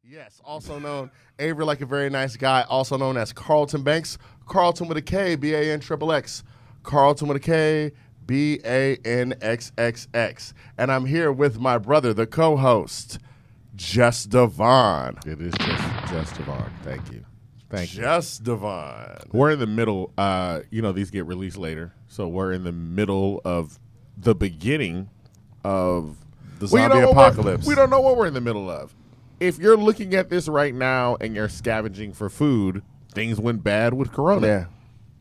Yes, also known Avery like a very nice guy, also known as Carlton Banks. Carlton with a K, B-A-N triple X. Carlton with a K, B-A-N-X-X-X. And I'm here with my brother, the co-host, Just Devon. It is just Devon. Thank you. Thank you. Just Devon. We're in the middle. These get released later, so we're in the middle of the beginning of the zombie apocalypse. We don't know what we're in the middle of. If you're looking at this right now and you're scavenging for food, things went bad with Corona. Yeah.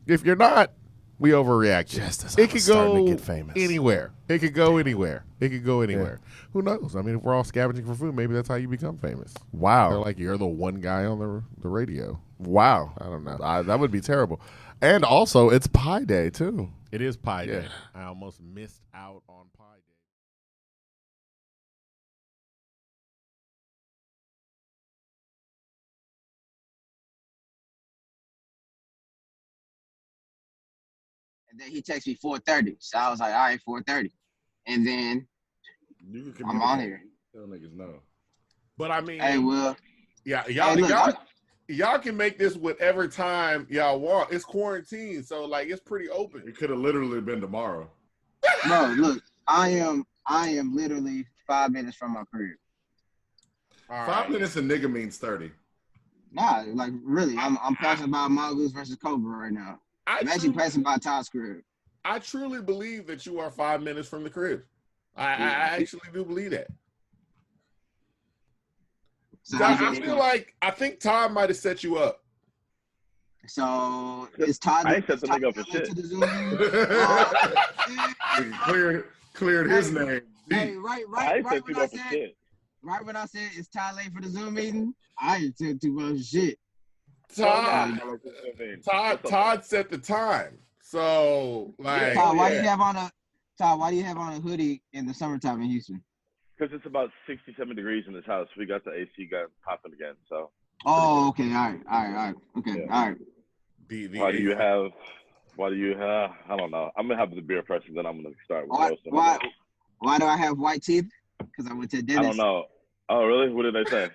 If you're not, we overreact. Just as it could go to get famous. anywhere. It could go anywhere. It could go anywhere. Yeah. Who knows? I mean, if we're all scavenging for food, maybe that's how you become famous. Wow. They're like, you're the one guy on the radio. Wow. I don't know. That would be terrible. And also, it's Pie Day, too. It is Pie Day. I almost missed out on Pie Day. And then he texted me 4:30. So I was like, all right, 4:30. And then I'm on here. Tell niggas no. But I mean, hey, Will. Yeah, y'all can make this whatever time y'all want. It's quarantine, so like it's pretty open. It could have literally been tomorrow. Bro, look, I am literally 5 minutes from my crib. All 5 minutes a nigga means 30. Nah, like really, I'm passing by Mongoose versus Cobra right now. I'm actually passing by Todd's crib. I truly believe that you are 5 minutes from the crib. I actually do believe that. So I think Todd might have set you up. So is Todd? I ain't set the nigga up for shit. Cleared his name. Hey, right when I said it's Todd late for the Zoom meeting, I ain't said too much shit. Todd set the time. So like Todd, why do you have on a hoodie in the summertime in Houston? Because it's about 67 degrees in this house. We got the AC gun popping again. So. Oh, okay. All right. Okay, yeah. All right. Why do you have? I don't know. I'm gonna have the beer first, and then I'm gonna start with roasting. Why do I have white teeth? Because I went to the dentist. I don't know. Oh, really? What did they say?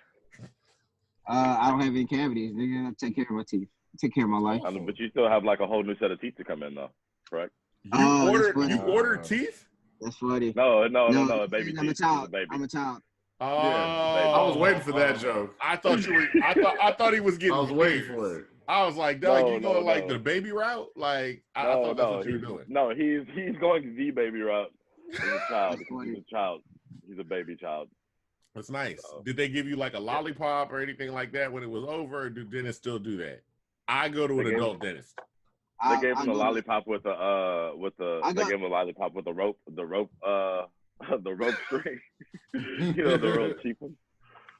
I don't have any cavities. Nigga, I take care of my teeth. I take care of my life. But you still have like a whole new set of teeth to come in, though. Correct? You ordered teeth? That's funny. No, baby teeth. I'm a child. I'm a child. Oh, yeah, I was waiting for that joke. I thought he was getting. I was waiting for it. I was like, dog, you going like the baby route? Like I thought that's what you were doing. No, he's going the baby route. He's a child. He's a child. He's a baby child. That's nice. Did they give you like a lollipop or anything like that when it was over? Or do dentists still do that? I go to an adult dentist. They gave him a lollipop with a rope, the rope string. The real cheap one.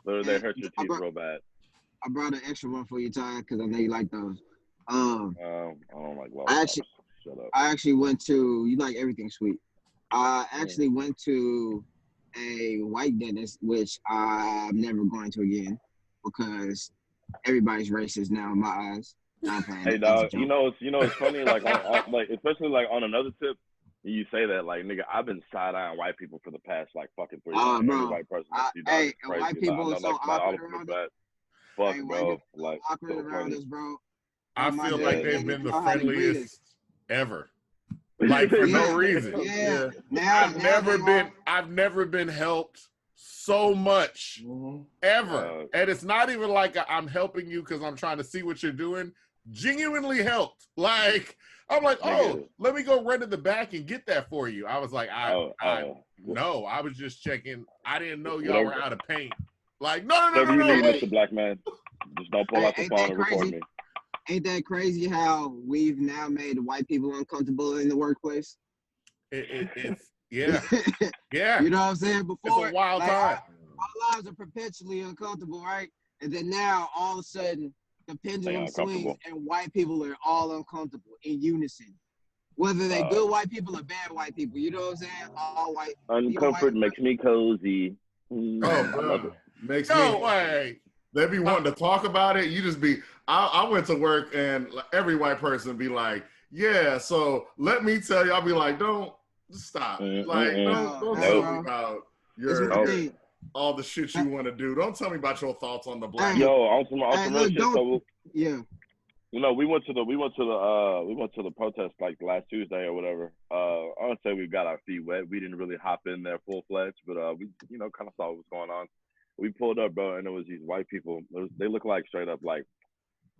They hurt your teeth real bad. I brought an extra one for you, Ty, because I know you like those. I don't like lollipops. Shut up. I actually went to, you like everything sweet. I actually went to a white dentist, which I'm never going to again because everybody's racist now in my eyes. Hey dog, you know it's funny, like like especially like on another tip, you say that like nigga, I've been side-eyeing white people for the past like fucking 3 years. Bro, white person white people are so awkward around us. Fuck, bro. Like awkward around us, bro. I feel like they've been the friendliest ever. Like for no reason. Yeah. I've never been helped so much ever. And it's not even like I'm helping you because I'm trying to see what you're doing. Genuinely helped. Like I'm like, let me go run to the back and get that for you. I was like, no, I was just checking. I didn't know y'all were out of paint. Like, no. Mr. Black Man. Just don't pull out the phone and record me. Ain't that crazy how we've now made white people uncomfortable in the workplace? It's yeah. Yeah. You know what I'm saying? Before it's a wild time. Our lives are perpetually uncomfortable, right? And then now all of a sudden the pendulum swings and white people are all uncomfortable in unison. Whether they're good white people or bad white people, you know what I'm saying? All white. Uncomfort makes me cozy. Oh, bro. Makes me. They be wanting to talk about it. You just be. I went to work and every white person be like, yeah. So let me tell you. I'll be like, don't stop. Like don't tell me about your. all the shit you want to do. Don't tell me about your thoughts on the black. Yo, on some real shit. So, yeah. You know, we went to the protest like last Tuesday or whatever. I would say we got our feet wet. We didn't really hop in there full fledged, but we kind of saw what was going on. We pulled up, bro, and it was these white people. They look like straight up like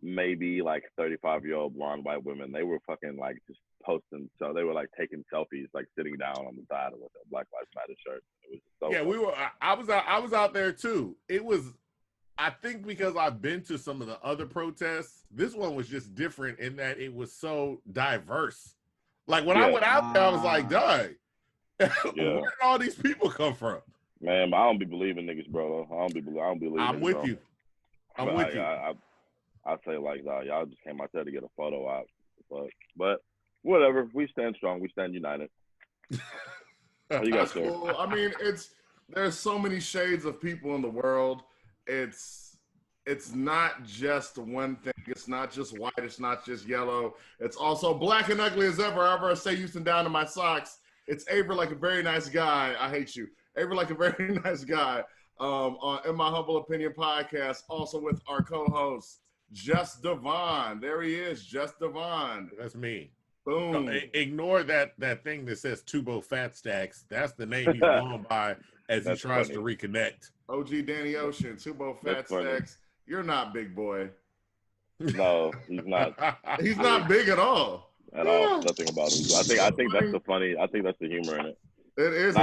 maybe like 35-year-old blonde white women. They were fucking like just posting. So they were like taking selfies, like sitting down on the side with a Black Lives Matter shirt. It was so yeah, funny. we were. I was out there too. It was. I think because I've been to some of the other protests, this one was just different in that it was so diverse. Like when I went out there, I was like, "Dang, where did all these people come from?" Man, I don't be believing niggas, bro. I don't be believing. I'm with you. I'm with you. I say like, y'all just came out there to get a photo op, but whatever. We stand strong. We stand united. You guys cool. I mean, there's so many shades of people in the world. It's not just one thing. It's not just white. It's not just yellow. It's also black and ugly as ever. Ever say Houston down to my socks. It's Avery like a very nice guy. I hate you. Avery like a very nice guy. On In My Humble Opinion podcast, also with our co-host Just Devon. There he is, Just Devon. That's me. Boom. Ignore that thing that says Tubo Fat Stacks. That's the name he's going by as he tries to reconnect. OG Danny Ocean, Tubo Fat Stacks. You're not big boy. No, he's not. He's not big at all. At all. Nothing about him. I think that's the funny. I think that's the humor in it. It is.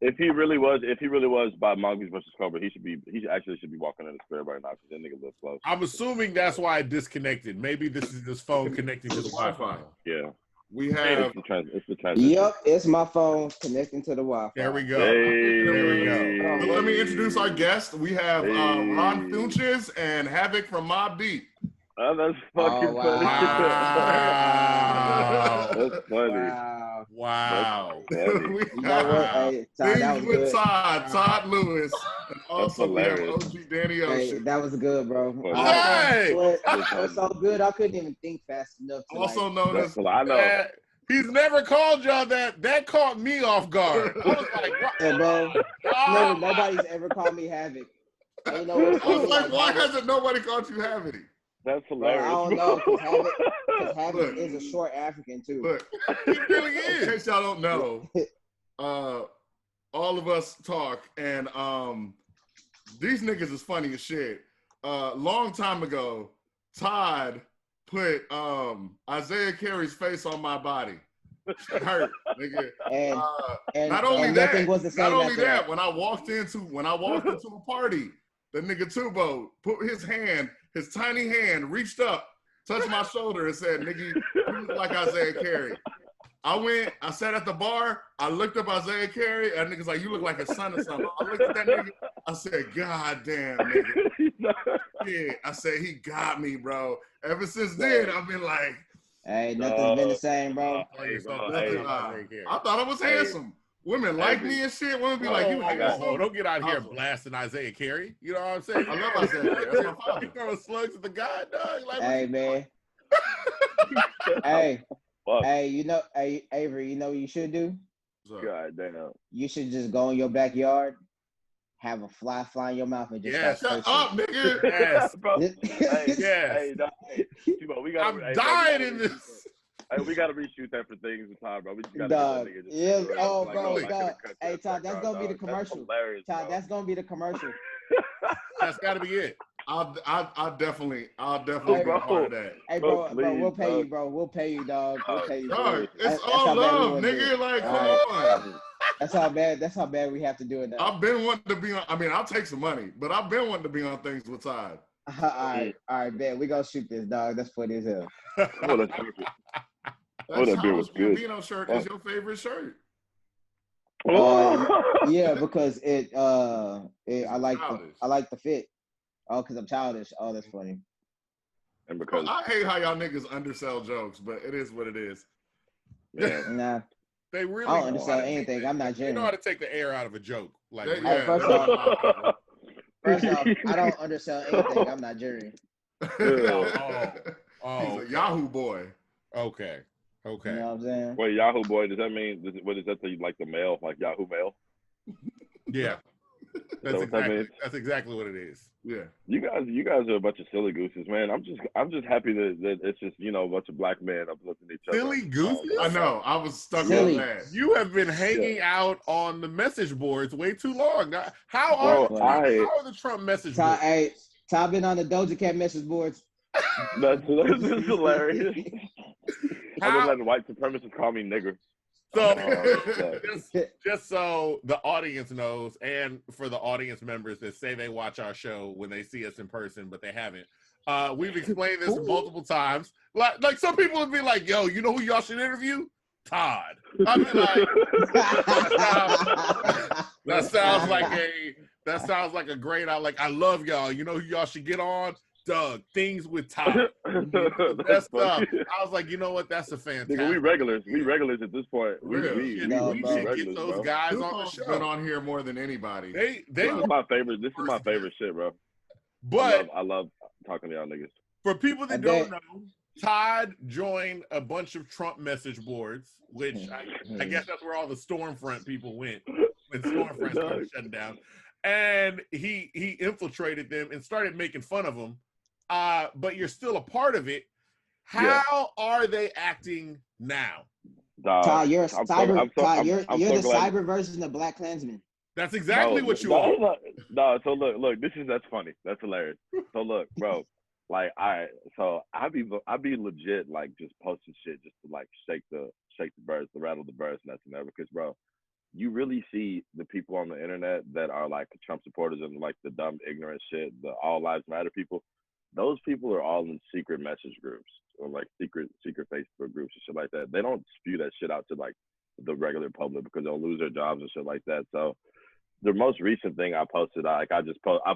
If he really was by Monkeys versus Cobra, he actually should be walking in the spirit right now because that nigga lives close. I'm assuming that's why it disconnected. Maybe this is his phone connecting to the Wi-Fi. Yeah. We have it's the transition. Yep, it's my phone connecting to the Wi-Fi. There we go. Hey. There we go. So let me introduce our guest. We have Ron Funches and Havoc from Mobb Deep. Oh, that's fucking funny. Wow. That's funny. Wow. You know what? Hey, Todd, that was good. Todd Lewis. And also we have OG Danny Ocean. Hey, that was good, bro. Hey! It was so good, I couldn't even think fast enough. Also known as I know. He's never called y'all that. That caught me off guard. I was like, what? Hey, bro, nobody's ever called me Havoc. You know, I was like, why hasn't nobody called you Havoc? That's hilarious. I don't know, because Havoc is a short African, too. Look, he really is. In case y'all don't know, all of us talk, and these niggas is funny as shit. Long time ago, Todd put Isaiah Carey's face on my body. It hurt, nigga. And not only nothing was the same. not only that, when I walked into a party, the nigga Tubo put his tiny hand, reached up, touched my shoulder, and said, "Nigga, you look like Isaiah Carey." I sat at the bar, I looked up Isaiah Carey, and niggas like, "You look like his son or something." I looked at that nigga, I said, "God damn, nigga." Yeah, I said, he got me, bro. Ever since then, I've been like, hey, nothing's been the same, bro. I thought I was handsome. Women like me and shit. Women be like, you handsome. Don't get out here blasting Isaiah Carey. You know what I'm saying? I love Isaiah Carey. That's my father. You throwing slugs at the guy, dog. Like, hey, man. Hey, you know, Avery, you know what you should do? God damn. You should just go in your backyard, have a fly in your mouth, and just shut up, nigga. Yes, bro. Yes. I'm dying in this. Hey, we gotta reshoot that for things with Todd, bro. We just gotta dog. get that nigga. Yeah, Dog. Dog. Hey, Todd, that's gonna be the commercial. Todd, that's gonna be the commercial. That's gotta be it. I'll definitely be part of that. Hey, bro, we'll pay you, bro. We'll pay you, dog. We'll pay you. Dog, it's all love, nigga. Like, come on. That's how bad we have to do it now. I've been wanting to be on. I mean, I'll take some money, but I've been wanting to be on things with Todd. All right, man. We gonna shoot this, dog. That's funny as hell. That beer was good. Vino shirt is your favorite shirt. Yeah, because I like the fit. Oh, because I'm childish. Oh, that's funny. And because I hate how y'all niggas undersell jokes, but it is what it is. Yeah. Nah. They really I don't understand anything. I'm not They genuine. know how to take the air out of a joke. Like, First off, I don't understand anything. I'm Nigerian. He's a Yahoo boy. Okay. You know what I'm saying? Wait, Yahoo boy, does that mean, what is that, like the mail, like Yahoo Mail? Yeah. That's exactly what it is. Yeah. You guys are a bunch of silly gooses, man. I'm just happy that it's just a bunch of black men uplifting each other. Silly gooses? I know. I was stuck Silly. on that. You have been hanging out on the message boards way too long. Now, how are the Trump message boards? Hey, Todd been on the Doja Cat message boards. That's hilarious. I've been letting white supremacists call me nigger. So just so the audience knows, and for the audience members that say they watch our show when they see us in person, but they haven't, we've explained this multiple times. Like some people would be like, "Yo, you know who y'all should interview? Todd." I mean, like that sounds like a great. I love y'all. You know who y'all should get on? Doug, things with Todd. That's stuff. I was like, you know what? That's a fantastic. Nigga, we regulars at this point. We should get those guys on the show. Been on here more than anybody. This is my favorite. This is my favorite shit, bro. But I love talking to y'all niggas. For people that don't know, Todd joined a bunch of Trump message boards, which I guess that's where all the Stormfront people went when Stormfront started shutting down. And he infiltrated them and started making fun of them. But you're still a part of it. How are they acting now? Todd, you're a cyber. Todd, you're the cyber version of Black Klansman. That's exactly what you are. No, so look, that's funny. That's hilarious. So look, bro, like I be legit like just posting shit just to like shake the birds, to rattle the birds, and that's never because bro, you really see the people on the internet that are like Trump supporters and like the dumb, ignorant shit, the All Lives Matter people. Those people are all in secret message groups or like secret Facebook groups and shit like that. They don't spew that shit out to like the regular public because they'll lose their jobs and shit like that. So the most recent thing I posted, I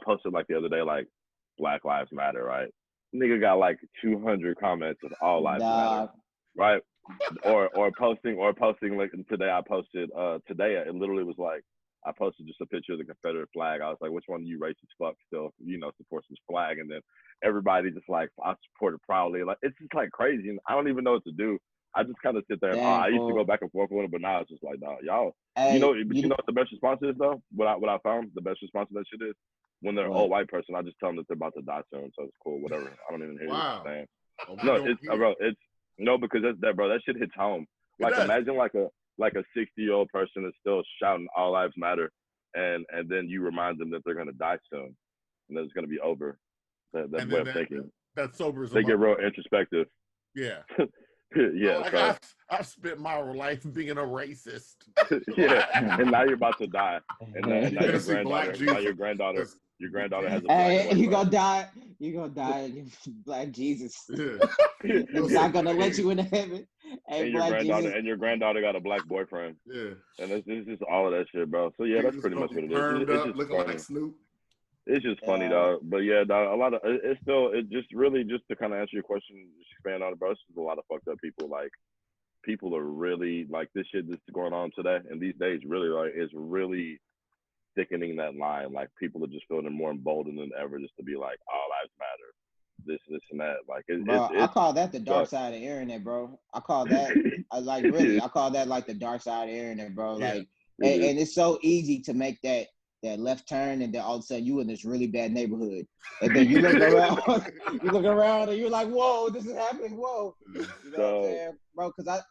posted like the other day, like Black Lives Matter, right? Nigga got like 200 comments of All Lives Matter, right? or posting like today I posted today it literally was like I posted just a picture of the Confederate flag. I was like, which one of you racist fuck still supports this flag? And then everybody just like, I support it proudly. Like it's just like crazy and I don't even know what to do. I just kind of sit there and I used to go back and forth with it, but now it's just like, nah, y'all you know what the best response is though? What I found the best response to that shit is when they're an old white person, I just tell them that they're about to die soon, so it's cool, whatever. I don't even hear what they're saying. No, because that shit hits home. Like imagine like a 60-year-old person is still shouting All Lives Matter, and then you remind them that they're gonna die soon, and that it's gonna be over. That way of thinking. That sobers them. They get real introspective. Yeah. Yeah. Like I've spent my life being a racist. Yeah, and now you're about to die, and now your granddaughter has a black you gonna die. You're gonna die in your Black Jesus. It's not gonna let you into heaven. And your granddaughter got a black boyfriend. Yeah. And it's just all of that shit, bro. So yeah, that's pretty much what it is. It's just looking like Snoop. It's just funny, dog. But yeah, dog, a lot of it's still just to kind of answer your question, just expand on it, bro. It's just a lot of fucked up people. Like people are really like this shit that's going on today and these days really like is really thickening that line. Like people are just feeling more emboldened than ever just to be like, all lives matter, this and that. Like I call that the dark side of the internet, bro. I call that I call that like the dark side of the internet, bro. Like and it's so easy to make that left turn and then all of a sudden you in this really bad neighborhood. And then you look around and you're like, whoa, this is happening, whoa. You know what I'm saying? Bro, because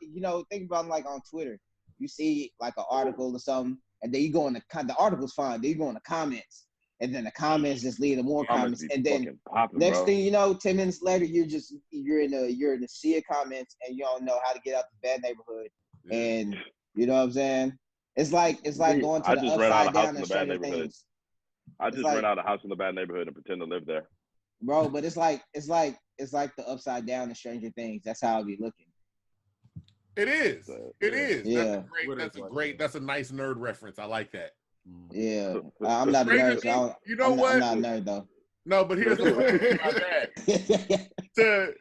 think about like on Twitter, you see like an article or something, and then you go in the article's fine, then you go in the comments, and then the comments just lead to more comments, and then next thing you know, 10 minutes later, you're in the sea of comments, and you don't know how to get out the bad neighborhood, and you know what I'm saying? It's like going to the upside down and Stranger Things. I just rent out a house in the bad neighborhood and pretend to live there, bro. But it's like the upside down and Stranger Things. That's how I be looking. It is. It is. Yeah. That's a nice nerd reference. I like that. Yeah. I'm not a nerd. So you know what? I'm not a nerd though. No, but here's the thing about that.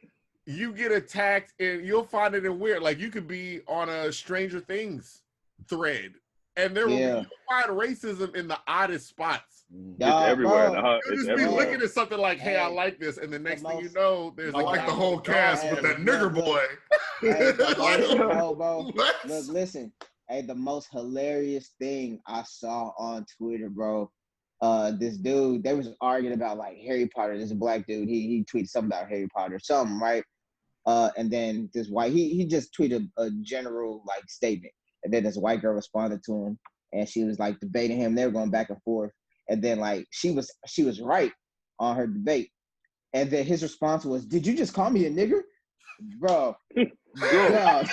You get attacked and you'll find it in weird. Like you could be on a Stranger Things thread and there will you'll find racism in the oddest spots. It's everywhere. You'll just be looking at something like, hey, I like this. And the next thing you know, there's like the whole cast with that nigger boy. Bro. Look, listen. Hey, the most hilarious thing I saw on Twitter, bro, this dude, they was arguing about like Harry Potter. This black dude, he tweeted something about Harry Potter, something, right? And then this white, he just tweeted a general like statement, and then this white girl responded to him, and she was like debating him. They were going back and forth, and then like she was right on her debate, and then his response was, "Did you just call me a nigger, bro?" Bro,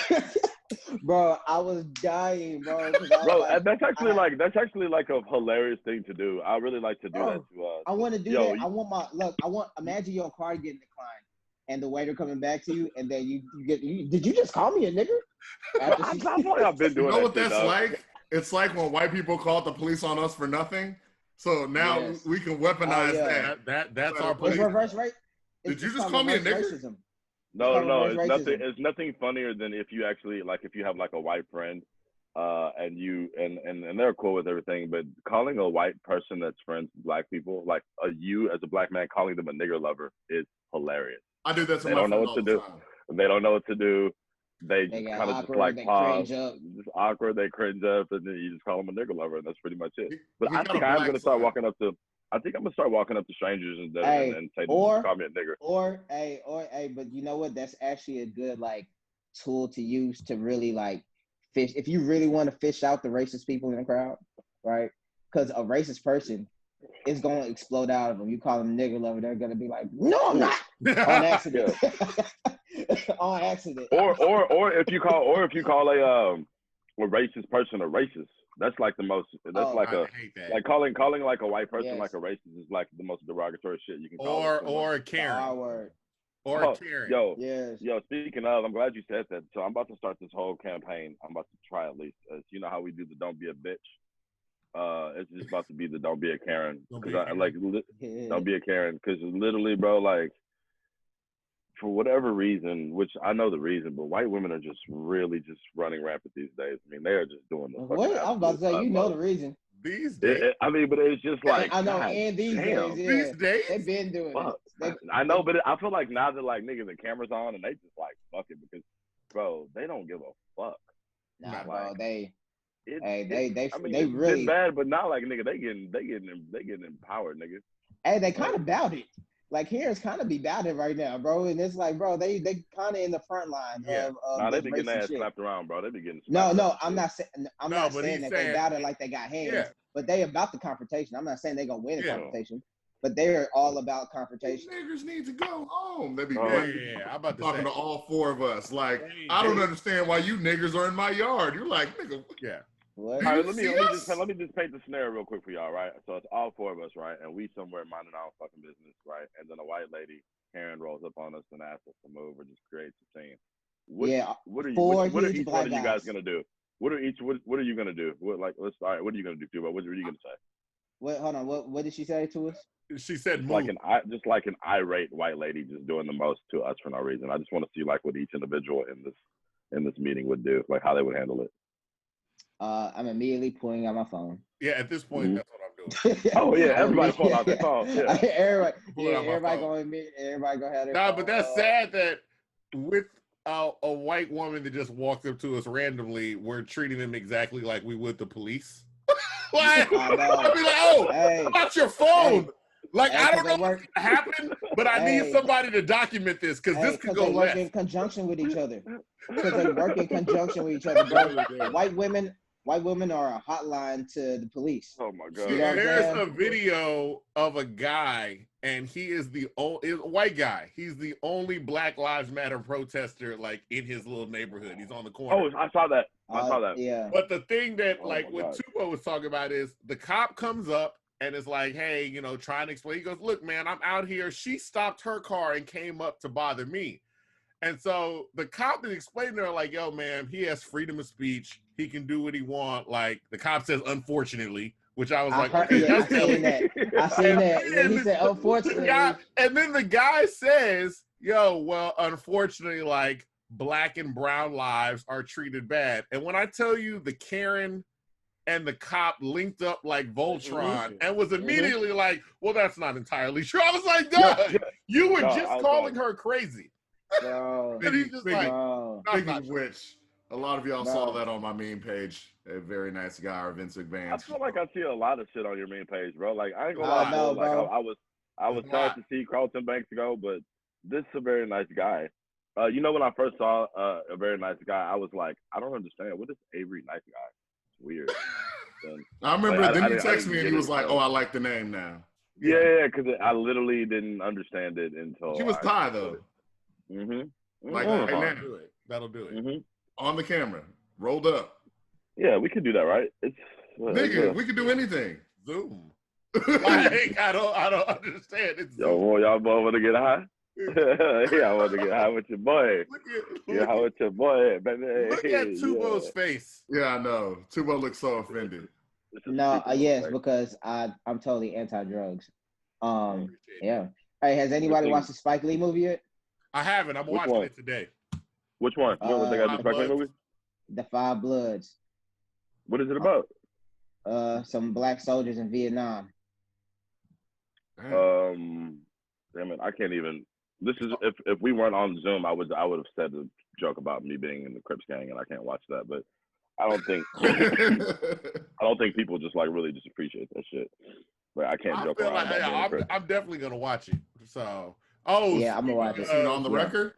bro, I was dying, bro. Bro, like, that's actually like a hilarious thing to do. I really like to do that to. I want to do that. I want imagine your card getting declined, and the waiter coming back to you, and then you did you just call me a nigger? I feel like I've been doing You know that what shit, that's though. like? It's like when white people called the police on us for nothing. So now we can weaponize That's our It's police. reverse right. Did you just call me a nigger? Racism. No, It's racism. It's nothing funnier than if you actually if you have like a white friend, and you and they're cool with everything, but calling a white person that's friends with black people, like you as a black man calling them a nigger lover, is hilarious. I do that to They my don't know friend what all to the do. time. They don't know what to do. They just kind of just like pause, just awkward. They cringe up, and then you just call them a nigger lover, and that's pretty much it. But I think I'm gonna start walking up to. I think I'm gonna start walking up to strangers and say, "Call me a nigger." Or but you know what? That's actually a good like tool to use to really like fish. If you really want to fish out the racist people in the crowd, right? Because a racist person is going to explode out of them. You call them nigger lover, they're going to be like, "No, I'm not," on accident. On accident. Or if you call a racist person a racist. That's like the most. That's like calling like a white person like a racist is like the most derogatory shit you can call. Or Karen. Or Karen. Yo. Speaking of, I'm glad you said that. So I'm about to start this whole campaign. I'm about to try at least. You know how we do the "Don't be a bitch." It's just about to be the "Don't be a Karen." Don't be a Karen. Because literally, bro, like for whatever reason, which I know the reason, but white women are just really just running rampant these days. I mean, they are just doing the what? I was about to say, you know the reason. These days. I mean, but it's just like I know, and these days, these days they've been doing it. I know, but I feel like now that like niggas the cameras on and they just like fuck it because, bro, they don't give a fuck. Nah, bro, they I mean, they really it's bad, but not like nigga. They getting empowered, nigga. Hey, they kind of about it. Like here's kind of be about it right now, bro. And it's like, bro, they kind of in the front line of nah, they be getting their ass slapped around, bro. They be getting no, I'm not saying that they about it like they got hands, Yeah. but they about the confrontation. I'm not saying they gonna win the confrontation, but they're all about confrontation. These niggas need to go home. They be I'm about to talking to all four of us. Like, I don't understand why you niggas are in my yard. You're like, nigga. Yeah. What? All right, let me just paint the scenario real quick for y'all, right? So it's all four of us, right? And we somewhere minding our own fucking business, right? And then a white lady, Karen, rolls up on us and asks us to move or just creates a scene. What are each one of you guys gonna do? What are you gonna do? What are you gonna do, Tubo? What are you gonna say? What? Hold on. What did she say to us? She said, move. Like an irate white lady just doing the most to us for no reason. I just want to see like what each individual in this meeting would do, like how they would handle it. I'm immediately pulling out my phone. Yeah, at this point, that's what I'm doing. Oh yeah, everybody pull out their phone. Yeah, everybody going to have their phone. But that's sad that with a white woman that just walked up to us randomly, we're treating them exactly like we would the police. Like, I'd be like, about your phone. I don't know what's gonna happen, but I need somebody to document this because this could go left. They work in conjunction with each other. Because they work in conjunction with each other, bro. White women are a hotline to the police. Oh my god! There's a video of a guy, and he is the only white guy. He's the only Black Lives Matter protester, like in his little neighborhood. He's on the corner. Oh, I saw that. I saw that. Yeah. But the thing that, what Tubo was talking about is the cop comes up and is like, "Hey, trying to explain." He goes, "Look, man, I'm out here." She stopped her car and came up to bother me. And so the cop is explaining to her, like, "Yo, man, he has freedom of speech. He can do what he want." Like the cop says, "Unfortunately," which I was like, "Okay, I seen that. And he said, "Unfortunately," and then the guy says, "Yo, well, unfortunately, like Black and brown lives are treated bad." And when I tell you, the Karen and the cop linked up like Voltron and was immediately like, "Well, that's not entirely true." I was like, "Duh, you were just calling her crazy." Bro, Speaking of which, a lot of y'all saw that on my meme page. a very nice guy or Vince McMahon. I feel like I see a lot of shit on your main page, bro. Like I ain't gonna lie, know, bro. Like bro. I was sad to see Carlton Banks go, but this is a very nice guy. You know, when I first saw a very nice guy, I was like, I don't understand. What is Avery Nice Guy? It's weird. And, I remember. like, Then I you didn't texted me and get he it was like, until- "Oh, I like the name now." Yeah, because I literally didn't understand it until She was Thai though. Like, Oh, hey, that'll now, do it. That'll do it. on the camera, rolled up. Yeah, we could do that, right? Nigga, we could do anything. Zoom. Like, I don't understand. It's Zoom. Y'all both want to get high? Yeah, I want to get high with your boy. Get high with your boy, baby. Look at Tubo's face. Yeah, I know. Tubo looks so offended. No, yes, because I'm totally anti-drugs. Yeah. Hey, has anybody watched the Spike Lee movie yet? I haven't. I'm watching it today. Which one? You know what they got the Spike Lee movie? The Five Bloods. What is it about? Some black soldiers in Vietnam. Damn it, I can't even. This is if we weren't on Zoom, I would have said a joke about me being in the Crips gang, and I can't watch that. But I don't think people just like really just appreciate that shit. But I can't joke around. Like, I'm definitely gonna watch it. So, yeah, I'm gonna watch it. On the record,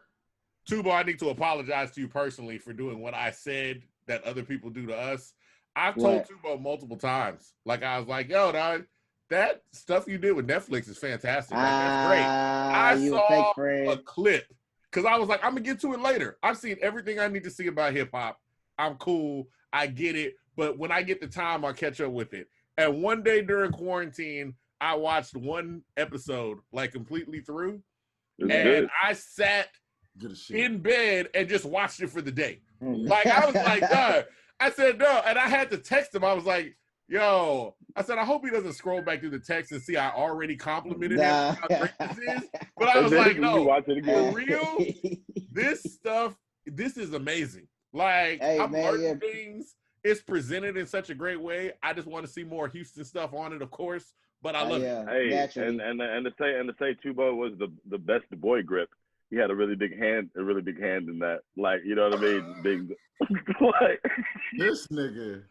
Tubo, I need to apologize to you personally for doing what I said that other people do to us. I've told Tubo multiple times. Like, I was like, yo, dog, that stuff you did with Netflix is fantastic. Like, that's great. I saw a clip because I was like, I'm gonna get to it later. I've seen everything I need to see about hip hop. I'm cool. I get it. But when I get the time, I'll catch up with it. And one day during quarantine, I watched one episode like completely through. I sat in bed and just watched it for the day. Like, I was like, no. I said, no. And I had to text him. I was like, yo, I said, I hope he doesn't scroll back through the text and see I already complimented him how great this is. But I was like, no, for real, this stuff, this is amazing. Like, I'm learning things. It's presented in such a great way. I just want to see more Houston stuff on it, of course. But I love it. Hey, and to say Tubo was the best boy grip. He had a really big hand in that. Like, you know what I mean? Big like this nigga.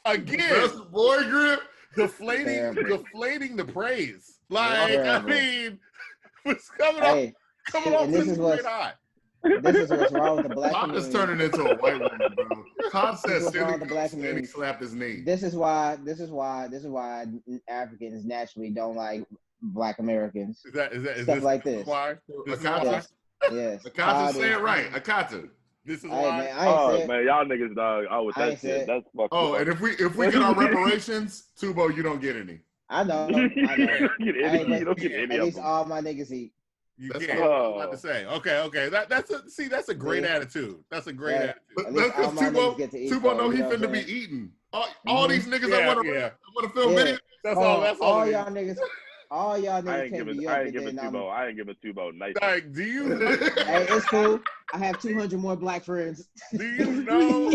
Again, best boy grip. Deflating the praise. Like, I mean, it's coming off this is what's hot. This is what's wrong with the black community. Todd is turning into a white woman, bro. Todd says he slapped his knee. This is why Africans naturally don't like Black Americans. Is stuff this like this? Why? Yes. Akata, say it right. Akata. This is why. Man, y'all niggas, dog. With that shit, that's fucked up. And if we get our reparations, Tubo, you don't get any. I know. You don't get any. At least all my niggas eat. You can't. I was about to say. Okay. That's a great attitude. That's a great attitude. Because Tubo know he finna be eating. All these niggas that want to film videos. That's all y'all niggas. All y'all niggas can't be up. I ain't giving Tubo nice. Like, do you? Hey, it's cool. I have 200 more black friends. Do you know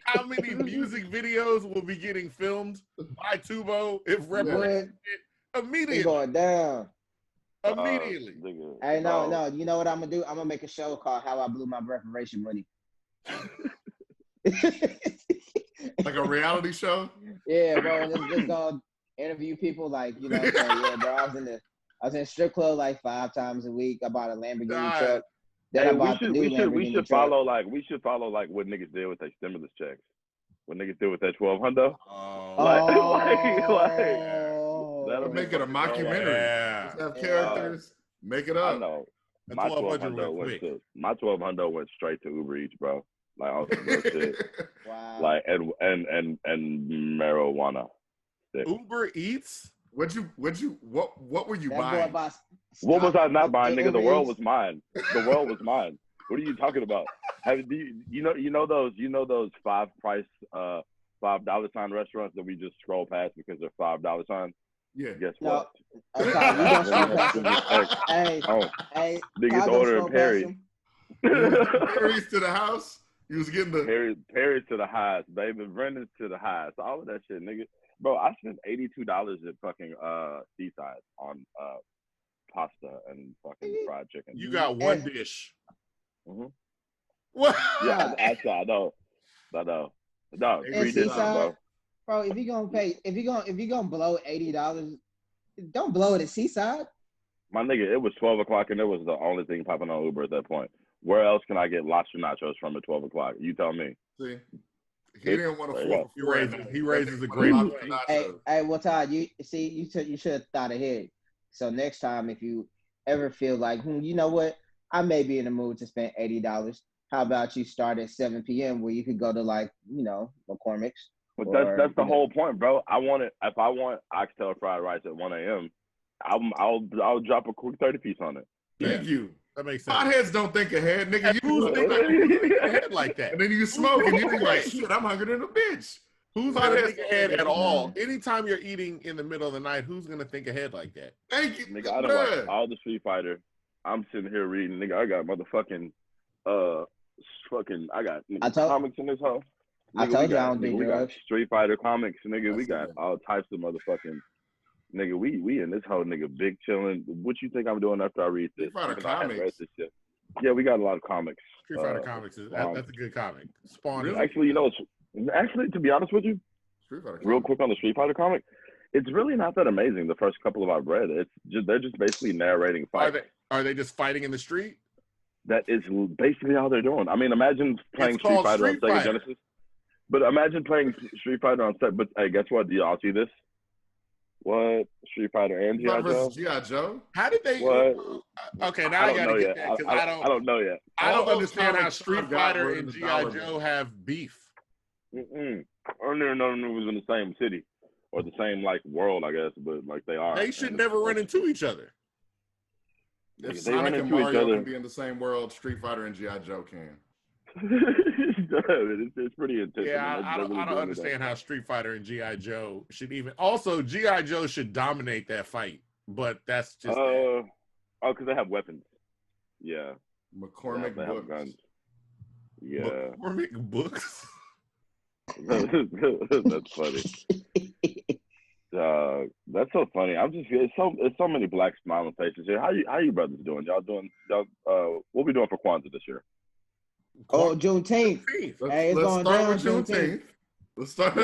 how many music videos will be getting filmed by Tubo if reparations immediately? It's going down. Immediately. Hey, no. You know what I'm gonna do? I'm gonna make a show called "How I Blew My Reparation Money." Like a reality show? Yeah, bro. Just gonna interview people like, you know, so, yeah, bro. I was in a strip club like 5 times a week. I bought a Lamborghini truck. Then I bought the new Lamborghini we should truck. follow like what niggas did with their stimulus checks. What niggas did with that 1200. That'll make it a mockumentary. Yeah. Just have characters. Make it up. I know. My 1200 went straight to Uber Eats, bro. Like on some real shit. Wow. Like and marijuana. Uber Eats? What were you buying? What was I not buying, nigga? The world was mine. The world was mine. What are you talking about? You know those $5 sign restaurants that we just scroll past because they're $5 signs? Yeah. Guess what? Hey, niggas ordering Perry. Perry's to the house. You was getting the Perry to the highest, baby. Brennan's to the highest. All of that shit, nigga. Bro, I spent $82 at fucking Seaside on pasta and fucking fried chicken. You got one dish. Mm-hmm. What? Yeah, actually, I know. I know. No, And 3 digits, Seaside, bro. if you gonna blow $80, don't blow it at Seaside. My nigga, it was 12 o'clock and it was the only thing popping on Uber at that point. Where else can I get lobster nachos from at 12 o'clock? You tell me. See, he didn't want to Yeah. He raises a great point. Hey, well, Todd, you should have thought ahead. So next time, if you ever feel like, you know what, I may be in the mood to spend $80. How about you start at 7 p.m. where you could go to McCormick's? But that's the whole point, bro. If I want oxtail fried rice at 1 a.m., I'll drop a quick 30 piece on it. Thank you. That makes sense. Potheads don't think ahead, nigga. Who's thinking ahead like that? And then you smoke and you're like, shit, I'm hungry than a bitch. Who's gonna think ahead at all? Anytime you're eating in the middle of the night, who's gonna think ahead like that? Thank you, nigga. I don't watch all the Street Fighter. I'm sitting here reading, nigga. I got motherfucking, I got comics in this house. I told you I don't do we got drugs. Street Fighter comics, nigga. We got all types of motherfucking, nigga. We in this whole nigga big chilling. What you think I'm doing after I read this? Street Fighter comics. This shit. Yeah, we got a lot of comics. Street Fighter comics that's a good comic. Spawn. Really? Actually, to be honest with you, real quick on the Street Fighter comic, it's really not that amazing. The first couple of I've read, they're just basically narrating fights. Are they just fighting in the street? That is basically all they're doing. I mean, imagine playing Street Fighter on Sega Genesis. But imagine playing Street Fighter on set. But hey, guess what? Do y'all see this? What? Street Fighter and G.I. Joe? G.I. Joe? How did they? What? Okay, now I gotta get that because I don't know yet. I don't understand how Street Fighter and G.I. Joe have beef. I don't even know if it was in the same city or the same world, I guess. But they are. They should never run into each other. If Sonic and Mario can be in the same world, Street Fighter and G.I. Joe can. It's pretty intense. Yeah, I don't understand how Street Fighter and G.I. Joe should even. Also, G.I. Joe should dominate that fight, but that's just. Because they have weapons. Yeah. McCormick they books. Have guns. Yeah. McCormick books. That's funny. That's so funny. It's so many black smiling faces here. How you brothers doing? What we doing for Kwanzaa this year? Oh, Juneteenth. Let's start with Juneteenth. Let's start.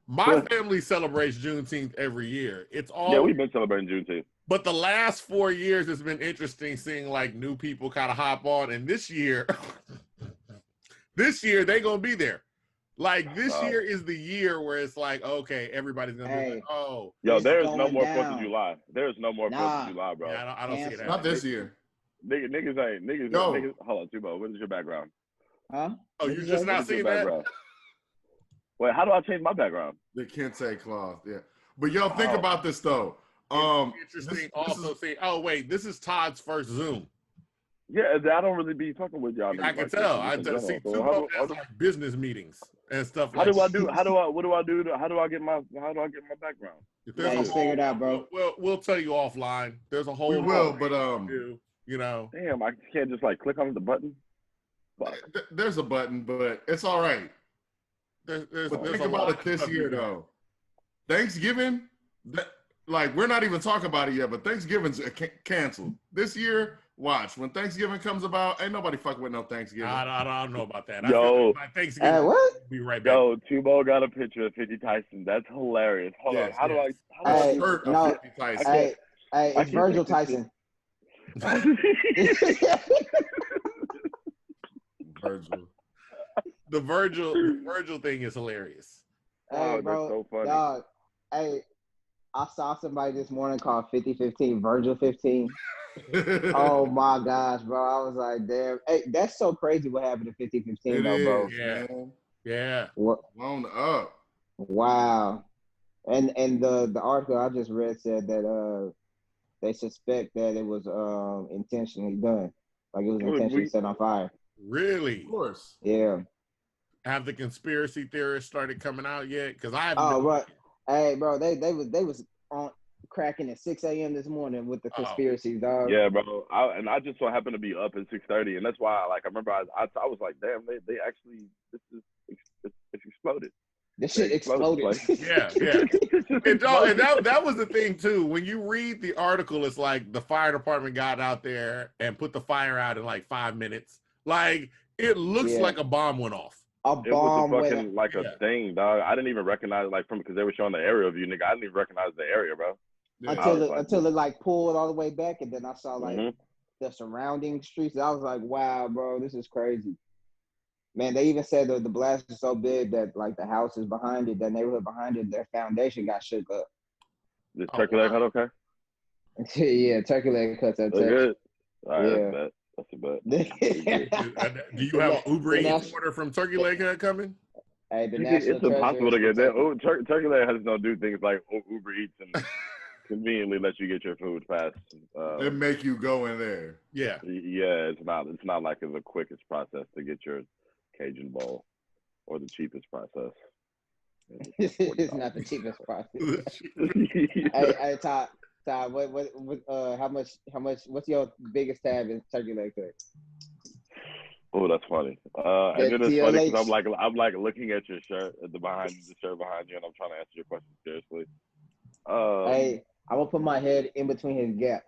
My family celebrates Juneteenth every year. It's all we've been celebrating Juneteenth. But the last 4 years it's been interesting seeing new people kind of hop on. And this year, they gonna be there. This year is the year where it's okay, everybody's gonna be yo, there's no more 4th of July. There's no more 4th of July, bro. Yeah, I don't see it. Not this year. Niggas. Hold on, Tubo. What is your background? Huh? Oh, you just not seeing that? Wait, how do I change my background? The Kente cloth, yeah. But yo, think about this though. Interesting. This is Todd's first Zoom. Yeah, I don't really be talking with y'all. I can tell. I see Tubo has business meetings and stuff. How do I get my background? Just figure it out, bro. We'll tell you offline. There's a whole. We will, but Damn, I can't just click on the button. There's a button, but it's all right. But think about it this year though. Thanksgiving, we're not even talking about it yet, but Thanksgiving's canceled this year. Watch when Thanksgiving comes about, ain't nobody fucking with no Thanksgiving. I don't know about that. Yo, Thanksgiving. What? Be right back. Yo, Tubo got a picture of 50 Tyson. That's hilarious. Hold on. How do I? Hey, it's Virgil Tyson. Virgil. The Virgil thing is hilarious. Hey, bro, that's so funny. Dog, hey, I saw somebody this morning called 5015 Virgil 15. Oh my gosh, bro! I was like, damn. Hey, that's so crazy. What happened to 5015 though, bro? Yeah, yeah. What? Blown up. Wow. And the article I just read said that they suspect that it was intentionally done, it was intentionally set on fire. Really? Of course. Yeah. Have the conspiracy theorists started coming out yet? Because I haven't. Oh, right. Hey, bro, they was on cracking at 6 a.m. this morning with the conspiracies, dog. Yeah, bro. I just so happened to be up at 6:30, and that's why I remember I was like, damn, they actually it's exploded. This shit exploded. Yeah. And that was the thing too. When you read the article, it's the fire department got out there and put the fire out in 5 minutes. It looks like a bomb went off. It was a bomb fucking like a thing, dog. I didn't even recognize it, like from because they were showing the aerial view, nigga. I didn't even recognize the area, bro. until it like pulled all the way back, and then I saw like Mm-hmm. the surrounding streets. I was like, wow, bro, this is crazy. Man, they even said that the blast is so big that like the houses behind it, the neighborhood behind it, their foundation got shook up. The turkey leg hut, okay? Yeah, turkey leg cuts that They're good. All right, Yeah. that's a bet. Do you have an Uber Eats order from Turkey Leg Hut coming? Hey, the Nigga, national it's impossible to treasure get is there. Turkey leg huts don't do things like Uber Eats and conveniently let you get your food fast. They make you go in there. Yeah. Yeah, it's not like it's the quickest process to get your Cajun bowl or the cheapest process. It's not the cheapest process. Hey, Todd, how much, what's your biggest tab in turkey leg cut? Oh, that's funny. And then it's funny because I'm like looking at your shirt, the shirt behind you, and I'm trying to answer your question seriously. Hey, I'm gonna put my head in between his gap.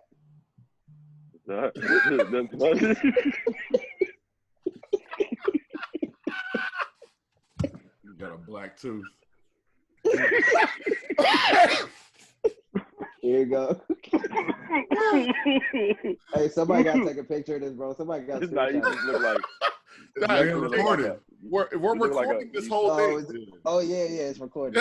That's funny. You got a black tooth. Here you go. Hey, somebody gotta take a picture of this, bro. Somebody got to you just look like it's being recorded. We're recording this whole thing. Oh yeah, it's recorded.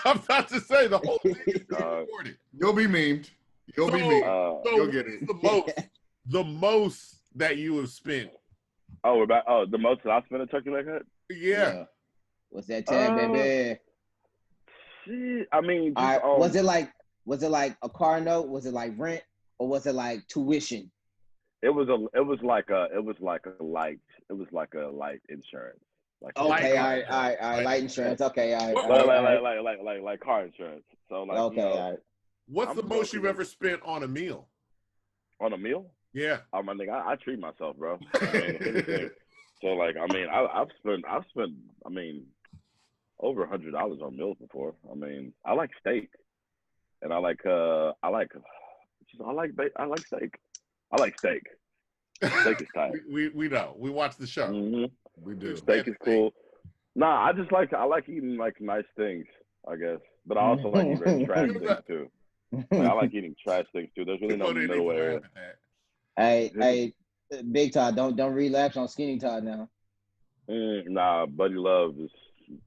I'm about to say the whole thing is recorded. You'll be memed. You'll be memed. You'll get it. The most that you have spent. Oh, we're back. Oh, the most that I spent a turkey leg hut? Yeah. What's that tab, baby? Shit. I mean, was it like a car note? Was it like rent, or was it like tuition? It was like a light insurance. Like okay, all right, light insurance. Okay, all right. Like car insurance. So like, okay, all right. What's the most you've ever spent on a meal? On a meal? Yeah. Oh my nigga, I treat myself, bro. I mean, if anything. So like, I mean, I've spent, I mean, over $100 on meals before. I mean, I like steak, and I like steak. I like steak. Steak is tight. we know. We watch the show. Mm-hmm. We do. Steak is cool. Nah, I like eating like nice things, I guess. But I also like eating trash things too. Like, I like eating trash things too. There's really no middle area. Hey, Big Todd, don't relapse on Skinny Todd now. Nah, Buddy Love is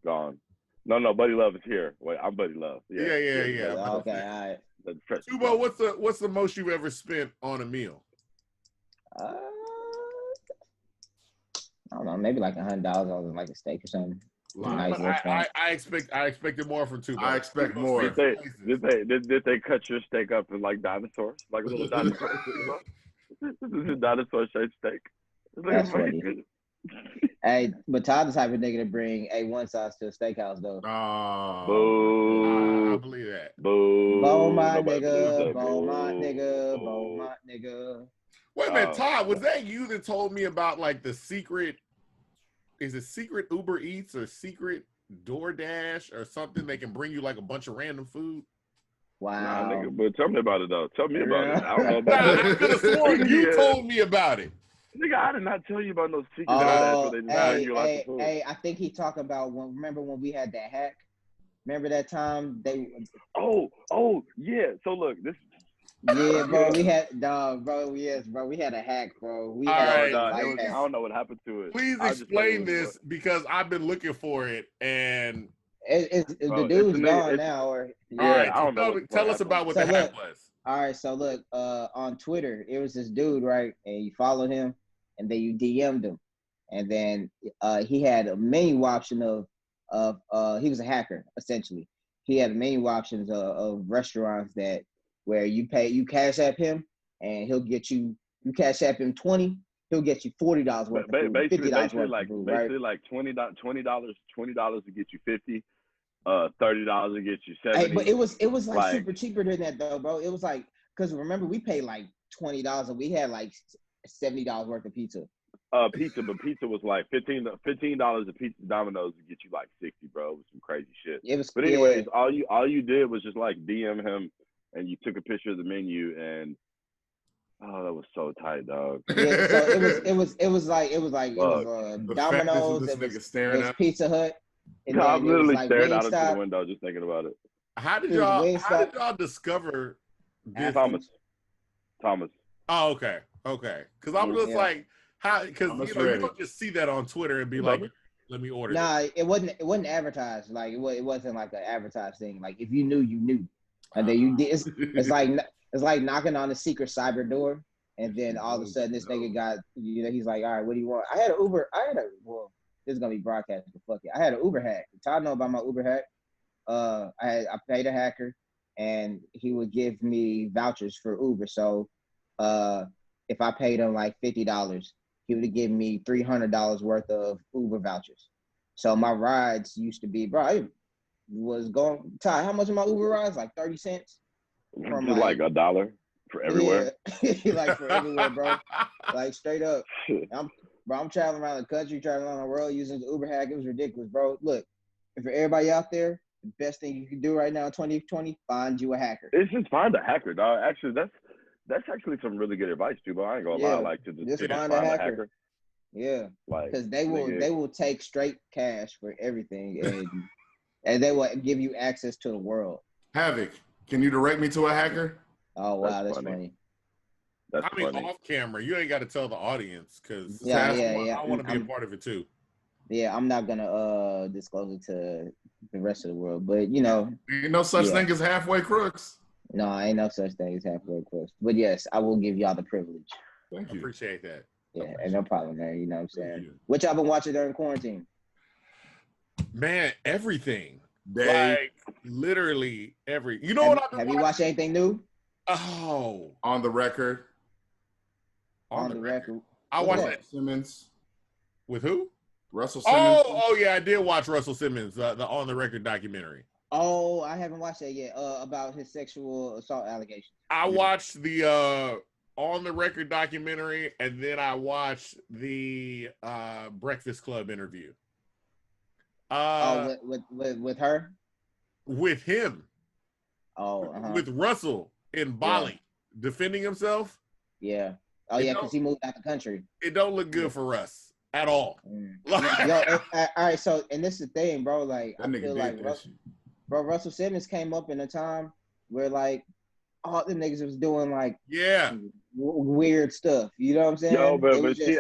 gone. No, Buddy Love is here. Wait, I'm Buddy Love. Yeah. Okay, all right. Tubo, what's the most you've ever spent on a meal? I don't know, maybe like $100 on like a steak or something. Nice. I expected more from Tubo. I expect more. Did they cut your steak up in like dinosaurs, like little dinosaurs? This is a dinosaur-shaped steak. That's funny. Hey, but Todd the type of nigga to bring one sauce to a steakhouse though. Boo! I believe that. Boo! Bone my nigga, bone my nigga, bone my nigga. Wait a minute, Todd, was that you that told me about like the secret? Is it secret Uber Eats or secret DoorDash or something? They can bring you like a bunch of random food. Wow. Nah, nigga, but tell me about it though. Tell me about it. I don't know about it. I could have sworn you told me about it. Nigga, I did not tell you about no secret. Hey, I think he talking about remember when we had that hack? Remember that time they? Oh, yeah. So look, this. Yeah, bro, we had we had a hack, bro. I don't know what happened to it. Please explain this because I've been looking for it and the dude's gone now. All right, so tell us about what the hack was. All right, so look, on Twitter, it was this dude, right? And you followed him, and then you DM'd him, and then he had a menu option of he was a hacker essentially. He had menu options of restaurants where you cash app him, and he'll get you cash app him 20, he'll get you $40 worth of food, $50 worth of food, right? Basically like $20 to get you 50. $30 to get you 70. Hey, but it was like super cheaper than that though, bro. It was like, because remember we paid like $20 and we had like $70 worth of pizza. Pizza was like $15 a pizza. Domino's to get you like 60, bro. It was some crazy shit. But anyways, all you did was just like DM him, and you took a picture of the menu, and Oh, that was so tight, dog. Yeah, so it was The fatness of Domino's, this it nigga was staring at. Pizza Hut, and No, I'm then it was literally like staring out into the Wingstop. window just thinking about it. How did It was y'all Wingstop. discover this? Thomas. Oh, okay. Because I'm just Yeah. like, how? Because Thomas you ready. don't just see that on Twitter and be Hey, like, brother. let me order. Nah, it wasn't advertised. Like it wasn't like an advertised thing. Like if you knew, you knew, and then you did. It's like knocking on a secret cyber door, and then all of a sudden this nigga got, he's like, all right, what do you want? Well, this is gonna be broadcast, but fuck it. I had an Uber hack. Todd know about my Uber hack. I paid a hacker, and he would give me vouchers for Uber. So, if I paid him like $50, he would give me $300 worth of Uber vouchers. So my rides used to be, bro, I was going, Ty, how much of my Uber rides? Like 30 cents? From like $1 for everywhere. Yeah, like for everywhere, bro. Like straight up. I'm traveling around the country, traveling around the world using the Uber hack. It was ridiculous, bro. Look, and for everybody out there, the best thing you can do right now in 2020, find you a hacker. It's just find a hacker, dog. Actually, that's actually some really good advice, too, but I ain't gonna lie. Like to just find a hacker. Yeah, like because they will take straight cash for everything, and they will give you access to the world. Havoc, can you direct me to a hacker? Oh wow, that's funny. That's funny. Off camera, you ain't got to tell the audience because I want to be a part of it too. Yeah, I'm not gonna disclose it to the rest of the world, but ain't no such thing as halfway crooks. No, ain't no such thing as halfway crooks. But yes, I will give y'all the privilege. Thank you. Appreciate that. Yeah, and no problem, man. You know what I'm saying? What y'all been watching during quarantine? Man, everything. Like literally every. You know what I've been watching? You watched anything new? Oh, on the record. On the record. I watched Simmons. With who? Russell Simmons. Oh yeah, I did watch Russell Simmons, the On the Record documentary. Oh, I haven't watched that yet. About his sexual assault allegations. I watched the On the Record documentary, and then I watched the Breakfast Club interview. With her? With him. Oh, with Russell in Bali defending himself. Yeah. Oh yeah, because he moved out the country. It don't look good for Russ at all. Yo, all right. So, and this is the thing, bro. Like, that I feel like Russell Simmons came up in a time where like all the niggas was doing like weird stuff. You know what I'm saying? Yo, but she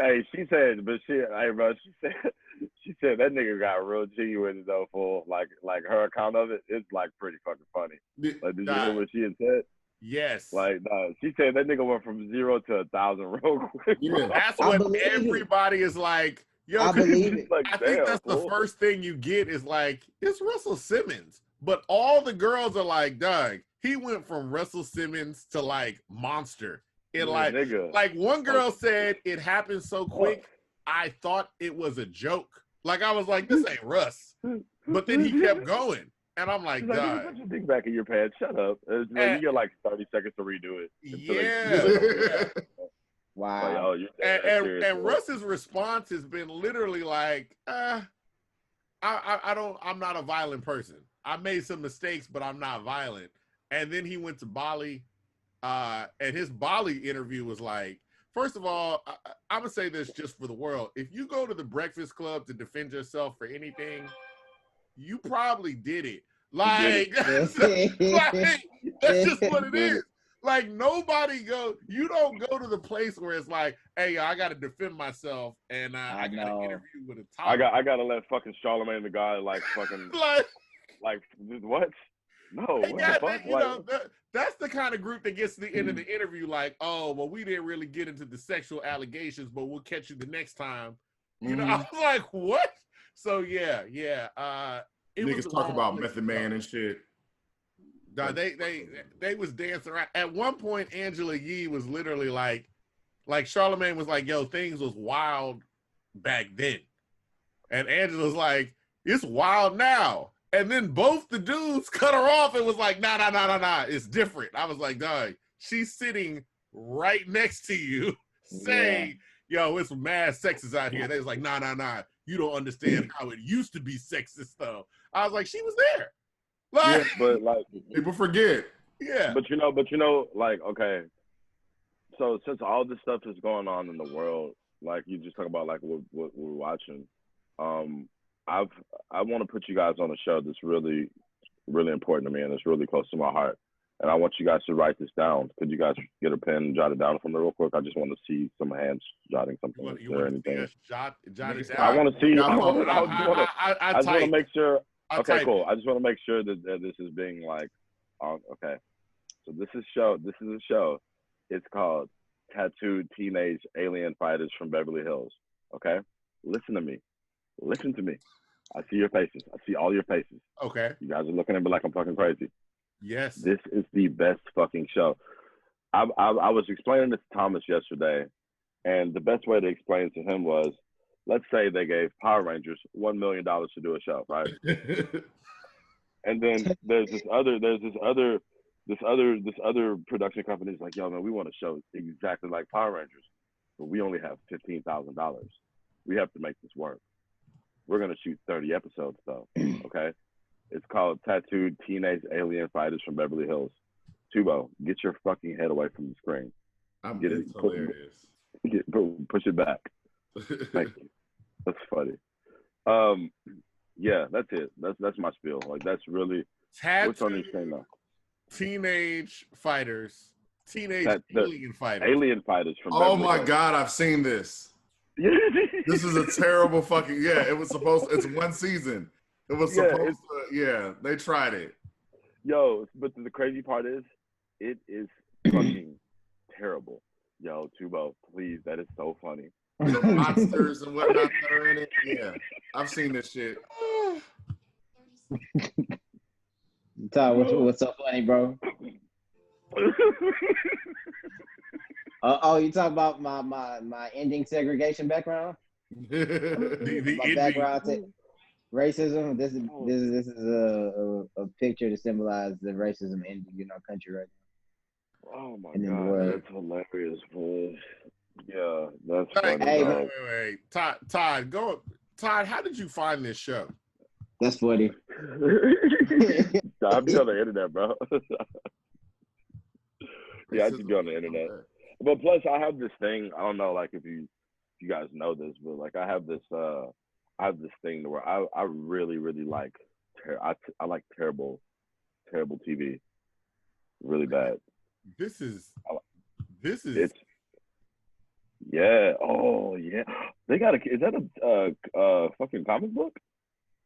said that nigga got real genuine though for like her account of it. It's like pretty fucking funny. Like, did you hear what she had said? Yes. Like, she said that nigga went from 0 to 1,000 real quick. Yeah. That's what everybody is like. Yo, I believe it. Like, I think that's the first thing you get is like, it's Russell Simmons. But all the girls are like, Doug, he went from Russell Simmons to like Monster. It like one girl said it happened so quick, I thought it was a joke. Like I was like, this ain't Russ. But then he kept going. And I'm like, God. Put your dick back in your pants. Shut up. You get like 30 seconds to redo it. Yeah. Wow. Like, and Russ's response has been literally like, I'm not a violent person. I made some mistakes, but I'm not violent. And then he went to Bali, and his Bali interview was like, first of all, I'm going to say this just for the world. If you go to the Breakfast Club to defend yourself for anything, you probably did it. Like, that's just what it is. Like, you don't go to the place where it's like, hey, I got to defend myself, and I got to interview with a top. I got to let fucking Charlamagne the guy, like, fucking, like, what? No, what the fuck? You know, that's the kind of group that gets to the end of the interview like, oh, well, we didn't really get into the sexual allegations, but we'll catch you the next time. You know, I was like, what? So, yeah. Niggas talk about Method Man and shit. No, they was dancing around. At one point, Angela Yee was literally like Charlamagne was like, yo, things was wild back then. And Angela's like, it's wild now. And then both the dudes cut her off and was like, nah, it's different. I was like, dog, she's sitting right next to you saying, yo, it's mad sexist out here. They was like, nah, you don't understand how it used to be sexist though. I was like, she was there. But like people forget. Yeah. But you know, like, okay. so since all this stuff is going on in the world, like you just talk about like what we're watching, I want to put you guys on a show that's really really important to me and it's really close to my heart. And I want you guys to write this down. Could you guys get a pen and jot it down for me real quick? I just want to see some hands jotting something. You want to see us jot it down? I want to see. I just want to make sure. Okay, cool. I just want to make sure that this is being like, okay. So this is a show. It's called Tattooed Teenage Alien Fighters from Beverly Hills. Okay, listen to me. Listen to me. I see your faces. I see all your faces. Okay. You guys are looking at me like I'm fucking crazy. Yes. This is the best fucking show. I was explaining this to Thomas yesterday, and the best way to explain it to him was, let's say they gave Power Rangers $1 million to do a show, right? And then there's this other production company's like, yo man, we want a show exactly like Power Rangers, but we only have $15,000. We have to make this work. We're gonna shoot 30 episodes though, okay? It's called Tattooed Teenage Alien Fighters from Beverly Hills. Tubo, get your fucking head away from the screen. It's hilarious. Push it back. Thank you. That's funny. Yeah, that's it. That's my spiel. Like that's really what's on the screen now. Teenage fighters, alien fighters. Alien fighters from. Oh my God, I've seen this. This is a terrible fucking It was supposed. It's one season. It was supposed to. Yeah, they tried it. Yo, but the crazy part is, it is fucking terrible. Yo, Tubo, please, that is so funny. The monsters and whatnot that are in it. Yeah, I've seen this shit. Todd, what's so funny, bro? You talk about my ending segregation background? My background to racism. This is a picture to symbolize the racism ending in our country right now. Oh my God, that's hilarious, boy. Yeah, that's funny. Hey, wait. Todd, how did you find this show? That's funny. I'm on the internet, bro. Yeah, I just go on the internet. But plus, I have this thing. I don't know, like if you guys know this, but like I have this thing where I really like I like terrible TV, really bad. This is. Yeah. Oh yeah. They got is that a fucking comic book?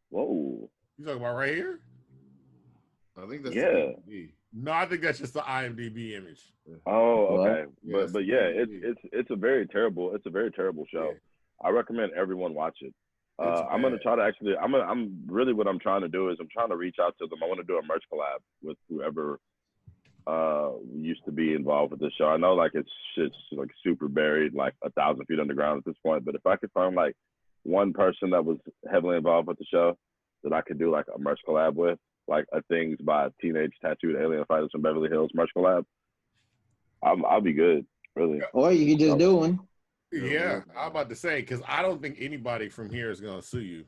Whoa. You talking about right here? I think that's No, I think that's just the IMDb image. Oh, okay. Yes, but yeah, it's a very terrible show. Yeah. I recommend everyone watch it. I'm gonna try to actually. I'm really what I'm trying to do is I'm trying to reach out to them. I want to do a merch collab with whoever used to be involved with this show. I know like it's like super buried, like 1,000 feet underground at this point. But if I could find like one person that was heavily involved with the show that I could do like a merch collab with, like a Things by Teenage Tattooed Alien Fighters from Beverly Hills merch collab, I'll be good, really. Or you can just do one. Yeah, I'm about to say, because I don't think anybody from here is gonna sue you.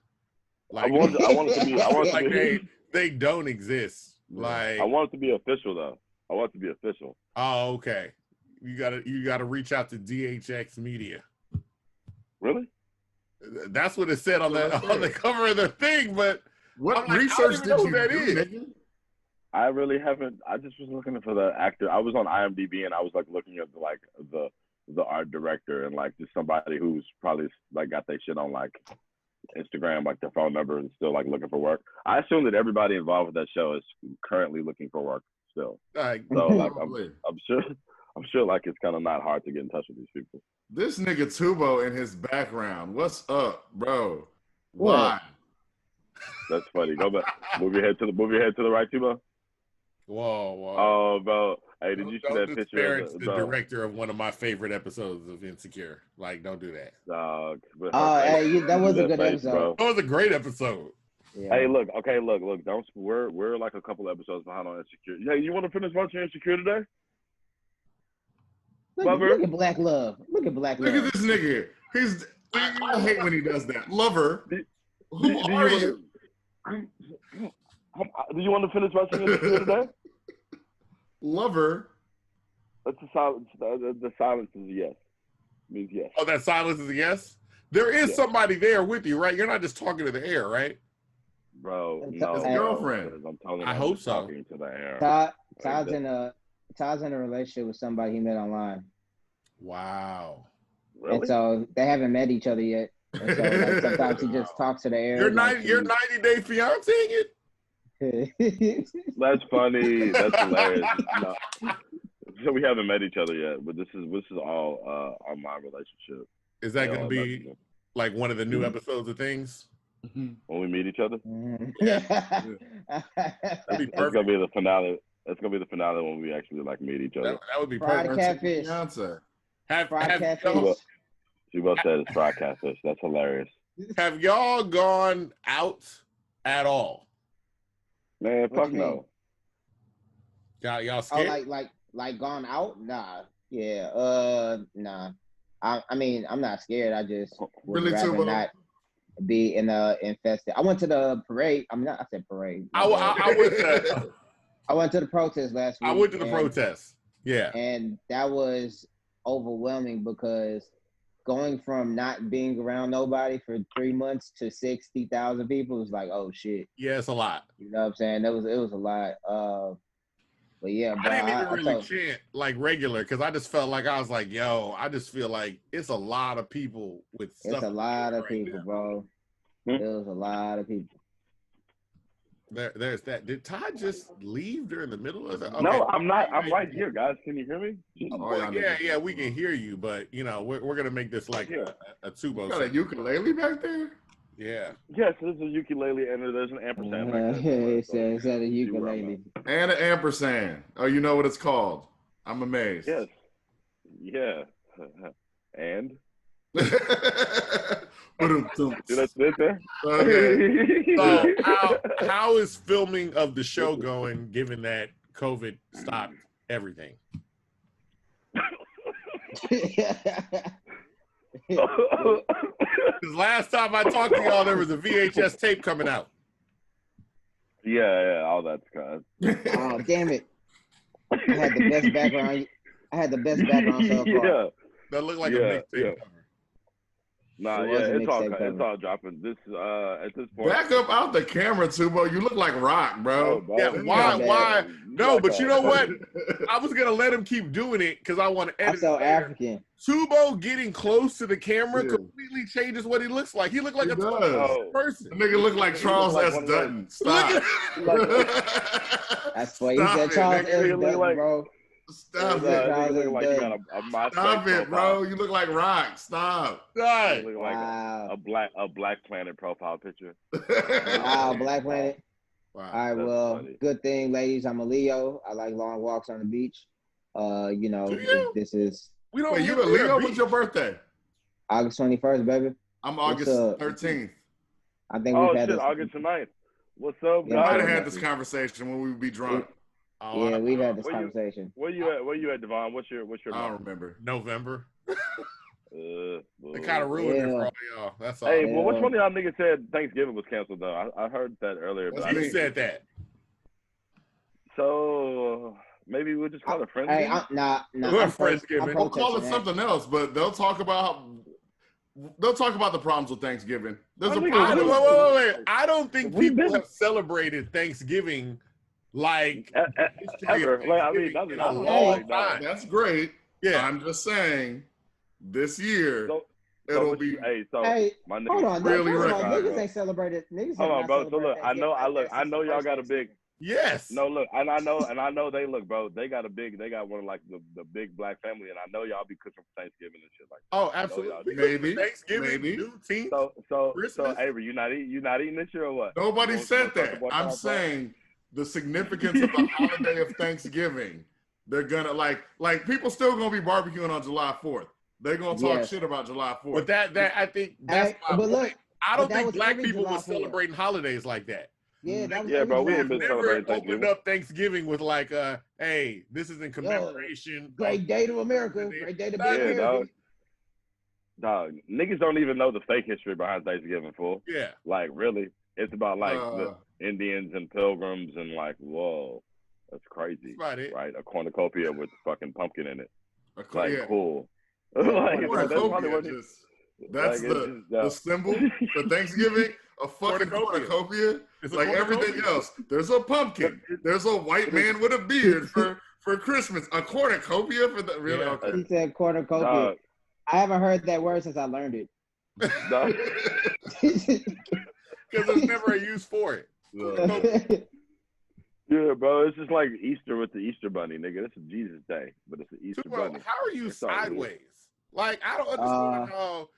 Like I want it to be they don't exist. Like I want it to be official though. I want it to be official. Oh, okay. You gotta reach out to DHX Media. Really? That's what it said on the cover of the thing, but what research did you do, nigga? I really haven't. I just was looking for the actor. I was on IMDb and I was like looking at the art director and like just somebody who's probably like got their shit on like Instagram, like their phone number and still like looking for work. I assume that everybody involved with that show is currently looking for work still. So like I'm sure like it's kind of not hard to get in touch with these people. This nigga Tubo and his background. What's up, bro? What? Why? That's funny. Go back. Move your head to the right, Tubo. Whoa. Oh, bro. Hey, did you see that picture of the director of one of my favorite episodes of Insecure? Like, don't do that. Dog. That was a good episode. Bro. That was a great episode. Yeah. Hey, look. Don't. We're like a couple episodes behind on Insecure. Hey, you want to finish watching Insecure today? Look at Black Love. Look at this nigga. I hate when he does that. Lover. Who are you? Do you want to finish watching Insecure today? Lover. It's a silence. The silence is a yes. Means yes. Oh, that silence is a yes? There is somebody there with you, right? You're not just talking to the air, right? Bro, no. His girlfriend. I'm telling you, I hope so. talking to the air. Todd's in a relationship with somebody he met online. Wow. Really? And so they haven't met each other yet. And so like sometimes he just talks to the air. You're 90-day fiancéing it? That's funny. That's hilarious. No. So we haven't met each other yet, but this is all on my relationship. Is that going to be like one of the new episodes of Things? When we meet each other? Yeah. That'd be perfect. That's gonna be the finale. That's gonna be the finale when we actually like meet each other. That would be Fried perfect. catfish. Fried catfish. She both said it's fried catfish. That's hilarious. Have y'all gone out at all? Man, fuck no. Y'all scared? Oh, like gone out? Nah. Yeah. Nah. I mean, I'm not scared. I just would rather not be infested. I went to the parade. I said parade. I went to the protest last week. I went to the protest. Yeah. And that was overwhelming because going from not being around nobody for 3 months to 60,000 people was like, oh shit. Yeah, it's a lot. You know what I'm saying? It was a lot. But yeah, I didn't even really chant like regular because I just felt like I was like, yo, I just feel like it's a lot of people with stuff. It's a lot of people, bro. It was a lot of people. There's that. Did Todd just leave during the middle of that? Okay. No, I'm not. I'm right here, guys. Can you hear me? Yeah, we can hear you, but you know, we're gonna make this like a Tubo. You got a ukulele back there? Yeah. Yes, there's a ukulele and there's an ampersand. It's a ukulele. And an ampersand. Oh, you know what it's called? I'm amazed. Yes. Yeah. And? Did I sit there? Okay. So how is filming of the show going given that COVID stopped everything? Because last time I talked to y'all, there was a VHS tape coming out. Yeah, all that's good. Oh, damn it. I had the best background so far. Yeah. That looked like a mixtape cover. Nah, it's all dropping. This at this point. Back up out the camera, Tubo. You look like Rock, bro. Yeah, why? No, but you know what? I was gonna let him keep doing it because I want to edit. I'm so African. Tubo getting close to the camera completely changes what he looks like. He looked like a tall person. The nigga look like Charles S. Dutton. Stop. That's what he said. Charles S. Dutton, bro. Stop it. You like you got a Stop it, bro. You look like Rock. Stop. Right. You look like a Black Planet profile picture. Wow, Black Planet. Wow. All right, well, funny. Good thing, ladies. I'm a Leo. I like long walks on the beach. You know, this is. We don't. Wait, you a Leo? What's your birthday? August 21st, baby. I'm August 13th. I think we've had this. August 9th. What's up, guys? We might have had this conversation when we would be drunk. Yeah, we've had this conversation. Where you at, Devon? What's your I don't remember. November. It kind of ruined it for all y'all. That's all. Hey, well, which one of y'all niggas said Thanksgiving was canceled though? I heard that earlier. But you said that. So maybe we'll just call it Friendsgiving. Hey, we're Friendsgiving. We'll call it something else, but they'll talk about the problems with Thanksgiving. There's a problem. Wait. I don't think people have celebrated Thanksgiving like ever. Like, I mean, that's a long time. That's great. Yeah, I'm just saying, this year it'll be. My niggas hold on, really niggas ain't celebrated. Niggas hold on, bro. So look, I know y'all got a big. Yes. No, look, and I know they look, bro. They got one of like the big Black family, and I know y'all be cooking for Thanksgiving and shit like that. Oh, absolutely. Maybe Thanksgiving, maybe. So Avery, you not eating this year or what? Nobody said that. I'm saying the significance of the holiday of Thanksgiving. They're gonna like people still gonna be barbecuing on July 4th. They're gonna talk shit about July 4th. But that I think that's my point. Look, I don't think Black people were celebrating holidays like that. Yeah, bro. We ain't been celebrating Thanksgiving. Opened up Thanksgiving with like, hey, this is in commemoration. Great day to America. Great day to be American. Dog, niggas don't even know the fake history behind Thanksgiving, fool. Yeah. Like, really, it's about like the Indians and Pilgrims and like, whoa. That's crazy, That's it. right? A cornucopia with fucking pumpkin in it. Yeah. Cool. Cornucopia, that's probably what that's the symbol for Thanksgiving. A fucking cornucopia. It's like everything else. There's a pumpkin. There's a white man with a beard for Christmas. A cornucopia for the really? Okay. He said cornucopia. I haven't heard that word since I learned it. Because there's never a use for it. Yeah, bro. It's just like Easter with the Easter bunny, nigga. It's a Jesus day, but it's an Easter bunny. How are you sideways? Like, I don't understand how.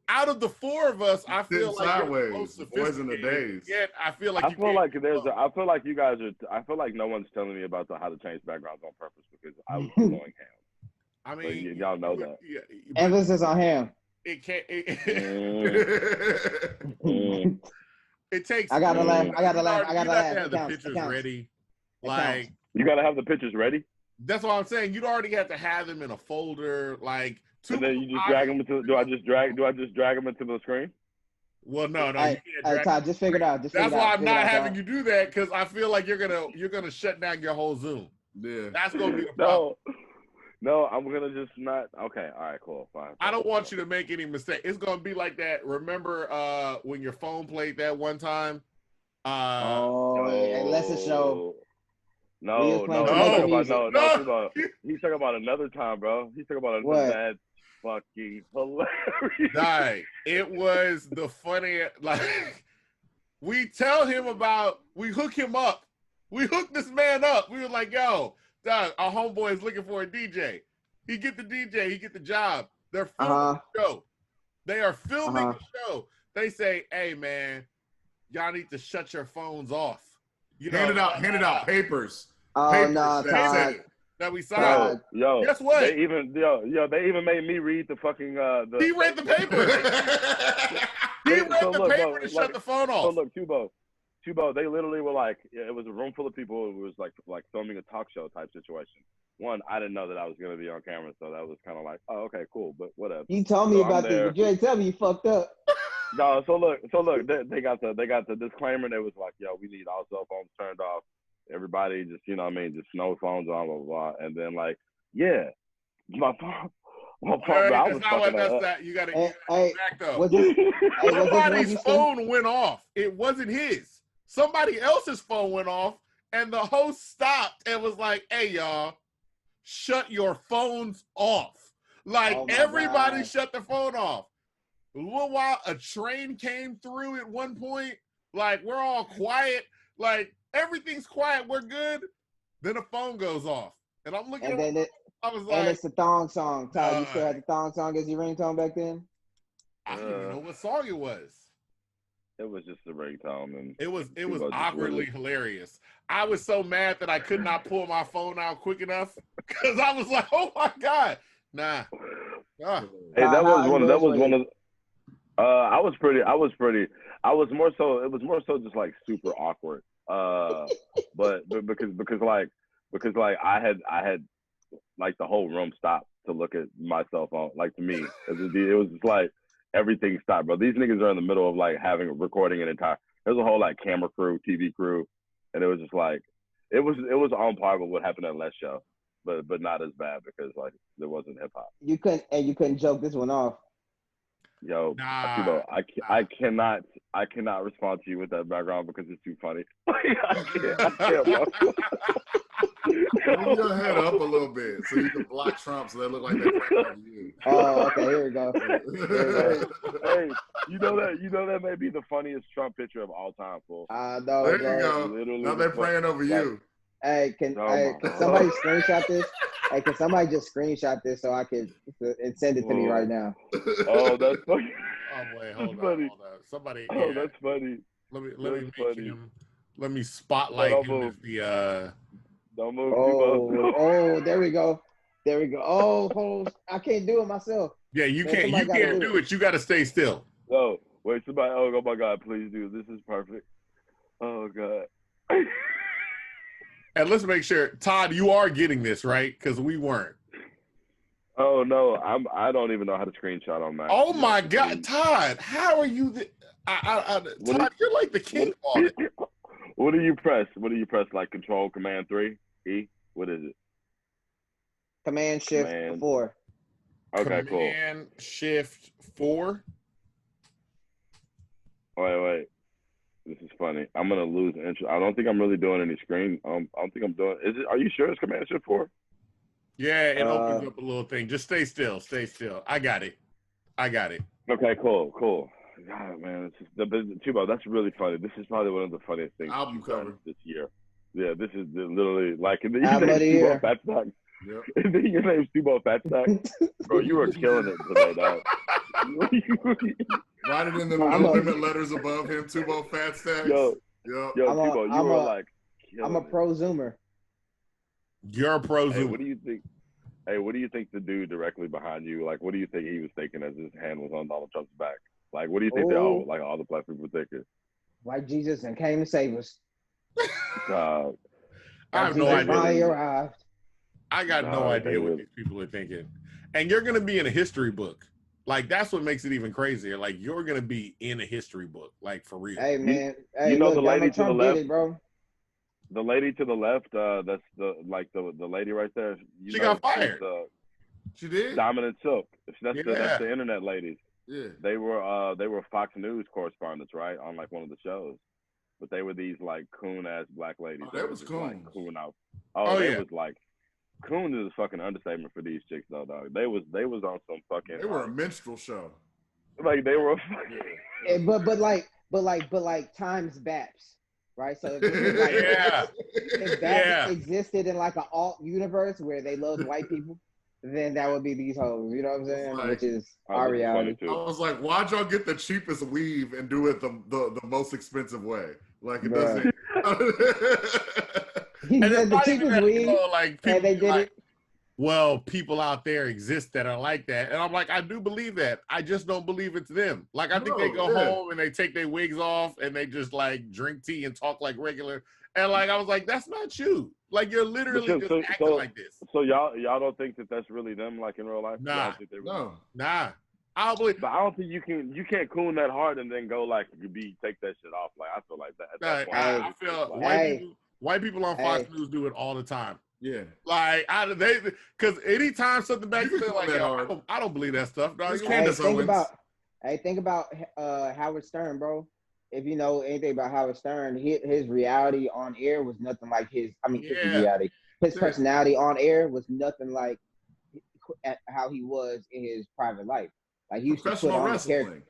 Out of the four of us, I feel like sideways. You're the most Boys in the days. Yet I feel like I feel like you guys are. I feel like no one's telling me about how to change backgrounds on purpose because I was going ham. I mean, so y'all know that. Yeah, emphasis on ham. It can't. It takes. I gotta laugh. I gotta laugh. You gotta have the pictures ready. Like you gotta have the pictures ready. That's what I'm saying. You'd already have to have them in a folder, like. And then you just drag them into. Do I just drag them into the screen? Well, no. Hey, Todd, just figure it out. That's why I'm not having you do that because I feel like you're gonna shut down your whole Zoom. Yeah, that's gonna be the problem. No, I'm gonna just not. Okay, all right, cool, fine. I don't want you to make any mistake. It's gonna be like that. Remember when your phone played that one time? Unless it show. No. He's talking about another time, bro. He's talking about another bad. Fucking hilarious. Right. It was the funniest. Like we hook him up. We hooked this man up. We were like, yo, dog, our homeboy is looking for a DJ. He get the DJ, he get the job. They're filming the show. They are filming the show. They say, hey man, y'all need to shut your phones off. Handed out papers. Oh papers no, Todd. That we signed. Yo, guess what? They even made me read the fucking He read the paper. He read the paper to shut the phone off. So look, Tubo, they literally were like, it was a room full of people. It was like filming a talk show type situation. One, I didn't know that I was gonna be on camera, so that was kind of like, oh, okay, cool, but whatever. You told me about this, but you ain't tell me you fucked up. No, so look, they got the disclaimer. They was like, yo, we need all cell phones turned off. Everybody just, just no phones on, blah, blah, blah. And then like, yeah, my phone. That's not what that's that. You got to back up. Somebody's phone went off. It wasn't his. Somebody else's phone went off, and the host stopped and was like, hey, y'all, shut your phones off. Like, everybody shut their phone off. A little while, a train came through at one point. Like, we're all quiet. Like, everything's quiet. We're good. Then the phone goes off. And I'm looking at it. I was like, and it's the thong song. Todd, you still had the thong song as your ringtone back then? I don't even know what song it was. It was just a ringtone. And it was awkwardly hilarious. I was so mad that I could not pull my phone out quick enough because I was like, oh my God. Nah. Hey, that was one of I was more so just like super awkward. But because I had like the whole room stopped to look at my cell phone. Like to me, it was just like everything stopped, bro. These niggas are in the middle of like recording an entire. There's a whole like camera crew, TV crew, and it was just like it was on par with what happened at Les show, but not as bad because like there wasn't hip hop. You couldn't joke this one off. Yo, I cannot respond to you with that background because it's too funny. I can't, bro. Move your head up a little bit so you can block Trump so they look like they're playing on you. Oh, okay, here we go. Hey, you know that may be the funniest Trump picture of all time, fool. No, there you go. Literally now they're praying over you. Can somebody screenshot this? Hey, can somebody just screenshot this so I can and send it to me right now? Oh, that's funny. Oh wait, hold on. Somebody. Oh, that's funny. Let me spotlight him as the. Don't move. Oh, there we go. Oh, I can't do it myself. Yeah, you can't. You can't do it. You got to stay still. Oh, wait, somebody. Oh my God, please do. This is perfect. Oh God. And let's make sure, Todd, you are getting this right because we weren't. Oh no, I don't even know how to screenshot on Mac. Oh my God, Todd, how are you? Todd, you're like the king of it. What do you press? Like Control Command 3 E? What is it? Command Shift 4. Okay, cool. Command Shift 4. Wait. This is funny. I'm gonna lose interest. I don't think I'm really doing any screen. I don't think I'm doing. Is it? Are you sure it's Command Shift 4? Yeah, it opens up a little thing. Just stay still. Stay still. I got it. Okay, cool. God, man, it's just, Tubo, that's really funny. This is probably one of the funniest things Album you've done cover this year. Yeah, this is literally like, and then Album your of the name's Tubo year. Fat Stack. Yep. And then your name's Tubo Fat Stack. Bro, you are killing it today, dog. Write it in the no limit letters above him, Tubo Fat Stacks. Yo, Tubo, you were like I'm a pro zoomer. You're a pro Hey, zoomer. what do you think? Hey, what do you think the dude directly behind you, like, what do you think he was thinking as his hand was on Donald Trump's back? Like, what do you think all the black people were thinking? Like Jesus and came to save us. I have no idea. Finally arrived. I got no idea what these people are thinking. And you're going to be in a history book. Like, that's what makes it even crazier. Like, you're going to be in a history book, like, for real. Hey, man. You know, look, the lady to the left, did it, bro. The lady to the left, that's the lady right there. She got fired. She did? Dominant Silk. That's the internet ladies. Yeah. They were Fox News correspondents, right, on like one of the shows. But they were these like coon ass black ladies. Oh, that was coon. Like, coon out. They was like coon is a fucking understatement for these chicks though, dog. They was on some fucking. They were a minstrel show. Like they were. But like times Baps. Right, so if that existed in like an alt universe where they loved white people, then that would be these hoes. You know what I'm saying? Which is our reality. I was like, why'd y'all get the cheapest weave and do it the most expensive way? Like it doesn't. He said the cheapest weave, like and they did it. Well, people out there exist that are like that. And I'm like, I do believe that. I just don't believe it's them. Like, I think they go home and they take their wigs off and they just like drink tea and talk like regular. And like, I was like, that's not you. Like, you're literally just acting like this. So y'all don't think that that's really them, like in real life? Nah. Nah. I don't believe. But I don't think you can coon that hard and then go like take that shit off. Like I feel like that. I feel white people on Fox News do it all the time. Yeah, like because anytime something back to like, I don't believe that stuff. Dog. Think about Howard Stern, bro. If you know anything about Howard Stern, his reality on air was nothing like his reality. His personality on air was nothing like how he was in his private life. Like he used to put on wrestling.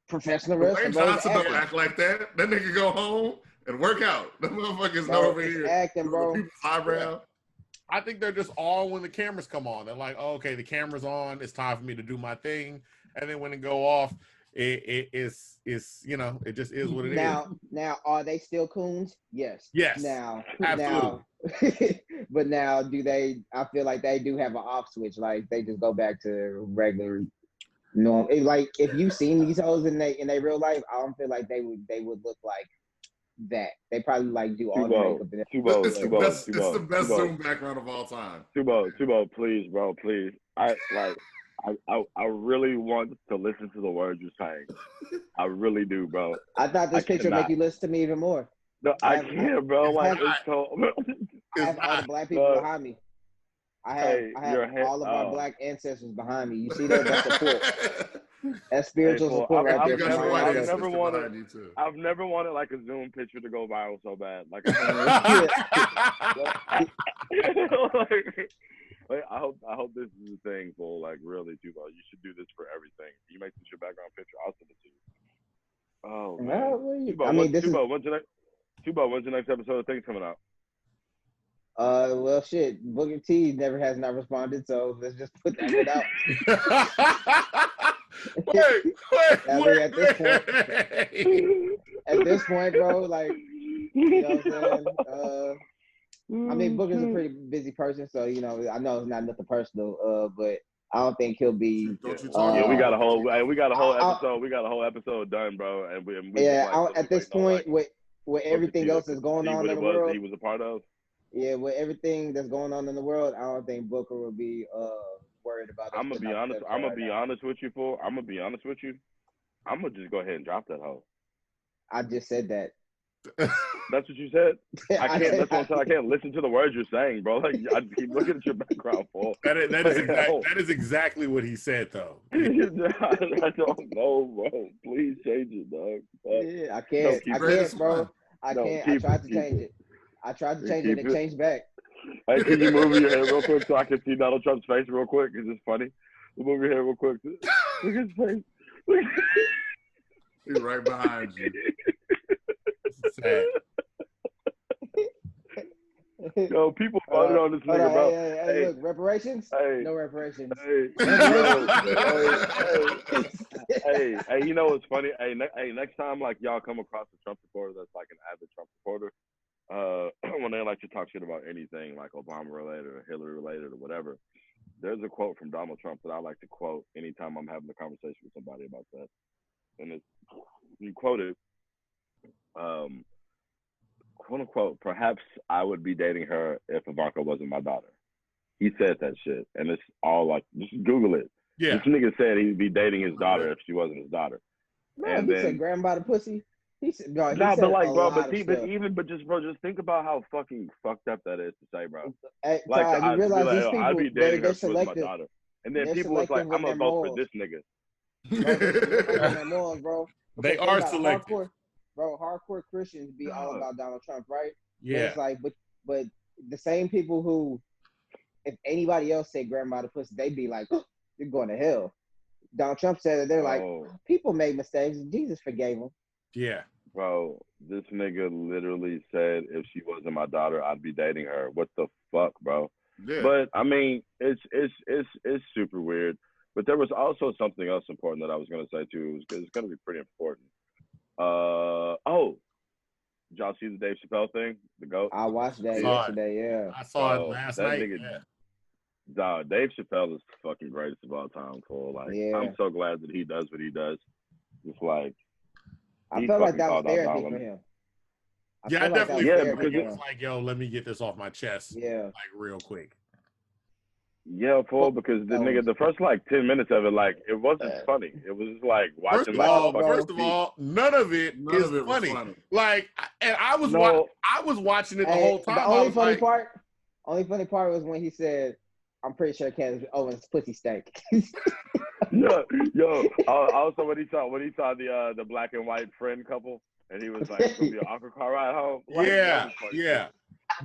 Professional wrestling. Dwayne Johnson don't act like that. That nigga go home and work out. The motherfuckers know over here acting, bro. People's eyebrow. I think they're just on when the cameras come on. They're like, oh, okay, the camera's on. It's time for me to do my thing. And then when it go off, it's you know, it just is what it is. Now, are they still coons? Yes. Yes. Absolutely. But now, do they? I feel like they do have an off switch. Like they just go back to regular. No, like if you seen these hoes in their real life, I don't feel like they would look like that. They probably like do all the makeup. It's the best Zoom background of all time. Tubo, please, bro, please. I really want to listen to the words you're saying. I really do, bro. I thought this picture would make you listen to me even more. No, I can't, bro. Like it's so. I have all the black people behind me. I have all of our black ancestors behind me. You see that? That's support. That's spiritual support right there. I've never wanted like a Zoom picture to go viral so bad. Like, I hope this is a thing for like really, Tubo. You should do this for everything. You make this your background picture. I'll send it to you. Oh man. Tubo, when's the next episode of Things coming out? Well, shit. Booker T never has not responded, so let's just put that one out. Wait. At this point, bro, like, you know what I'm saying? I mean, Booker's a pretty busy person, so you know, I know it's not nothing personal, but I don't think he'll be. We got a whole episode. We got a whole episode done, bro. And at this point, with everything else that's going on in the world, he was a part of. Yeah, with everything that's going on in the world, I don't think Booker will be worried about it. I'm gonna be honest. I'm gonna be honest with you. I'm gonna just go ahead and drop that hoe. I just said that. That's what you said. I can't. said, That's what I'm saying. I can't listen to the words you're saying, bro. Like I keep looking at your background, Paul. That is exactly what he said, though. I don't know, bro. Please change it, dog. yeah, I can't, bro. I can't. I tried to change it. I tried to change it and it changed back. Hey, can you move your head real quick so I can see Donald Trump's face real quick? It's just funny. Move your head real quick. Look at his face. He's right behind you. Sad. Yo, people voted on this nigga, bro. Hey, look, reparations? Hey, no reparations. Hey, hey, you know what's funny? Hey, next time, like, y'all come across a Trump supporter that's like an avid Trump supporter, when they like to talk shit about anything like Obama related or Hillary related or whatever, there's a quote from Donald Trump that I like to quote anytime I'm having a conversation with somebody about that. And it's, you quoted, quote unquote, perhaps I would be dating her if Ivanka wasn't my daughter. He said that shit. And it's all like, just Google it. Yeah. This nigga said he'd be dating his daughter if she wasn't his daughter. No, and he then, said grandma the pussy. He said, no, he nah, said but like, a bro, lot of stuff. just think about how fucking fucked up that is to say, bro. Hey, Like, Todd, you realize these people, I'd be dating her they're if she was my selective. daughter. And then They're people was like, selective I'm with gonna their vote for morals. this nigga. Bro, they're selective with their morals, bro. They Because are about selective. hardcore Christians be all about Donald Trump, right? Yeah. But it's like, but the same people who, if anybody else said grandma the pussy, they'd be like, you're going to hell. Donald Trump said it. They're like, people made mistakes. Jesus forgave them. Yeah. Bro, this nigga literally said if she wasn't my daughter, I'd be dating her. What the fuck, bro? Yeah. But I mean, it's super weird. But there was also something else important that I was gonna say too. It's gonna be pretty important. Did y'all see the Dave Chappelle thing? The GOAT? I watched that yesterday. Yeah. I saw it last night. Nigga, dog, Dave Chappelle is the fucking greatest of all time. Fool. Like, I'm so glad that he does what he does. It's like, I felt like that was therapy for him. I definitely because it was like, yo, let me get this off my chest. Yeah. Like real quick. Yeah, Paul, because the first like 10 minutes of it, like, it wasn't funny. It was just like watching. First of all, none of it is funny. Like, and I was watching it the whole time. The only funny part was when he said, "I'm pretty sure Candace Owens' pussy stank." yo. Also, when he saw the black and white friend couple, and he was like, "It's gonna be an awkward car ride home." Like, yeah.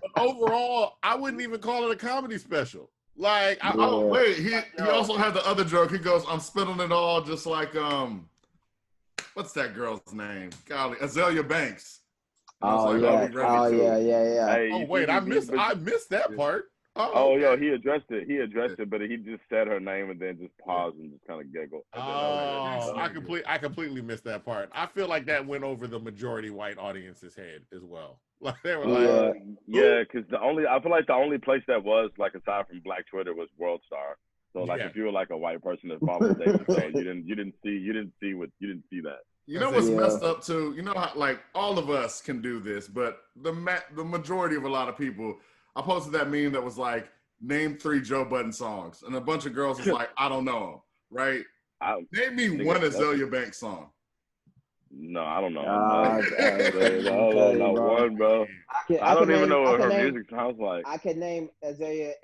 But overall, I wouldn't even call it a comedy special. Like, he also had the other joke. He goes, "I'm spilling it all," just like what's that girl's name? Golly, Azalea Banks. Yeah. Hey, oh wait, I missed that part. Yo, he addressed it, but he just said her name and then just paused and just kind of giggled. I completely missed that part. I feel like that went over the majority white audience's head as well. Like they were like, because I feel like the only place that was like aside from Black Twitter was World Star. So like if you were like a white person that followed Dave Chappelle, you didn't see that. You know what's messed up too? You know how like all of us can do this, but the majority of a lot of people. I posted that meme that was like, name 3 Joe Budden songs. And a bunch of girls was like, I don't know, right? Name me one Azalea Banks song. No, I don't know. Not one, bro. I don't even know what her music sounds like. I can name Azalea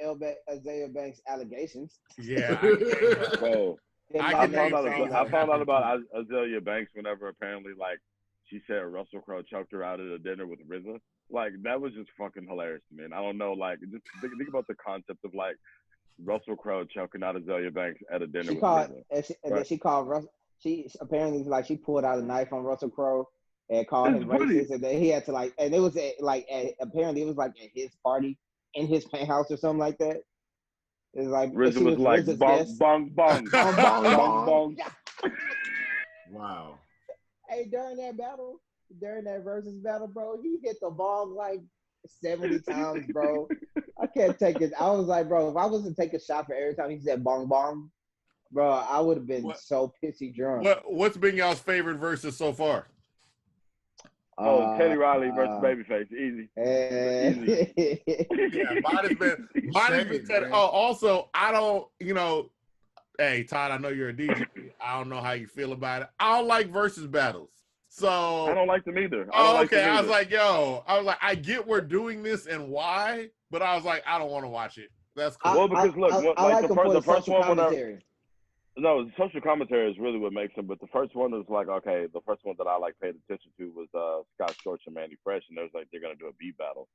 Banks' allegations. Yeah. Bro, I found out about Azalea Banks whenever apparently like she said Russell Crowe choked her out at a dinner with RZA. Like, that was just fucking hilarious to me. And I don't know, like, just think about the concept of, like, Russell Crowe choking out Azalea Banks at a dinner with RZA. Then she called Russell. She apparently, like, she pulled out a knife on Russell Crowe and called him racist. And then he had to, like, and it was, apparently it was, like, at his party in his penthouse or something like that. It was like, RZA was like, bong, bong, bong, bong, bong, bong. Wow. Hey, during that versus battle, bro, he hit the ball like 70 times, bro. I can't take it. I was like, bro, if I was to take a shot for every time he said bong bong, bro, I would have been so pissy drunk. What's been y'all's favorite versus so far? Teddy Riley versus Babyface, easy. Yeah, mine has been Teddy. Oh, also, I don't, hey, Todd, I know you're a DJ. I don't know how you feel about it. I don't like versus battles. So I don't like them either. Oh, okay. I was like, I get we're doing this and why, but I was like, I don't want to watch it. That's cool. Well, because look, I like the first one commentary. No, the social commentary is really what makes them. But the first one was like, okay, the first one that I like paid attention to was Scott Storch and Manny Fresh, and it was like they're gonna do a beat battle.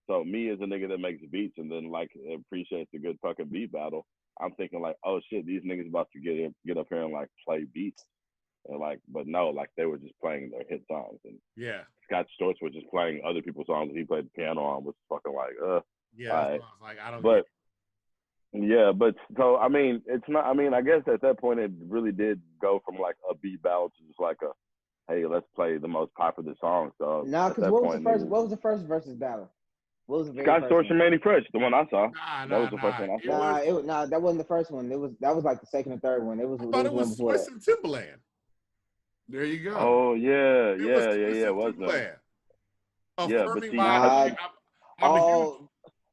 So me as a nigga that makes beats and then like appreciates a good fucking beat battle, I'm thinking like, oh shit, these niggas about to get up here and like play beats, and like, but no, like they were just playing their hit songs, and yeah, Scott Storch was just playing other people's songs that he played the piano on, was fucking like, yeah. That's what I was like, I don't. But yeah, but so I mean, it's not. I mean, I guess at that point it really did go from like a beat battle to just like a, hey, let's play the most popular song. So no, because what was the first versus battle? What was the very Scott first Storch and Manny Fresh, the one I saw. That was the first one I saw. That wasn't the first one. That was like the second or third one. It was Swiss and Timbaland. There you go. Oh yeah. It was that. Yeah, but see,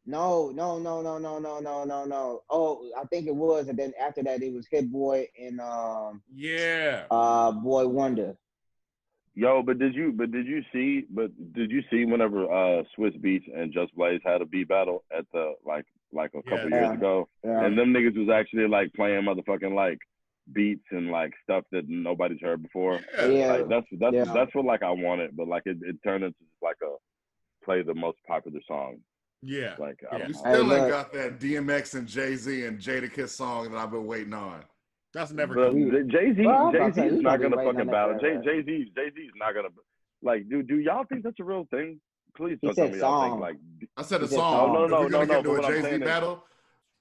no. Oh, I think it was, and then after that, it was Hit Boy and Boy Wonder. Yo, but did you see whenever Swiss Beats and Just Blaze had a beat battle at the like a couple years ago, and them niggas was actually like playing motherfucking like beats and like stuff that nobody's heard before. Like, that's what like I wanted, but like it turned into just like a play the most popular song. Yeah, like you still ain't got that DMX and Jay-Z and Jadakiss song that I've been waiting on. That's never good. Jay-Z is not gonna fucking battle. Jay-Z's not gonna like. Do y'all think that's a real thing? Please don't tell me y'all think like. I said a song. No. If we're gonna get into But a Jay-Z battle.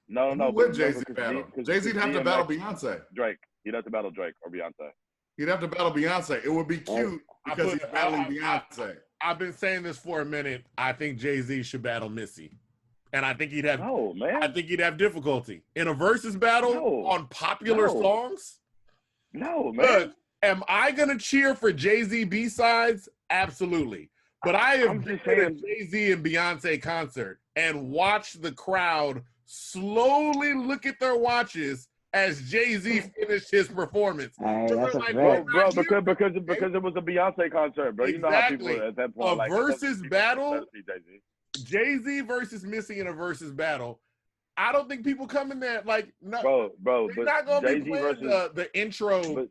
No. Would Jay-Z battle? Jay-Z'd have to battle Beyonce. Drake. He'd have to battle Drake or Beyonce. He'd have to battle Beyonce. It would be cute because he's battling Beyonce. I've been saying this for a minute. I think Jay-Z should battle Missy. And I think he'd have I think he'd have difficulty. In a versus battle on popular songs? No, man. Look, am I gonna cheer for Jay-Z B-sides? Absolutely. But I have been at a Jay-Z and Beyonce concert and watched the crowd slowly look at their watches as Jay-Z finished his performance. That's because it was a Beyonce concert, bro. You know how people at that point a versus battle, Jay-Z versus Missy in a versus battle. I don't think people come in there like bro. They're not gonna Jay-Z be playing the intro.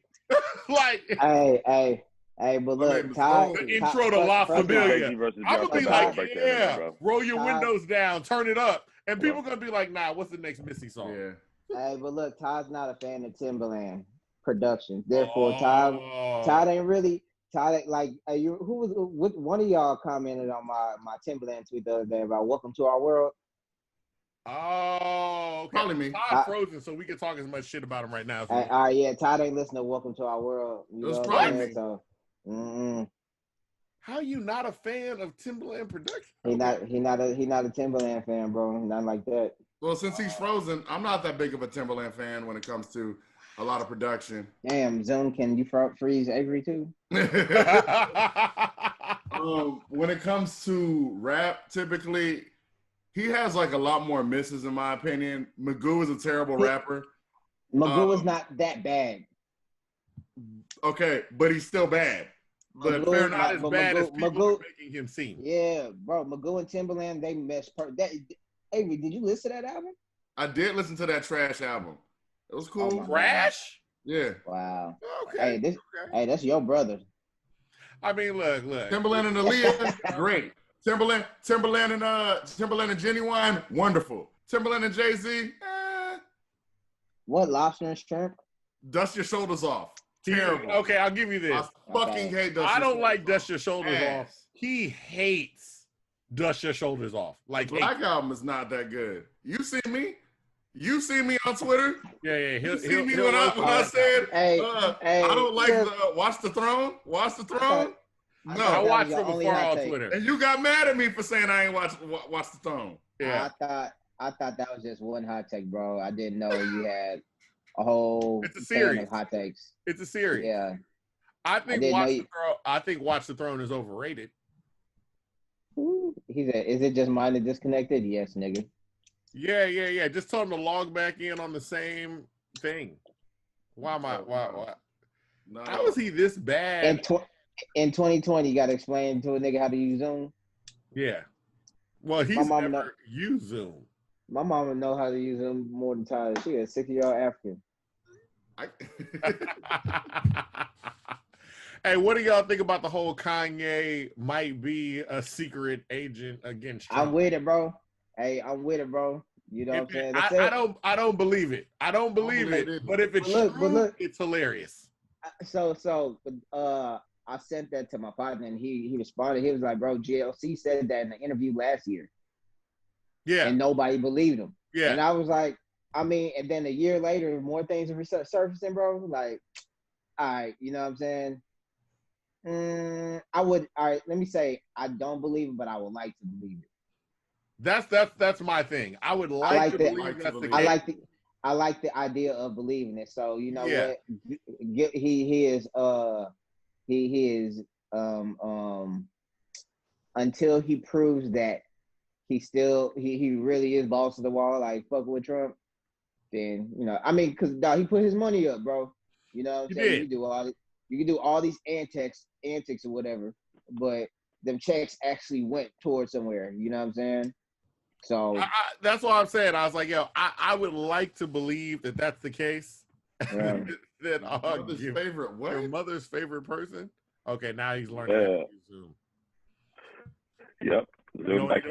Like but look, the intro to La Familia. I'm gonna be like, roll your windows down, turn it up, and people are gonna be like, nah, what's the next Missy song? Yeah. Hey, but look, Todd's not a fan of Timbaland production. Therefore, Todd ain't really. Todd, like, one of y'all commented on my Timbaland tweet the other day about "Welcome to Our World." Oh, okay. Probably me. Todd frozen, so we can talk as much shit about him right now. Todd ain't listening to "Welcome to Our World." It was probably me. So, how you not a fan of Timbaland production? He not a Timbaland fan, bro. Not like that. Well, since he's frozen, I'm not that big of a Timbaland fan when it comes to a lot of production. Damn, Zoom, can you freeze Avery too? When it comes to rap, typically, he has like a lot more misses, in my opinion. Magoo is a terrible rapper. Magoo is not that bad. Okay, but he's still bad. But they're not as bad as people are making him seem. Yeah, bro. Magoo and Timbaland, they mesh. Avery, did you listen to that album? I did listen to that Trash album. It was cool. Trash? Yeah. Wow. Okay. Hey, that's your brother. I mean, look. Timbaland and Aaliyah, great. Timbaland and Genuine, wonderful. Timbaland and Jay-Z, What, Lobster and Shrimp? Dust Your Shoulders Off. Terrible. Okay, I'll give you this. I fucking hate Dust Your I don't Shoulders like Dust Your Shoulders Ass. Off. He hates Dust Your Shoulders Off. Like Black Album is not that good. You see me? You see me on Twitter? Yeah. You see me when I said I don't like the Watch the Throne? Watch the Throne? No, I watched from afar on Twitter. And you got mad at me for saying I ain't watch the Throne. Yeah. I thought that was just one hot take, bro. I didn't know you had a whole It's a series of hot takes. It's a series. Yeah. I think Watch the Throne is overrated. He said, "Is it just mine that disconnected?" Yes, nigga. Yeah. Just tell him to log back in on the same thing. Why? No. How is he this bad? In 2020, you got to explain to a nigga how to use Zoom. Yeah. Well, he's never used Zoom. My mama know how to use Zoom more than Tyler. She a 60-year-old African. Hey, what do y'all think about the whole Kanye might be a secret agent against Trump? I'm with it, bro. Hey, I'm with it, bro. You know what I'm saying? I don't believe it. I don't believe it. But if it's true, it's hilarious. I sent that to my partner and he responded. He was like, bro, GLC said that in the interview last year. Yeah. And nobody believed him. Yeah. And I was like, I mean, and then a year later, more things are surfacing, bro. Like, all right, you know what I'm saying? All right, let me say, I don't believe it, but I would like to believe it. That's my thing. I would like to believe that's the case. I like the idea of believing it. So you know what? He is until he proves that he really is balls to the wall, like fucking with Trump, then you know, I mean, because he put his money up, bro. You know what I'm saying? You can do all these antics or whatever, but them checks actually went towards somewhere. You know what I'm saying? So that's what I'm saying. I was like, yo, I would like to believe that that's the case. Yeah. That your mother's favorite person. Okay, now he's learning how to use Zoom. Yep. You know what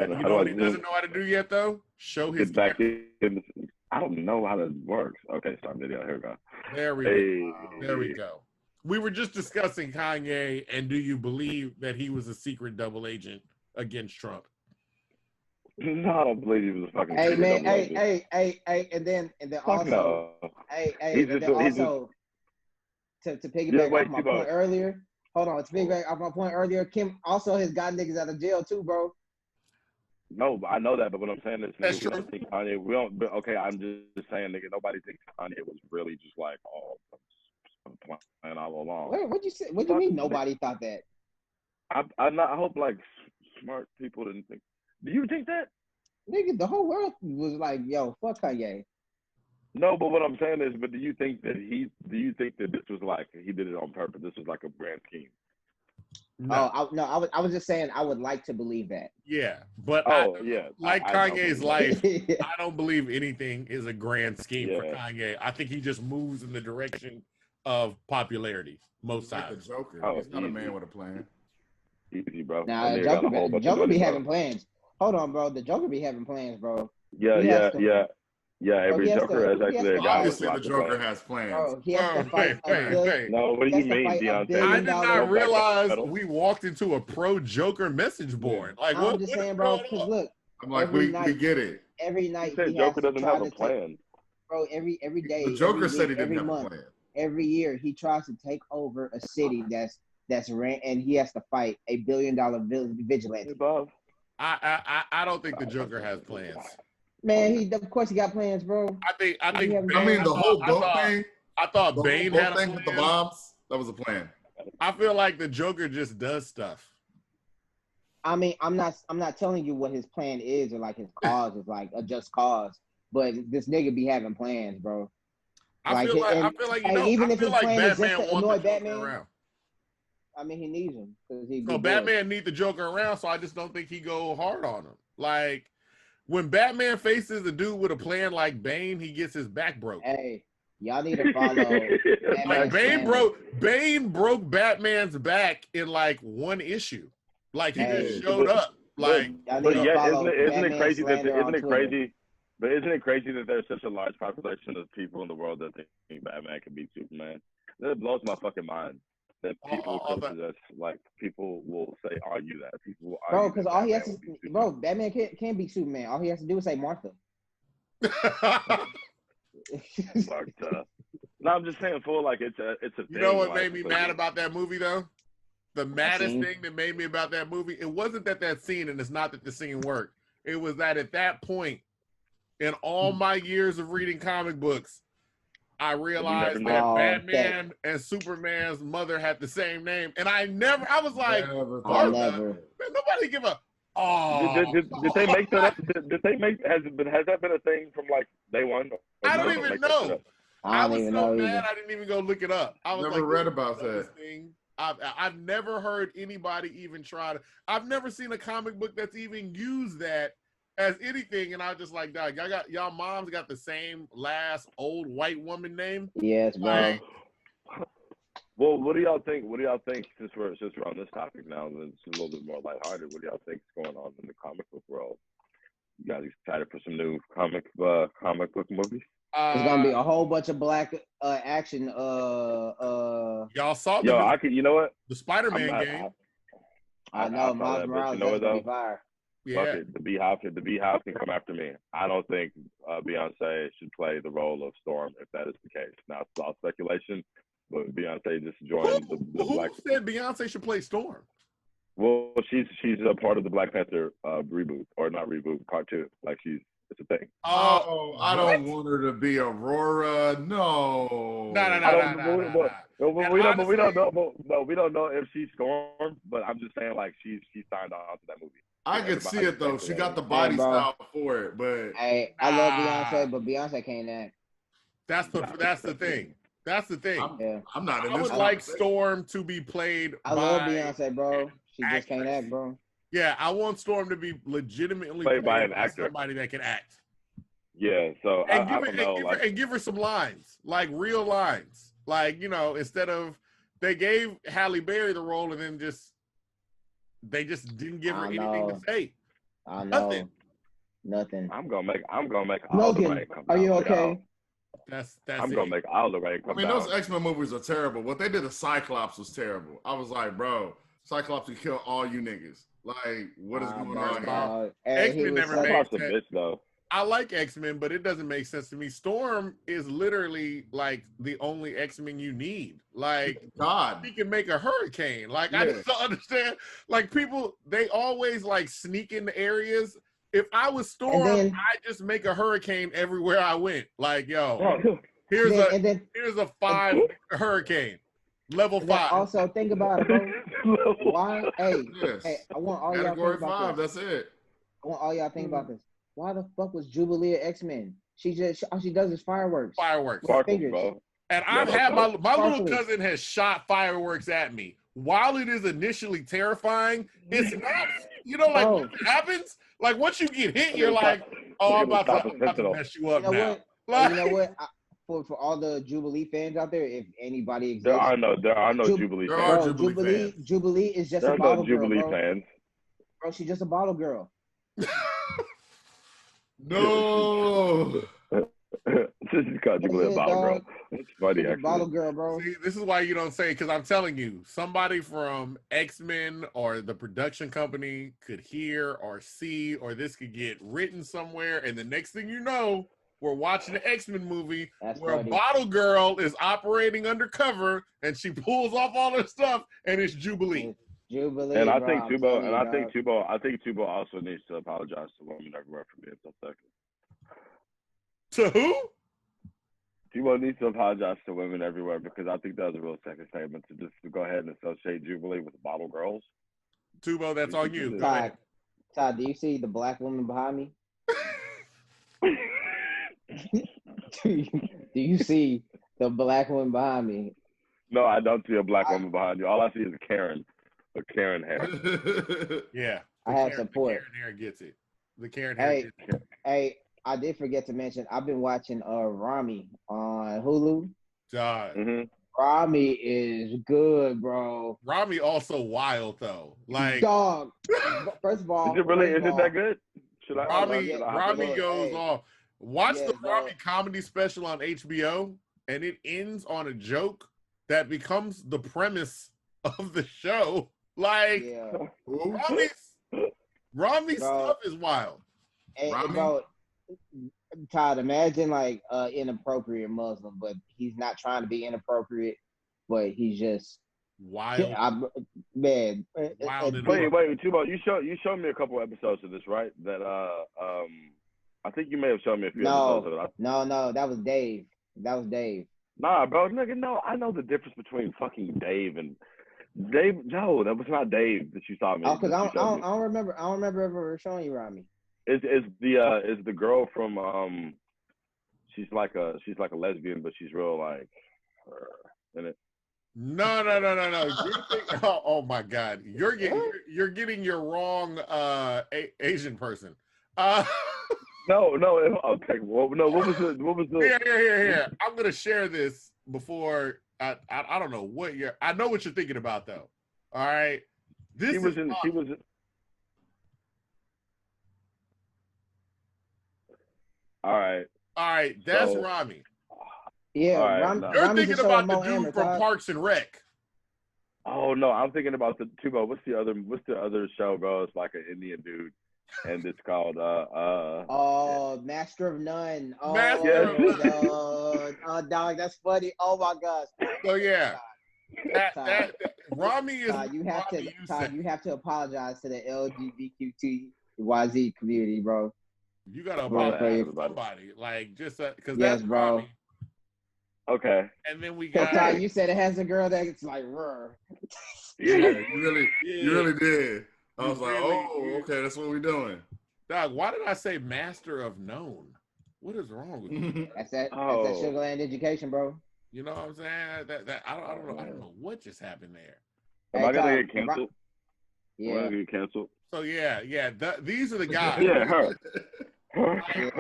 he doesn't know how to do yet, though? Show his back in. I don't know how that works. Okay, stop video. Here we go. There we go. There we go. We were just discussing Kanye, and do you believe that he was a secret double agent against Trump? No, I don't believe he was a fucking. Hey man, hey, and then also, to piggyback off my point earlier. Hold on, to piggyback off my point earlier, Kim also has got niggas out of jail too, bro. No, I know that, but what I'm saying is, that's nigga, true. We don't think Kanye. We don't. But okay, I'm just saying, nigga. Nobody thinks Kanye was really just like plan all along. Wait, what'd you say? What do you mean nobody thought that? I hope like smart people didn't think. Do you think that? Nigga, the whole world was like, yo, fuck Kanye. No, but what I'm saying is, but do you think that this was like he did it on purpose? This was like a grand scheme. No. I was just saying I would like to believe that. Yeah, but Kanye's life, I don't believe anything is a grand scheme for Kanye. I think he just moves in the direction of popularity most times. The Joker. He's not a man with a plan. Easy, bro. Nah, Joker be having plans. Hold on, bro. The Joker be having plans, bro. Yeah. Every Joker has actually a guy. Obviously, the Joker has plans. Bro, he has to fight No, what do you mean, Deontay? I did not realize we walked into a pro-Joker message board. Like, I'm just saying, bro, because look. I'm like, we get it. Every night he Joker doesn't have a plan. Bro, every day. The Joker said he didn't have a plan. Every year, he tries to take over a city that's ran, and he has to fight $1 billion vigilante. I don't think the Joker has plans. Man, of course he got plans, bro. I mean, the whole boat thing. I thought Bane had a plan with the bombs. That was a plan. I feel like the Joker just does stuff. I mean, I'm not telling you what his plan is or like his cause is like a just cause, but this nigga be having plans, bro. I feel like even if his plan is just to annoy Batman. Around. I mean, he needs him because So Batman need the Joker around, so I just don't think he go hard on him. Like when Batman faces a dude with a plan like Bane, he gets his back broke. Hey, y'all need to follow. Like Bane broke Batman's back in like one issue. Like he just showed up. Like, but yeah, isn't it crazy that there's such a large population of people in the world that think Batman can beat Superman? That blows my fucking mind. That people will say argue that. People will argue, bro, because all he has to, bro, Batman can't beat Superman. All he has to do is say Martha. Fucked up. No, I'm just saying, full like it's a. You know what made me mad about that movie though? The maddest thing that made me about that movie, it wasn't that scene, and it's not that the scene worked. It was that at that point, in all my years of reading comic books, I realized that Batman and Superman's mother had the same name, and I was like, man, nobody give a. Oh, did they make that up? Did they make has that been a thing from like day one? I don't even know. I was so mad I didn't even go look it up. I was never read about that. Thing. I've never heard anybody even try to. I've never seen a comic book that's even used that as anything, and I was just like, dog, y'all moms got the same last old white woman name. Yes, bro. Well, what do y'all think? What do y'all think? Since we're on this topic now, and it's a little bit more lighthearted. What do y'all think is going on in the comic book world? You guys excited for some new comic book movies? It's gonna be a whole bunch of black action. Y'all saw Yo, I could. You know what? the Spider-Man game. I know Miles Morales. You know what though? Fire. Yeah. Fuck it. The Beehive can come after me. I don't think Beyonce should play the role of Storm if that is the case. Now it's all speculation, but Beyonce just joined the Black. Who said Beyonce should play Storm? Well, she's a part of the Black Panther reboot, or not reboot, part 2. Like it's a thing. Oh, I don't want her to be Aurora. No. No. We don't know if she's Storm, but I'm just saying like she signed on to that movie. I could see it though. She got the body style for it, but hey, I love Beyonce, but Beyonce can't act. That's the thing. That's the thing. I'm not in I this. would like Storm to be played. I love Beyonce, bro. She just can't act, bro. Yeah, I want Storm to be legitimately played by an actor, somebody that can act. Yeah, so and give her some lines, like real lines, like instead of they gave Halle Berry the role and then they just didn't give her anything to say. I know. Nothing. I'm gonna make all the rain come down. Are you okay? That's I'm gonna make all the rain come down. I mean, those X-Men movies are terrible. What they did to Cyclops was terrible. I was like, bro, Cyclops would kill all you niggas. Like, what is going on here? X-Men never made Cyclops a bitch though. I like X-Men, but it doesn't make sense to me. Storm is literally like the only X-Men you need. Like, God, he can make a hurricane. Like, I just don't understand. Like, people, they always like sneak into areas. If I was Storm, I just make a hurricane everywhere I went. Like, yo, here's a 5 hurricane, level 5. Also, think about it, bro. Why? Hey, I want all y'all to think about 5. That's it. I want all y'all to think about this. Why the fuck was Jubilee at X-Men? All she does is fireworks. Bro. And I've had my little cousin has shot fireworks at me. While it is initially terrifying, it's not. Like what happens? Like once you get hit, you're like, oh, I'm about to mess you up now. You know what? For all the Jubilee fans out there, if anybody exists, there are no Jubilee fans. Jubilee is just a bottle girl, bro. Bro, she's just a bottle girl. No. This is called Jubilee bottle girl. It's funny, actually. Bottle girl, bro. See, this is why you don't say, because I'm telling you, somebody from X-Men or the production company could hear or see, or this could get written somewhere, and the next thing you know, we're watching an X-Men movie where a bottle girl is operating undercover, and she pulls off all her stuff, and it's Jubilee. Jubilee, and I think Tubo also needs to apologize to women everywhere for being so sexist. To who? Tubo needs to apologize to women everywhere because I think that was a real sexist statement to just go ahead and associate Jubilee with bottle girls. Tubo, that's on you. Todd, do you see the black woman behind me? Do you see the black woman behind me? No, I don't see a black woman behind you. All I see is a Karen hair. Yeah. I have support. The Karen hair gets it. The Karen hair gets it. Hey, I did forget to mention, I've been watching Rami on Hulu. God. Mm-hmm. Rami is good, bro. Rami also wild though. Like dog. First of all, is it that good? Rami goes off. Watch the Rami comedy special on HBO, and it ends on a joke that becomes the premise of the show. Like Rami's stuff is wild. Bro, Todd, imagine like inappropriate Muslim, but he's not trying to be inappropriate, but he's just wild. Man. Wild. Wait, Tubo, you showed me a couple episodes of this, right? That I think you may have shown me a few episodes of it. No, that was Dave. Nah, bro, nigga, no, I know the difference between fucking Dave and Dave. No, that was not Dave that you saw me. Oh, because I don't remember. I don't remember ever showing you Rami. Is the girl from she's like a lesbian, but she's real like in it. No. Oh my God, you're getting your wrong Asian person. No. Okay. Well, no. What was the? Here. I'm gonna share this before. I don't know what you're. I know what you're thinking about though. All right. She was. All right. That's So, Rami. Yeah, all right, You're Rami's thinking a show about the Mo dude Ammer, from Todd. Parks and Rec. Oh no, I'm thinking about the Tubo. What's the other show, bro? It's like an Indian dude, and it's called Master of None. Oh, Master dog, dog, that's funny. Oh my gosh. So yeah, that Rami is Todd, you have Rami to Youssef. Todd, you have to apologize to the LGBTQTYZ community, bro. You gotta Bro, apologize for to somebody, like just because Yes, that's bro. Rami. Okay. And then we So got Todd, you said it has a girl that's like rrr. Yeah, you really did. I was like, really oh, did. okay, that's what we're doing. Dog, why did I say master of known? What is wrong with you? That's that Oh. Sugarland education, bro. You know what I'm saying? That I don't know what just happened there. Am I gonna Todd, get canceled? Am I Yeah. gonna get canceled? So these are the guys. Yeah, her.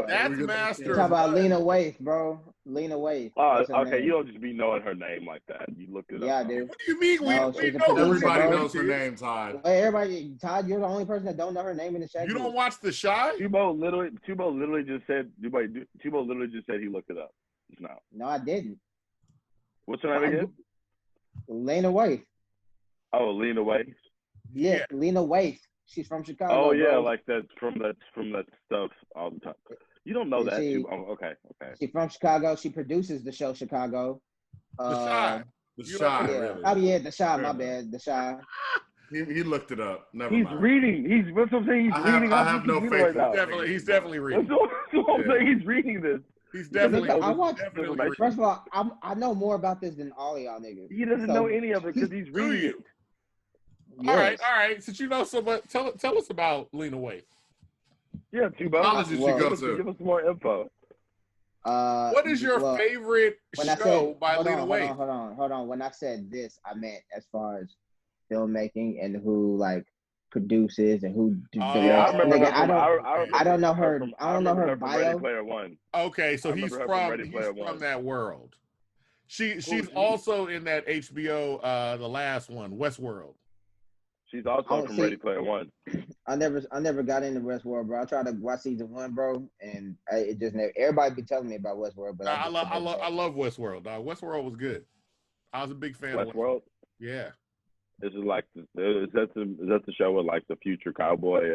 That's master. You talk about Lena Waithe, bro. Lena Waithe. Oh, That's her okay. name. You don't just be knowing her name like that. You look it Yeah, up. I do. What do you mean No, we she's a know? producer, Everybody bro. knows her name, Todd. Well, everybody, Todd, you're the only person that don't know her name in the chat. You group. don't watch The Shy? Tubo literally just said he looked it up just now. No, I didn't. What's her name again? Lena Waithe. Oh, Lena Waithe. Yeah, Lena Waithe. She's from Chicago. Oh yeah, bro. like that from that stuff all the time. You don't know that too. Oh, okay. She's from Chicago. She produces the show Chicago. The Shy. The Shy, Yeah. really. Oh yeah, The Shy. My bad, The Shy. He looked it up. Never He's mind. reading. That's what I'm saying. He's reading. I have no faith right now. He's definitely reading. That's what I'm saying. He's reading this. He's definitely. Definitely first of all, I know more about this than all of y'all niggas. He doesn't know any of it because he's reading it. Yes. All right. Since you know so much, tell us about Lena Waithe. Yeah, Tubo. Colleges you go to. Give us more info. What is your favorite show by Lena Waithe? Hold on. When I said this, I meant as far as filmmaking and who like produces and who directs. I don't know her. I don't know her bio. Ready Player One. Okay, so he's from that world. She's also in that HBO the last one, Westworld. She's also from Ready Player One. I never got into Westworld, bro. I tried to watch season 1, bro, and it just never. Everybody be telling me about Westworld, but I love Westworld. Dog. Westworld was good. I was a big fan of Westworld. Yeah. This is like is that the show with like the future cowboy?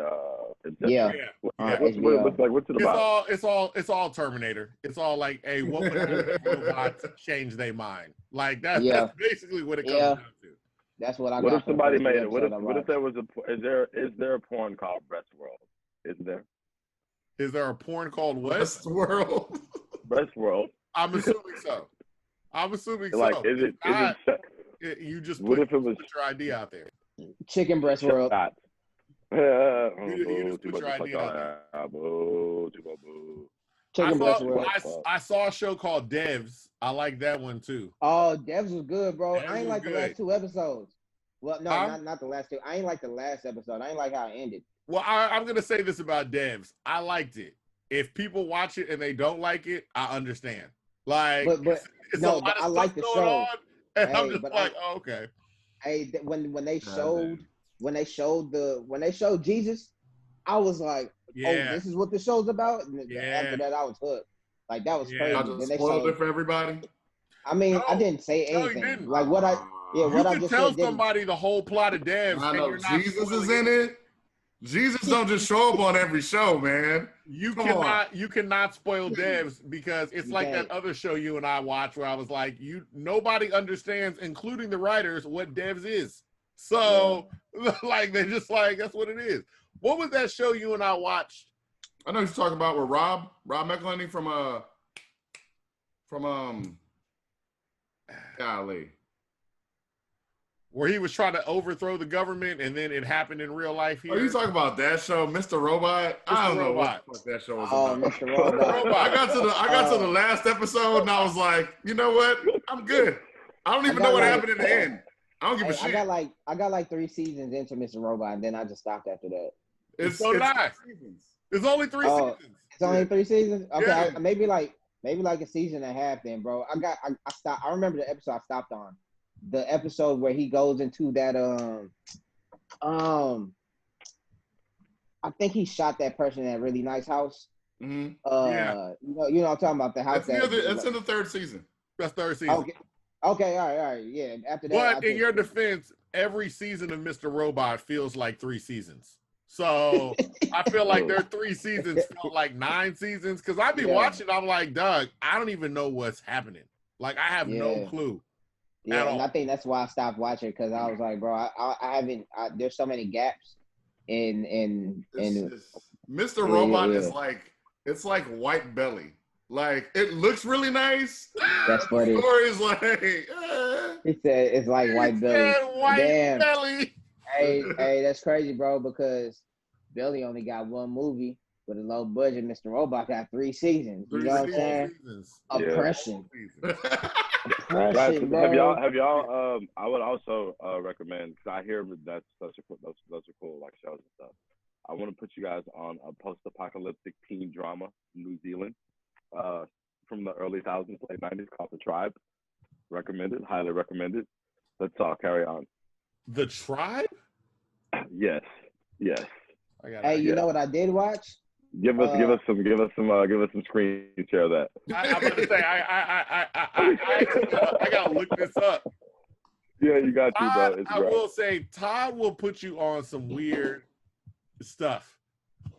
Yeah. What's it about? It's all Terminator. It's all like, hey, what would robots change their mind? Like that's basically what it comes down to. That's what I. What if somebody made it? What if there was is there a porn called Westworld? Is there? Is there a porn called Westworld? Westworld. I'm assuming so. Like, so. Is it? You just put your ID out there. Chicken breast world. You just put your ID out there. Chicken breast world. I saw a show called Devs. I like that one too. Oh, Devs was good, bro. Devs I ain't like the last 2 episodes. Well, no, not the last 2. I ain't like the last episode. I ain't like how it ended. Well, I'm gonna say this about Devs. I liked it. If people watch it and they don't like it, I understand. Like, it's a lot of I like the going show. on, and I'm just like, okay. Hey, when they showed Jesus, I was like, oh, this is what the show's about. And after that, I was hooked. Like that was crazy. I just spoiled it for everybody. I mean, I didn't say anything. No, you didn't. Like what I just tell said, somebody the whole plot of Devs. I know Jesus is in it. Jesus don't just show up on every show, man. You cannot spoil Devs because it's like that other show you and I watched where I was like, nobody understands, including the writers, what Devs is. So like they're just like, that's what it is. What was that show you and I watched? I know you're talking about with Rob McElhenney from golly. Where he was trying to overthrow the government and then it happened in real life here. Are you talking about that show, Mr. Robot? I don't know what the fuck that show was about. Mr. Robot. I got to the last episode and I was like, you know what? I'm good. I don't even know what happened in the end. I don't give a shit. I got like 3 seasons into Mr. Robot, and then I just stopped after that. It's so nice. It's only 3 seasons. It's only 3 seasons. Okay, Yeah. maybe like a season and a half. Then, bro, I stopped. I remember the episode I stopped on. The episode where he goes into that I think he shot that person in that really nice house. Mm-hmm. Yeah. You know, I'm talking about the house. It's in the 3rd season. That's 3rd season. Okay, all right, yeah. After that, but in your defense, every season of Mr. Robot feels like 3 seasons. So I feel like their 3 seasons felt like 9 seasons because I be watching. I'm like, Doug, I don't even know what's happening. Like I have no clue. Yeah, and I think that's why I stopped watching because I was like, bro, I haven't. There's so many gaps in Mr. Robot is like it's like White Belly. Like it looks really nice. That's funny. The story is like he said it's like White Belly. White Belly. Hey, that's crazy, bro. Because Belly only got 1 movie with a low budget. Mr. Robot got 3 seasons. You know what I'm saying? Oppression. Oppression, bro. Have y'all? I would also recommend because I hear those are cool like shows and stuff. I want to put you guys on a post-apocalyptic teen drama in New Zealand from the early 2000s, late 90s called The Tribe. Recommended, highly recommended. Let's all carry on. The Tribe? Yes. Hey, you know what I did watch? Give us some screen share of that. I'm about to say I gotta look this up. Yeah, you got to, bro. I will say Todd will put you on some weird stuff.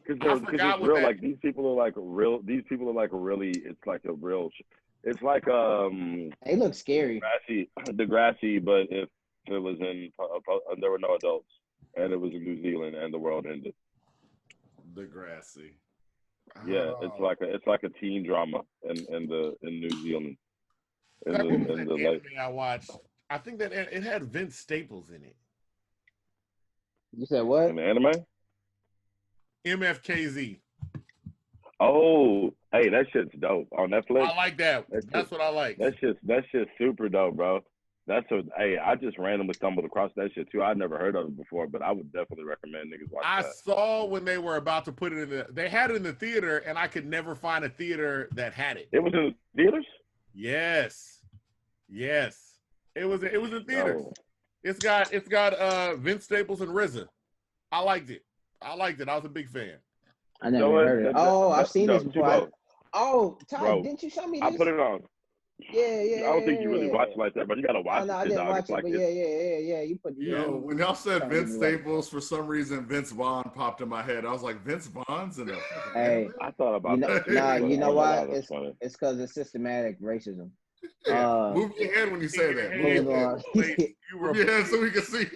Because it's real. Like these people are like real. These people are like really. It's like a real. It's like They look scary. Degrassi, but if it was in, there were no adults, and it was in New Zealand, and the world ended. Degrassi. Yeah, it's like a teen drama in New Zealand. Anime I watched. I think that it had Vince Staples in it. You said what? In the anime? MFKZ. Oh, hey, that shit's dope on Netflix. I like that. That's what I like. That shit's super dope, bro. I just randomly stumbled across that shit too. I'd never heard of it before, but I would definitely recommend niggas watch that. I saw when they were about to put it they had it in the theater, and I could never find a theater that had it. It was in the theaters? Yes. It was in theaters. Oh. It's got Vince Staples and RZA. I liked it. I was a big fan. I never heard it. I've seen this before. Todd, didn't you show me this? I put it on. Yeah. I don't think you really watch it like that, but you gotta watch it. No, I didn't watch it, but yeah. You put. When y'all said Vince Staples, for some reason Vince Vaughn popped in my head. I was like, Vince Vaughn's in a. Hey, I thought about that. Nah, you know why? It's because it's systematic racism. Move your head when you say that. Move your head so we can see.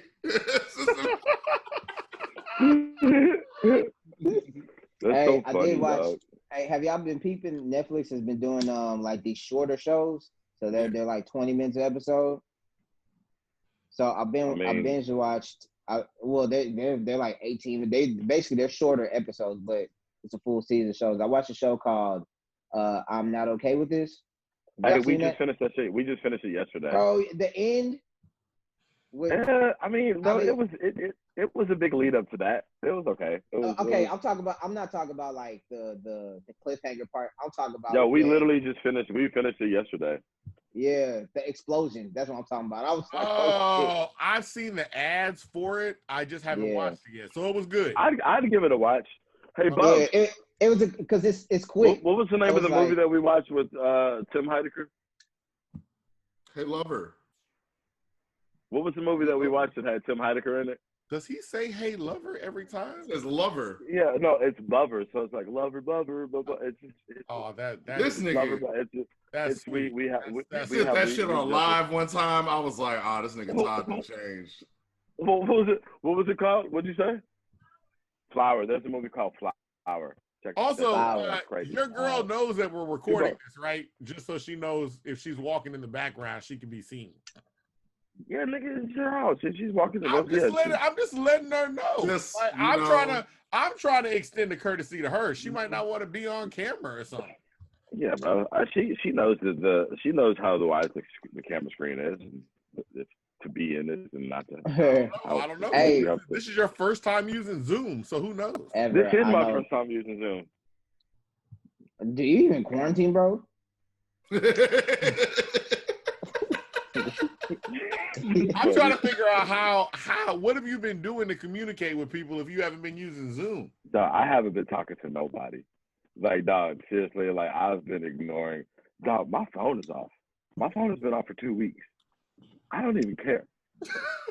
That's so funny, I did watch. dog. Hey, have y'all been peeping? Netflix has been doing like these shorter shows, so they're like 20 minutes an episode. So I binge watched. They're like 18. They're shorter episodes, but it's a full season shows. I watched a show called I'm Not Okay with This. We just finished that shit. We just finished it yesterday. Bro, the end. It was a big lead up to that. It was okay. I'm not talking about like the cliffhanger part. I'm talking about. Yo, we literally just finished. We finished it yesterday. Yeah, the explosion. That's what I'm talking about. I was like, I've seen the ads for it. I just haven't watched it yet, so it was good. I'd give it a watch. Hey, Bob. Yeah, it was because it's quick. What was the name of the movie that we watched with Tim Heidecker? Hey Lover. What was the movie that we watched that had Tim Heidecker in it? Does he say "Hey Lover" every time? It says Lover. Yeah, no, it's Lover. So it's like Lover. It's this nigga. That's sweet. We hit that shit on live one time. I was like, this nigga Todd done changed. What was it called? What'd you say? Flower. There's a movie called Flower. Also, your girl knows that we're recording this, right? Just so she knows if she's walking in the background, she can be seen. Yeah, nigga, it's your house. If she's walking I'm just letting her know. I'm trying to extend the courtesy to her. She might not want to be on camera or something. Yeah, bro. She knows she knows how wide the camera screen is, and to be in it and not to. I don't know. Hey, This is your first time using Zoom, so who knows? Ever, This is I my know. first time using Zoom. Do you even quarantine, bro? I'm trying to figure out how what have you been doing to communicate with people if you haven't been using Zoom? Dog, I haven't been talking to nobody. Like, dog, seriously, like I've been ignoring. Dog, my phone is off. My phone has been off for 2 weeks. I don't even care.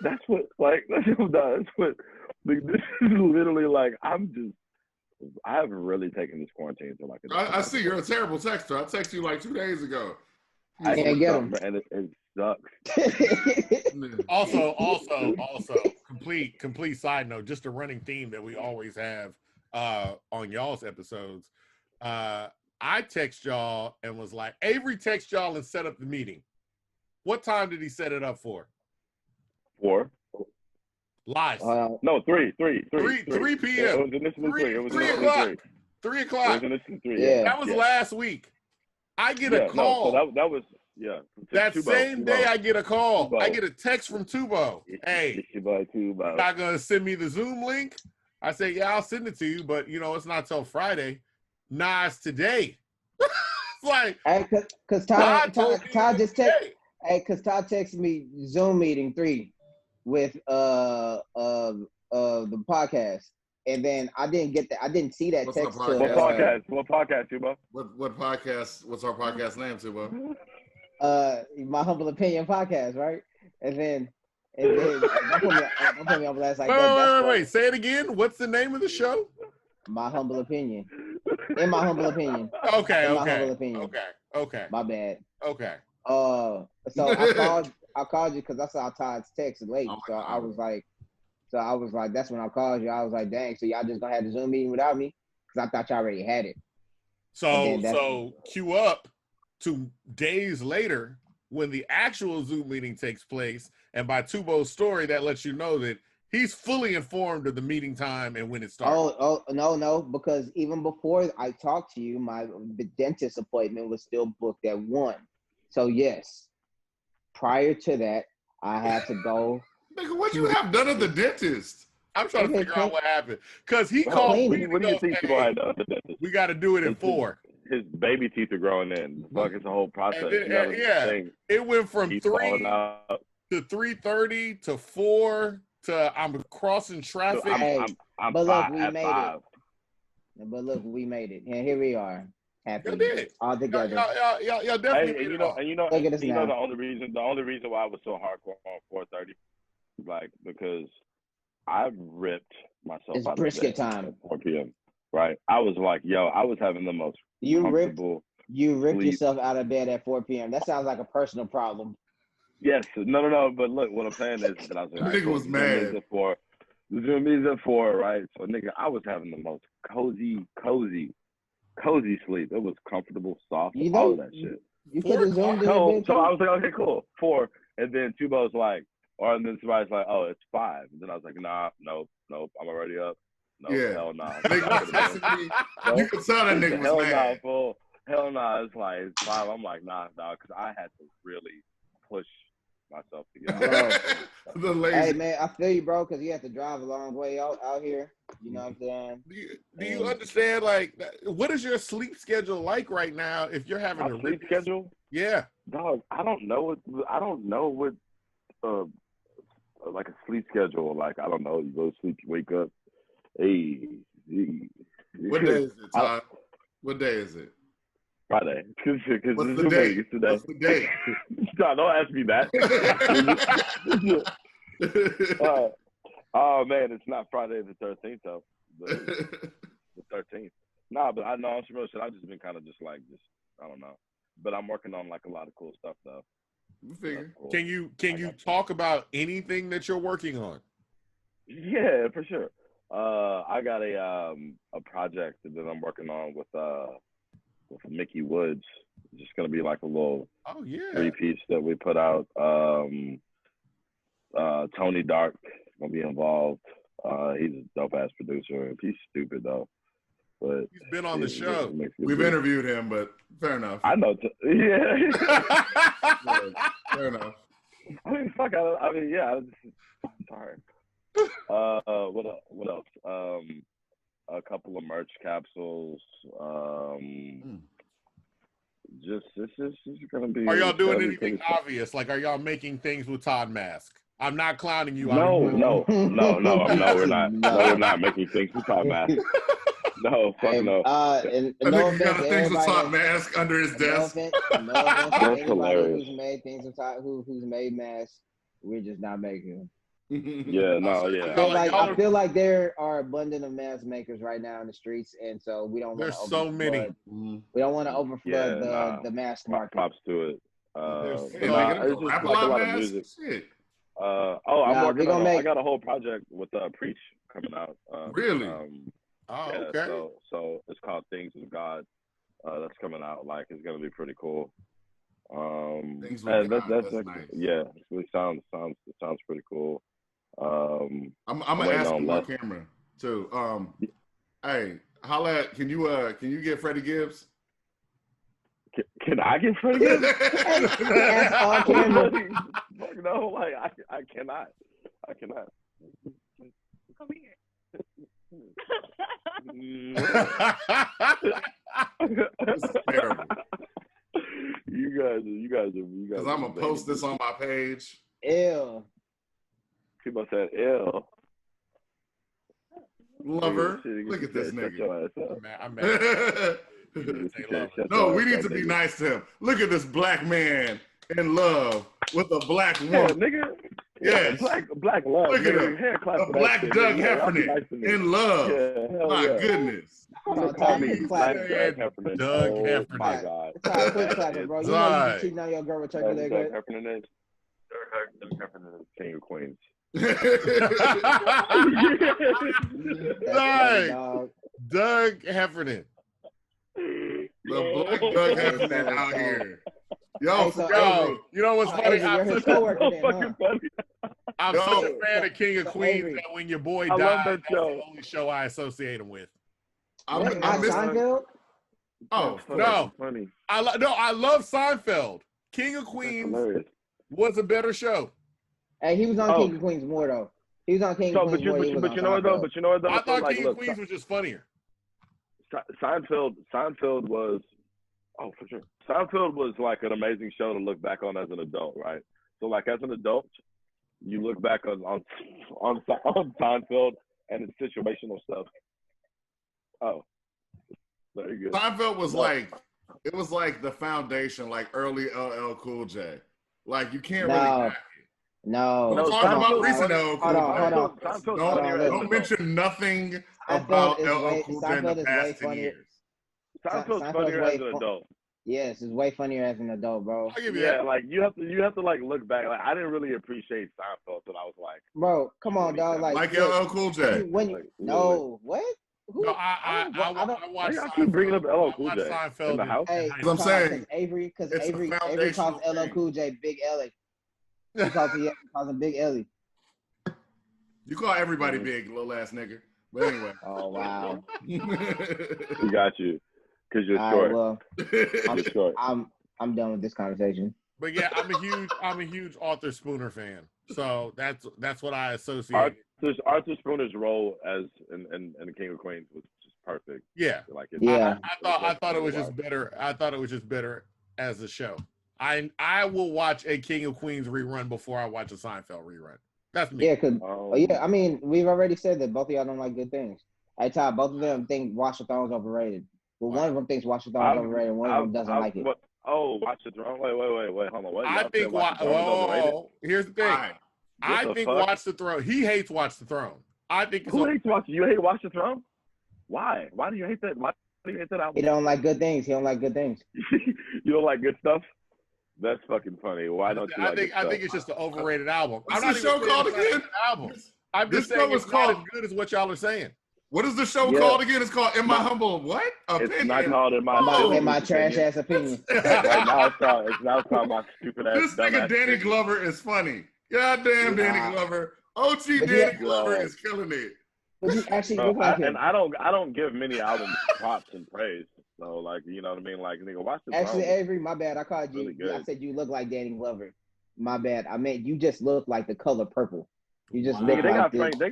That's what, like, that's what. Like, this is literally like I haven't really taken this quarantine to like. I see you're a terrible texter. I texted you like 2 days ago. I can't get them, and it sucks. Also, complete side note, just a running theme that we always have on y'all's episodes. I text y'all and was like, Avery text y'all and set up the meeting. What time did he set it up for? 4. Lies. No, 3 3 p.m. It was initially 3. It was 3 initially o'clock. 3. 3 It o'clock. was initially 3. Yeah. That was last week. I get a call. No, so that was That Tubo, same day I get a call. Tubo. I get a text from Tubo. Hey, it's your boy Tubo. you're not gonna send me the Zoom link? I say, yeah, I'll send it to you, but it's not till Friday. Nah, it's today. It's like, hey, cause Todd just texted. Hey, cause Todd texted me Zoom meeting 3 with the podcast, and then I didn't get that. I didn't see that What's text up, till What podcast? What podcast, Tubo? What podcast? What's our podcast name, Tubo? My Humble Opinion podcast, right? And then don't put me on blast like that. Wait. Say it again. What's the name of the show? My Humble Opinion. In my humble opinion. Okay. My humble opinion. Okay. My bad. Okay. So I called you because I saw Todd's text late. So I was like, that's when I called you. I was like, dang, so y'all just gonna have the Zoom meeting without me? Because I thought y'all already had it. So cue up to days later when the actual Zoom meeting takes place, and by Tubo's story, that lets you know that he's fully informed of the meeting time and when it starts. Oh, no, because even before I talked to you, my dentist appointment was still booked at 1. So yes, prior to that, I had to go. Nigga, what you have done at the dentist? I'm trying to figure out what happened because he called me. What do you think people had done? We got to do it in 4. His baby teeth are growing in. Fuck, it's a whole process. It went from 3 to 3:30 to 4 to I'm crossing traffic. I'm but look, we at made 5. it. But look, we made it, and here we are, happy all together. Y'all definitely. Hey, the only reason why I was so hardcore on 4:30, like because I ripped myself out of brisket bed time at 4 p.m. Right? I was like, yo, I was having the most comfortable. You ripped sleep. yourself out of bed at 4 p.m. That sounds like a personal problem. Yes, no. But look, what I'm saying is that I was like, nigga was mad. The Zoom meeting's at 4, right? So, nigga, I was having the most cozy sleep. It was comfortable, soft, all of that shit. You could have zoomed in your bed. So I was like, okay, cool, 4. And then Tubo's like, and then somebody's like, oh, it's 5. And then I was like, nah, nope, I'm already up. No, hell nah. You can tell that nigga was mad. Hell nah, it's like it's 5. I'm like, nah, because I had to really push myself to get Hey man, I feel you, bro, because you have to drive a long way out here. You know what I'm saying? Do you understand? Like, what is your sleep schedule like right now? If you're having a sleep schedule, yeah, dog. I don't know what like a sleep schedule. Like I don't know. You go to sleep, you wake up. Hey. What day is it, Todd? What day is it? Friday. What's the day? What's the day? No, don't ask me that. Oh man, it's not Friday the 13th though. The 13th. Nah, but I know I'm real shit. I've just been kind of just I don't know. But I'm working on like a lot of cool stuff though. You figure. Cool. Can you talk about anything that you're working on? Yeah, for sure. I got a project that I'm working on with Mickey Woods. It's just gonna be like a little 3-piece that we put out. Tony Dark gonna be involved. He's a dope ass producer. He's stupid though. but He's been on the show. We've interviewed him, but fair enough. I know. Yeah. Fair enough. I mean, fuck. I mean, yeah. Sorry. What else? A couple of merch capsules. Just this is gonna be. Are y'all doing anything obvious? Like, are y'all making things with Todd Mask? I'm not clowning you. No, we're not. No, we're not making things with Todd Mask. No, fuck no. And I no think he got offense to things with everybody Todd Mask under his desk. No offense to That's anybody hilarious. who's made things with Todd, who's made masks. We're just not making them. Yeah, no, yeah. I feel like there are abundant of mask makers right now in the streets, and so we don't. There's so many. We don't want to overflood the mask market. Props to it. There's It's just like a lot of music. Shit. I'm working on. I got a whole project with Preach coming out. Really? Okay. So it's called Things with God. That's coming out. Like, it's gonna be pretty cool. Things with God. That's like, nice. Yeah, it sounds pretty cool. I'm gonna ask him on camera too. Hey, holla at, can you get Freddie Gibbs? Can I get Freddie Gibbs? On camera. No, like I cannot. Come here. This is terrible. You guys are. Because I'm gonna post this on my page. Ew. People said ill. Lover, look at this nigga. I'm mad. No, we need to be nice to him. Look at this black man in love with a black woman. Nigga. Yes. Black love. Look at him. A black Doug Heffernan in love. Yeah, my yeah. Goodness. Black Doug Heffernan. Doug Heffernan. My God. Quit clapping, bro. You know you be cheating on your girl with turkey leg. Doug Heffernan is King of Queens. Doug Heffernan. The black Doug Heffernan out here. Yo, you know what's funny? I'm such a fan of King of Queens that when your boy died, that's the only show I associate him with. I miss Seinfeld? Oh, no. Funny. I love Seinfeld. King of Queens was a better show. Hey, he was on King of Queens more, though. He was on King of Queens more. But you know what, though? I thought King of Queens was just funnier. Seinfeld was, for sure. Seinfeld was like an amazing show to look back on as an adult, right? So like as an adult, you look back on Seinfeld and its situational stuff. Oh, very good. Seinfeld was it was like the foundation, like early LL Cool J. Like you can't really back it. No. I'm talking about recent LL Cool J. Hold on. Don't mention nothing about LL Cool J in the past 10 years. Seinfeld's funnier as an adult. Yes, it's way funnier as an adult, bro. Yeah, like you have to like look back. Like I didn't really appreciate Seinfeld until I was like, bro, come on, dog. Like LL Cool J. What? Who? No, I watched. I keep bringing up LL Cool J Seinfeld in the house. Hey, I'm saying Avery calls LL Cool J Big Ellie. He calls him Big Ellie. You call everybody big, little ass nigga. But anyway. Oh wow. We got you. Because you're short. Well, I'm done with this conversation. But yeah, I'm a huge Arthur Spooner fan. So that's what I associate. Arthur Spooner's role as in the King of Queens was just perfect. Yeah. Like I thought it was just better. I thought it was just better as a show. I will watch a King of Queens rerun before I watch a Seinfeld rerun. That's me. Yeah, I mean, we've already said that both of y'all don't like good things. Todd, both of them think Watch the Throne's overrated. Well, one of them thinks Watch the Throne's overrated, one of them doesn't like it. Watch the Throne? Wait, hold on. What, I think here's the thing. I think Watch the Throne. He hates Watch the Throne. I think Who hates Watch? You hate Watch the Throne? Why? Why do you hate that? Why do you hate that album? He don't like good things. You don't like good stuff? That's fucking funny. Why don't you? I think it's just an overrated album. What's the show called again? I'm just saying it's not as good as what y'all are saying. What is the show called again? It's called In My Humble what? Opinion. It's not called In My Trash Ass Opinion. Right now it's called My Stupid Ass. This nigga Danny Glover is funny. Goddamn Danny Glover. OG Danny Glover is killing it. But you actually Bro, look like him. and I don't give many albums props and praise. So like, you know what I mean? Like, nigga, watch the Actually, album. Avery, my bad. I called you. Really good. I said you look like Danny Glover. My bad. I meant you just look like the color purple. You just look Nigga, they like got this. Frank. They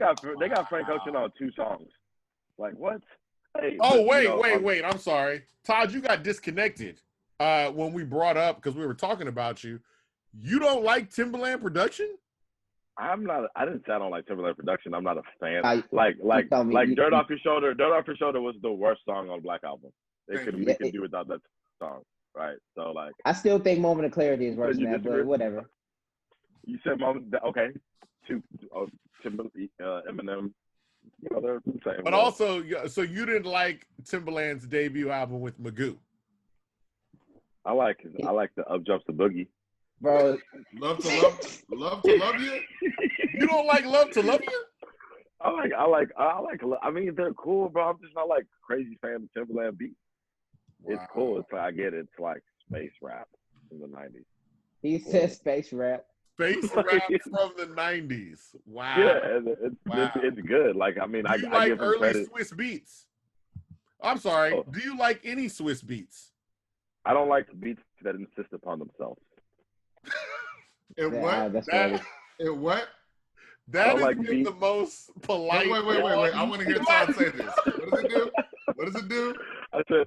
got Frank Ocean on 2 songs. Like what? Hey, Oh, but, you know, wait. I'm sorry. Todd, you got disconnected when we brought up, because we were talking about you. You don't like Timbaland production? I'm not. I didn't say I don't like Timberlake production. I'm not a fan. You tell me, Dirt Off Your Shoulder. Dirt Off Your Shoulder was the worst song on Black Album. We could do without that song, right? So like, I still think Moment of Clarity is worse than that, but whatever. You said Moment. Okay, Timberlake, Eminem. You know they're the same. But also, so you didn't like Timbaland's debut album with Magoo? I like the Up Jumps the Boogie. Bro, Love to love you. You don't like Love to Love You? I mean, they're cool, bro. I'm just not like crazy fan of Timbaland beats. Wow. It's cool. It's like, I get it. It's like space rap from the 90s. He said space rap. Space rap from the 90s. Wow. Yeah, it's good. Like, I mean, do you like early Swiss beats? I'm sorry. Oh. Do you like any Swiss beats? I don't like beats that insist upon themselves. And what? And what? That has been the most polite. Wait. I want to hear Todd say this. What does it do? What does it do? I said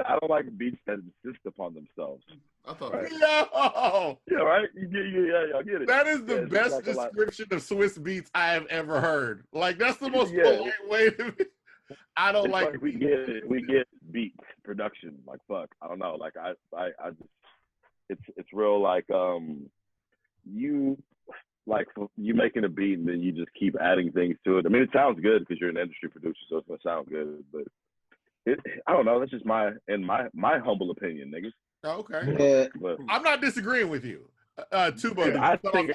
I don't like beats that insist upon themselves. I thought right. No. Yeah, right? Yeah, I get it. That is the best description of Swiss beats I have ever heard. Like, that's the most polite way to be. I don't like we get it. We get beats production. Like, fuck. I don't know. Like, I just, it's real like you making a beat and then you just keep adding things to it. I mean, it sounds good because you're an industry producer, so it's gonna sound good. But I don't know. That's just my humble opinion, niggas. Okay. But I'm not disagreeing with you. Tubo. I think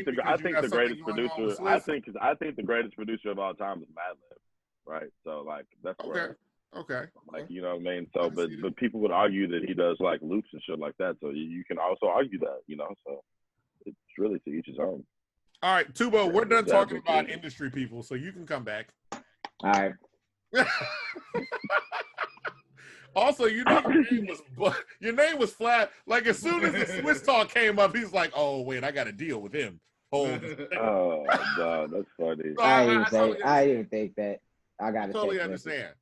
the greatest producer. I think the greatest producer of all time is Madlib. Right. So like that's where. Okay. Like, you know what I mean? So, but people would argue that he does like loops and shit like that. So you can also argue that, you know. So it's really to each his own. All right, Tubo, we're done talking about industry people, so you can come back. All right. Also, your name was flat. Like, as soon as the Swiss talk came up, he's like, "Oh wait, I got to deal with him." Oh no, that's funny. So I didn't think that. I got to totally understand.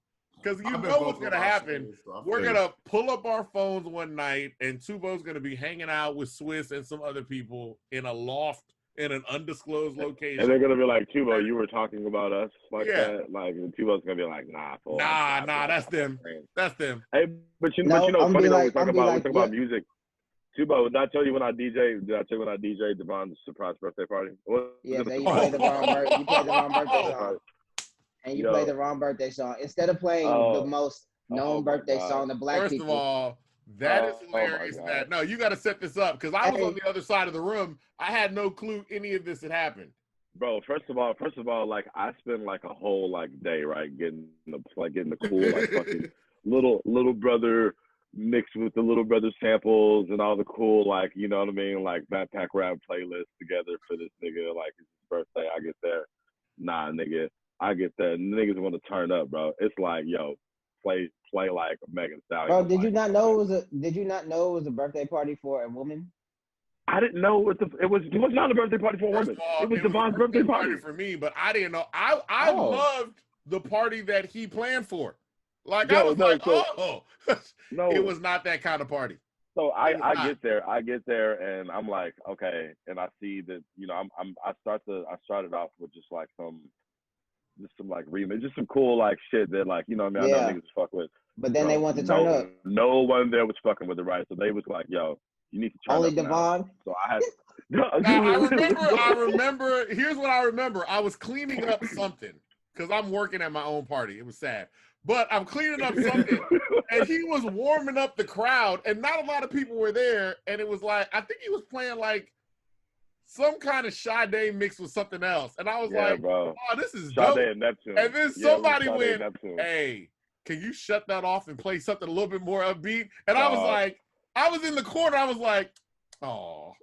Because you know what's going to happen. We're going to pull up our phones one night, and Tubo's going to be hanging out with Swiss and some other people in a loft in an undisclosed location. And they're going to be like, Tubo, you were talking about us like that? Like, and Tubo's going to be like, nah. Nah, that's them. That's them. Hey, but you know, funny though, we talk about music. Tubo, did I tell you when I DJ? Did I tell you when I DJ Devon's surprise birthday party? Yeah, you played the wrong birthday song. And you play the wrong birthday song. Instead of playing the most known birthday song to black people. First of all, that is hilarious. No, you got to set this up because I was on the other side of the room. I had no clue any of this had happened. Bro, first of all, like I spend like a whole like day, right, getting the cool like fucking little brother mixed with the little brother samples and all the cool like, you know what I mean, like backpack rap playlist together for this nigga. Like it's his birthday, I get there. Nah, nigga. I get that. Niggas want to turn up, bro. It's like, yo, play like Megan Thee Stallion. Bro, did you not know it was a birthday party for a woman? I didn't know it was not a birthday party for a woman. It was Devon's birthday party for me, but I didn't know. I loved the party that he planned for. Like it was not that kind of party. So I get there and I'm like, okay, and I see that, you know, I started off with just like some like remix, just some cool like shit that like, you know what I mean, I know niggas fuck with. But then they want to turn up. No one there was fucking with it, right? So they was like, yo, you need to turn only up Devon. Now. So I had I remember, here's what I remember. I was cleaning up something because I'm working at my own party. It was sad. But I'm cleaning up something and he was warming up the crowd and not a lot of people were there. And it was like, I think he was playing like some kind of Sade mixed with something else. And I was like, bro. Oh, this is Sade dope. And Neptune. And then somebody went, hey, can you shut that off and play something a little bit more upbeat? And I was like, I was in the corner. I was like, oh.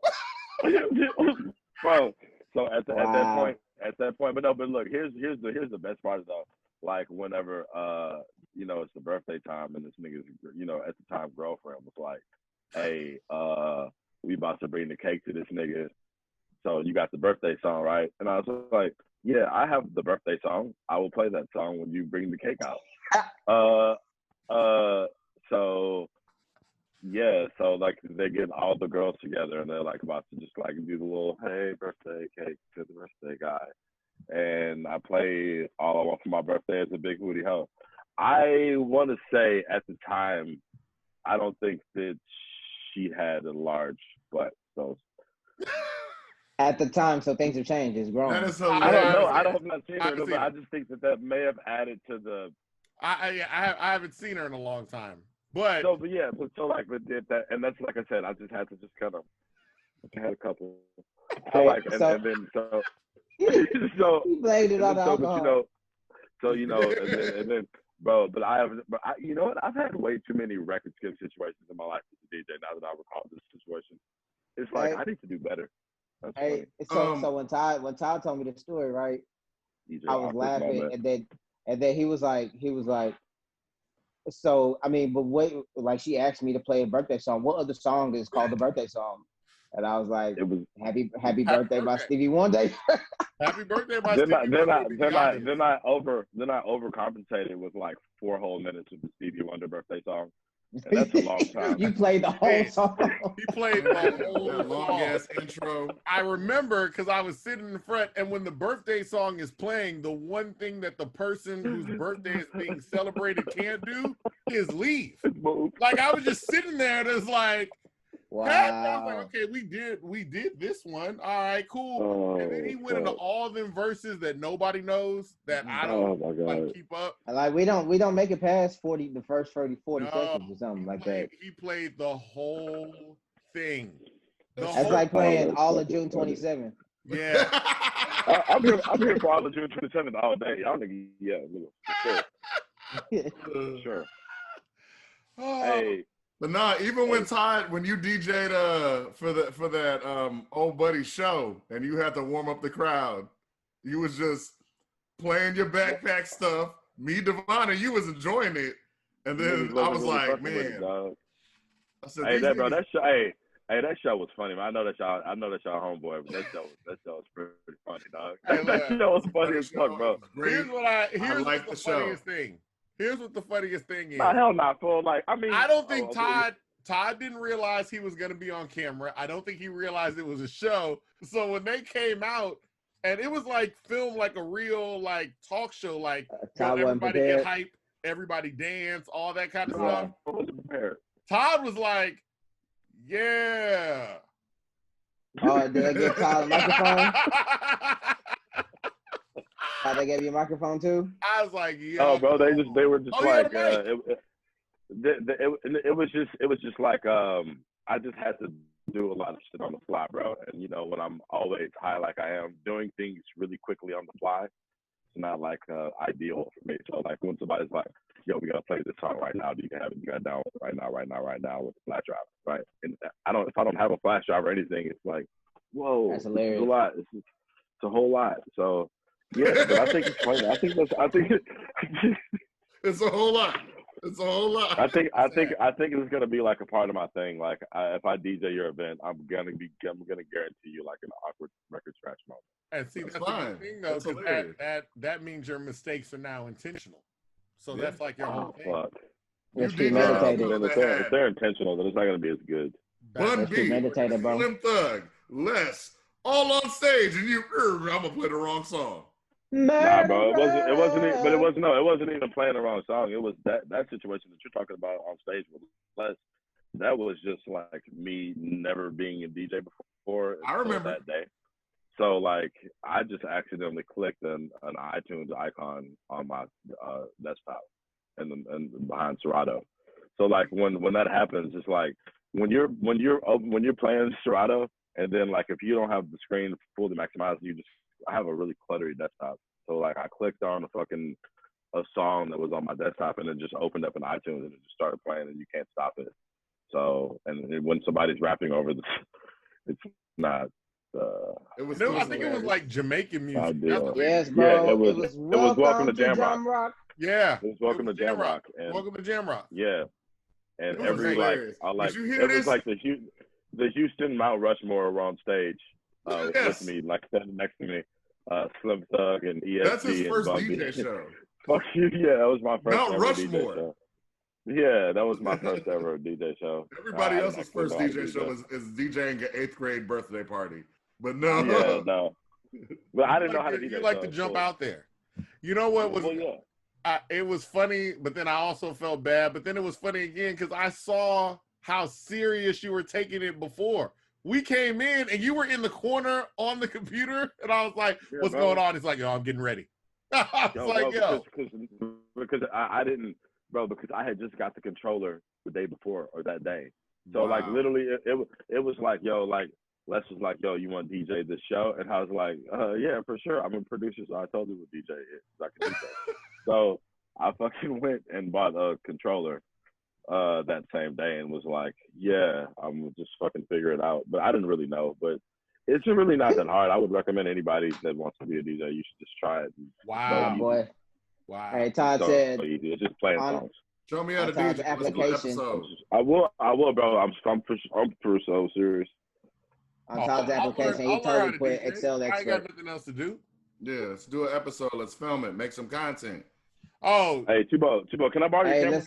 Bro, so at that point, at that point. But no, but look, here's the best part though. Like whenever it's the birthday time and this nigga's at the time girlfriend was like, hey, we about to bring the cake to this nigga. So you got the birthday song, right? And I was like, yeah, I have the birthday song. I will play that song when you bring the cake out. So yeah, so like they get all the girls together and they're like about to just like do the little hey birthday cake to the birthday guy. And I played All I Want for My Birthday as a Big Booty Hoe. I want to say at the time, I don't think that she had a large butt. So At the time, so things have changed. It's grown. That is I hilarious. don't know. I don't have not seen I her, haven't but seen I her. just think that may have added to the. I haven't seen her in a long time, but So, but yeah, but so like, but that, and that's like I said, I just had to just kind of. I had a couple. So like, and then so. So he blamed it on the alcohol. And then, bro. But you know what? I've had way too many record skip situations in my life as a DJ. Now that I recall this situation, it's like I need to do better. That's Hey, funny. so when Todd told me the story, right? DJ I was laughing, moment. and then he was like, so I mean, but wait, like she asked me to play a birthday song. What other song is called the birthday song? And I was like, It was Happy Birthday by Stevie Wonder. Happy Birthday by then Stevie Wonder. I overcompensated with like 4 whole minutes of the Stevie Wonder birthday song. And that's a long time. You played the whole song. He played the whole that long ass intro. I remember because I was sitting in the front, and when the birthday song is playing, the one thing that the person whose birthday is being celebrated can't do is leave. Like I was just sitting there, and it's like, wow. I was like, okay, we did this one. All right, cool. And then he went into all them verses that nobody knows that I don't like keep up. Like we don't make it past the first 40 No, seconds or something like that. He played the whole thing. That's like playing all of June 27th. Yeah. I'm here for all of June 27th all day. Y'all niggas, yeah, for sure. Hey. But nah, even when Todd, when you DJ'd for that old buddy show and you had to warm up the crowd, you was just playing your backpack stuff. Me, Devon, and you was enjoying it. And then I was like, man. I said, hey, that show was funny, man. I know that y'all homeboy, but that show was pretty funny, dog. That show was funny as fuck, bro. Here's the funniest thing. Here's what the funniest thing is. Nah, hell not, fool. Like, I mean, I don't think Todd didn't realize he was going to be on camera. I don't think he realized it was a show. So when they came out, and it was like filmed like a real like talk show, like everybody get hype, everybody dance, all that kind of stuff. I wasn't prepared. Todd was like, "Yeah." Oh, did they give Todd a microphone? They gave you a microphone too? I was like, "Yeah." Oh, bro, they were just like it was just like I just had to do a lot of shit on the fly, bro. And when I'm always high like I am, doing things really quickly on the fly, it's not like ideal for me. So like when somebody's like, "Yo, we gotta play this song right now. Do you have it? You got it down right now with the flash drive, right?" And if I don't have a flash drive or anything, it's like, whoa, that's hilarious. It's a lot. It's a whole lot. So yeah, but I think it's funny. I think it's a whole lot. It's a whole lot. I think it's gonna be like a part of my thing. Like if I DJ your event, I'm gonna guarantee you like an awkward record scratch moment. And see, that's a good thing though, because that means your mistakes are now intentional. So that's like your whole thing. Fuck. It's premeditated. If they're intentional, then it's not gonna be as good. Bun B, Slim Thug, Les, all on stage, and I'm gonna play the wrong song. Nah, bro, it wasn't even playing the wrong song. It was that situation that you're talking about on stage with Les. That was just like me never being a DJ before. I remember that day. So like I just accidentally clicked an iTunes icon on my desktop and behind Serato. So like when that happens, it's like when you're playing Serato, and then like if you don't have the screen fully maximized, I have a really cluttery desktop. So like I clicked on a song that was on my desktop, and it just opened up in iTunes, and it just started playing, and you can't stop it. So and when somebody's rapping over this, it's not It was. Still I think it was hilarious. like Jamaican music. Yes, Yeah, bro. It was Welcome to Jam Rock. Rock. Yeah, It was Welcome to Jam Rock. And Welcome to Jam Rock. yeah, and It was every hilarious. like Did you hear it this? was like the Houston Mount Rushmore were on stage Yes. with me, like standing next to me. Slim Thug and ESG That's his and first Bun B. DJ show. Fuck you, yeah, that was my first Mount ever Rushmore. DJ show. Yeah, that was my first ever DJ show. Everybody I else's actually first know how to DJ do show that. is DJing an 8th grade birthday party. But no. Yeah, no. But I didn't know how to You DJ. like to jump out there. You know what was? Well, yeah. It was funny, but then I also felt bad. But then it was funny again because I saw how serious you were taking it before. We came in and you were in the corner on the computer, and I was like, "What's going on?" It's like, "Yo, I'm getting ready." I was like, "Yo," because I didn't, bro, because I had just got the controller the day before or that day. So like literally, it was like, yo, like Les was like, yo, you want to DJ this show? And I was like, yeah, for sure. I'm a producer, so I told you what DJ is. I can do that. So I fucking went and bought a controller that same day and was like, yeah, I'm just fucking figure it out. But I didn't really know. But it's really not that hard. I would recommend anybody that wants to be a DJ, you should just try it. Wow, boy. Wow. Hey, Todd said, it's just playing songs. Show me how to DJ. Application. I will, bro. I'm for so serious. On Todd's application, he totally put Excel expert. I ain't got nothing else to do. Yeah, let's do an episode. Let's film it. Make some content. Oh, hey, Tubo, can I borrow your camera?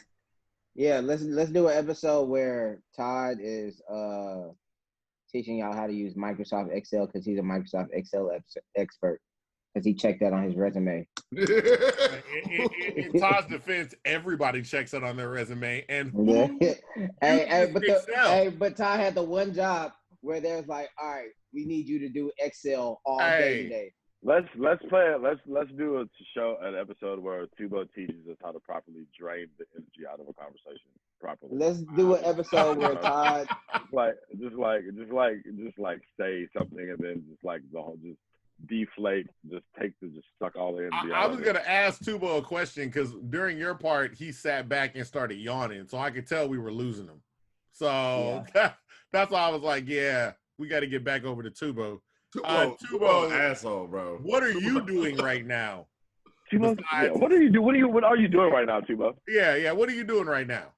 Let's do an episode where Todd is teaching y'all how to use Microsoft Excel because he's a Microsoft Excel expert because he checked that on his resume. in Todd's defense, everybody checks it on their resume. And but Todd had the one job where there's like, all right, we need you to do Excel all day today. Let's do an episode where Tubo teaches us how to properly drain the energy out of a conversation properly. Let's do an episode where Todd just say something and then just deflate, just suck all the energy out. I was gonna ask Tubo a question because during your part he sat back and started yawning, so I could tell we were losing him. So that's why I was like, yeah, we got to get back over to Tubo. Tubo, asshole, bro. What are you doing right now? Tubo, what are you doing? What are you doing right now, Tubo? Yeah. What are you doing right now?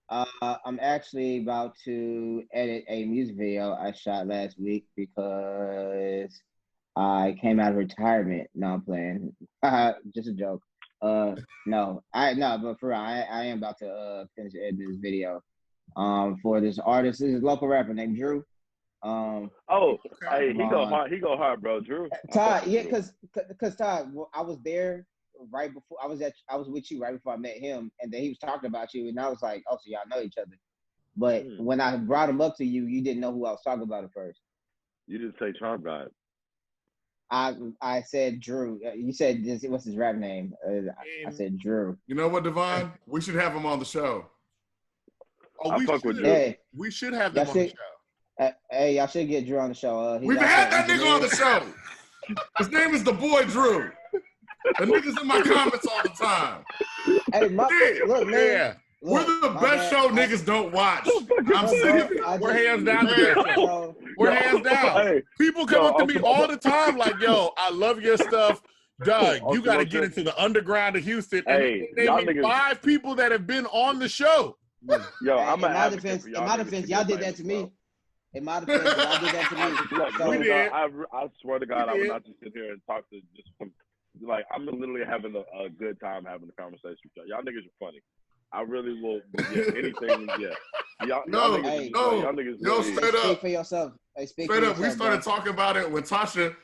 I'm actually about to edit a music video I shot last week because I came out of retirement. No, I'm playing. Just a joke. But for real, I am about to finish editing this video. For this artist, this is a local rapper named Drew. Hey, he go hard, bro, Drew. Todd, yeah, cause Todd, I was there right before I was with you right before I met him, and then he was talking about you, and I was like, oh, so y'all know each other. But when I brought him up to you, you didn't know who I was talking about at first. You didn't say Charm God. I said Drew. You said what's his rap name? I said Drew. You know what, Devon? We should have him on the show. Oh, we should. Hey, we should have him on the show. Hey, y'all should get Drew on the show. We've had that nigga on the show. His name is the boy Drew. The nigga's in my comments all the time. Hey, look, man. Yeah. We're the best show niggas don't watch. I'm serious. We're hands down to that show. We're hands down. Hey, people come up to me all the time like, yo, I love your stuff. Doug, you got to get into the underground of Houston. And they name 5 people that have been on the show. Yo, in my defense, y'all did that to me. In my defense, y'all did that to me. We did. I swear to God, I would not just sit here and talk to just some, like, I'm literally having a good time having a conversation with y'all. Y'all niggas are funny. I really will. Yeah, anything. Yeah. Y'all niggas. Straight up. Speak for yourself. Hey, straight up. We started talking about it when Tasha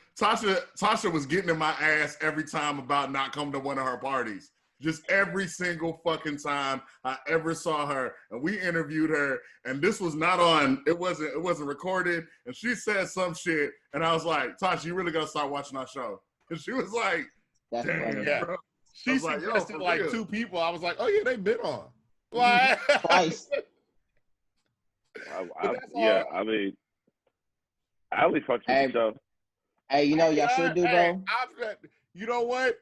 was getting in my ass every time about not coming to one of her parties. Just every single fucking time I ever saw her, and we interviewed her, and this was not on. It wasn't recorded, and she said some shit, and I was like, Tasha, you really gotta start watching our show. And she was like, that's damn, funny. Yeah. Bro. She suggested like 2 people. I was like, oh yeah, they've been on. Like, twice. I mean, Ali fucks with the show. Hey, you know y'all should do though. You know what?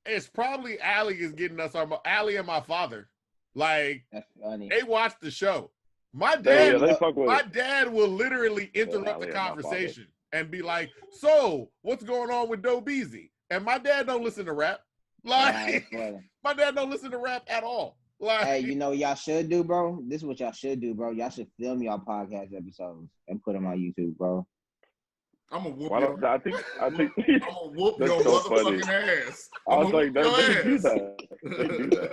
It's probably Allie is getting us Allie and my father. Like, that's funny. They watch the show. My dad, my dad will literally interrupt the conversation. and be like, "So, what's going on with Doe Beezy?" And my dad don't listen to rap. Like, my dad don't listen to rap at all. Like, hey, you know what y'all should do, bro? This is what y'all should do, bro. Y'all should film y'all podcast episodes and put them on YouTube, bro. I'm gonna whoop your. I think. I'm gonna whoop that's your so motherfucking funny. ass. I was like, they do ass. that. They do that.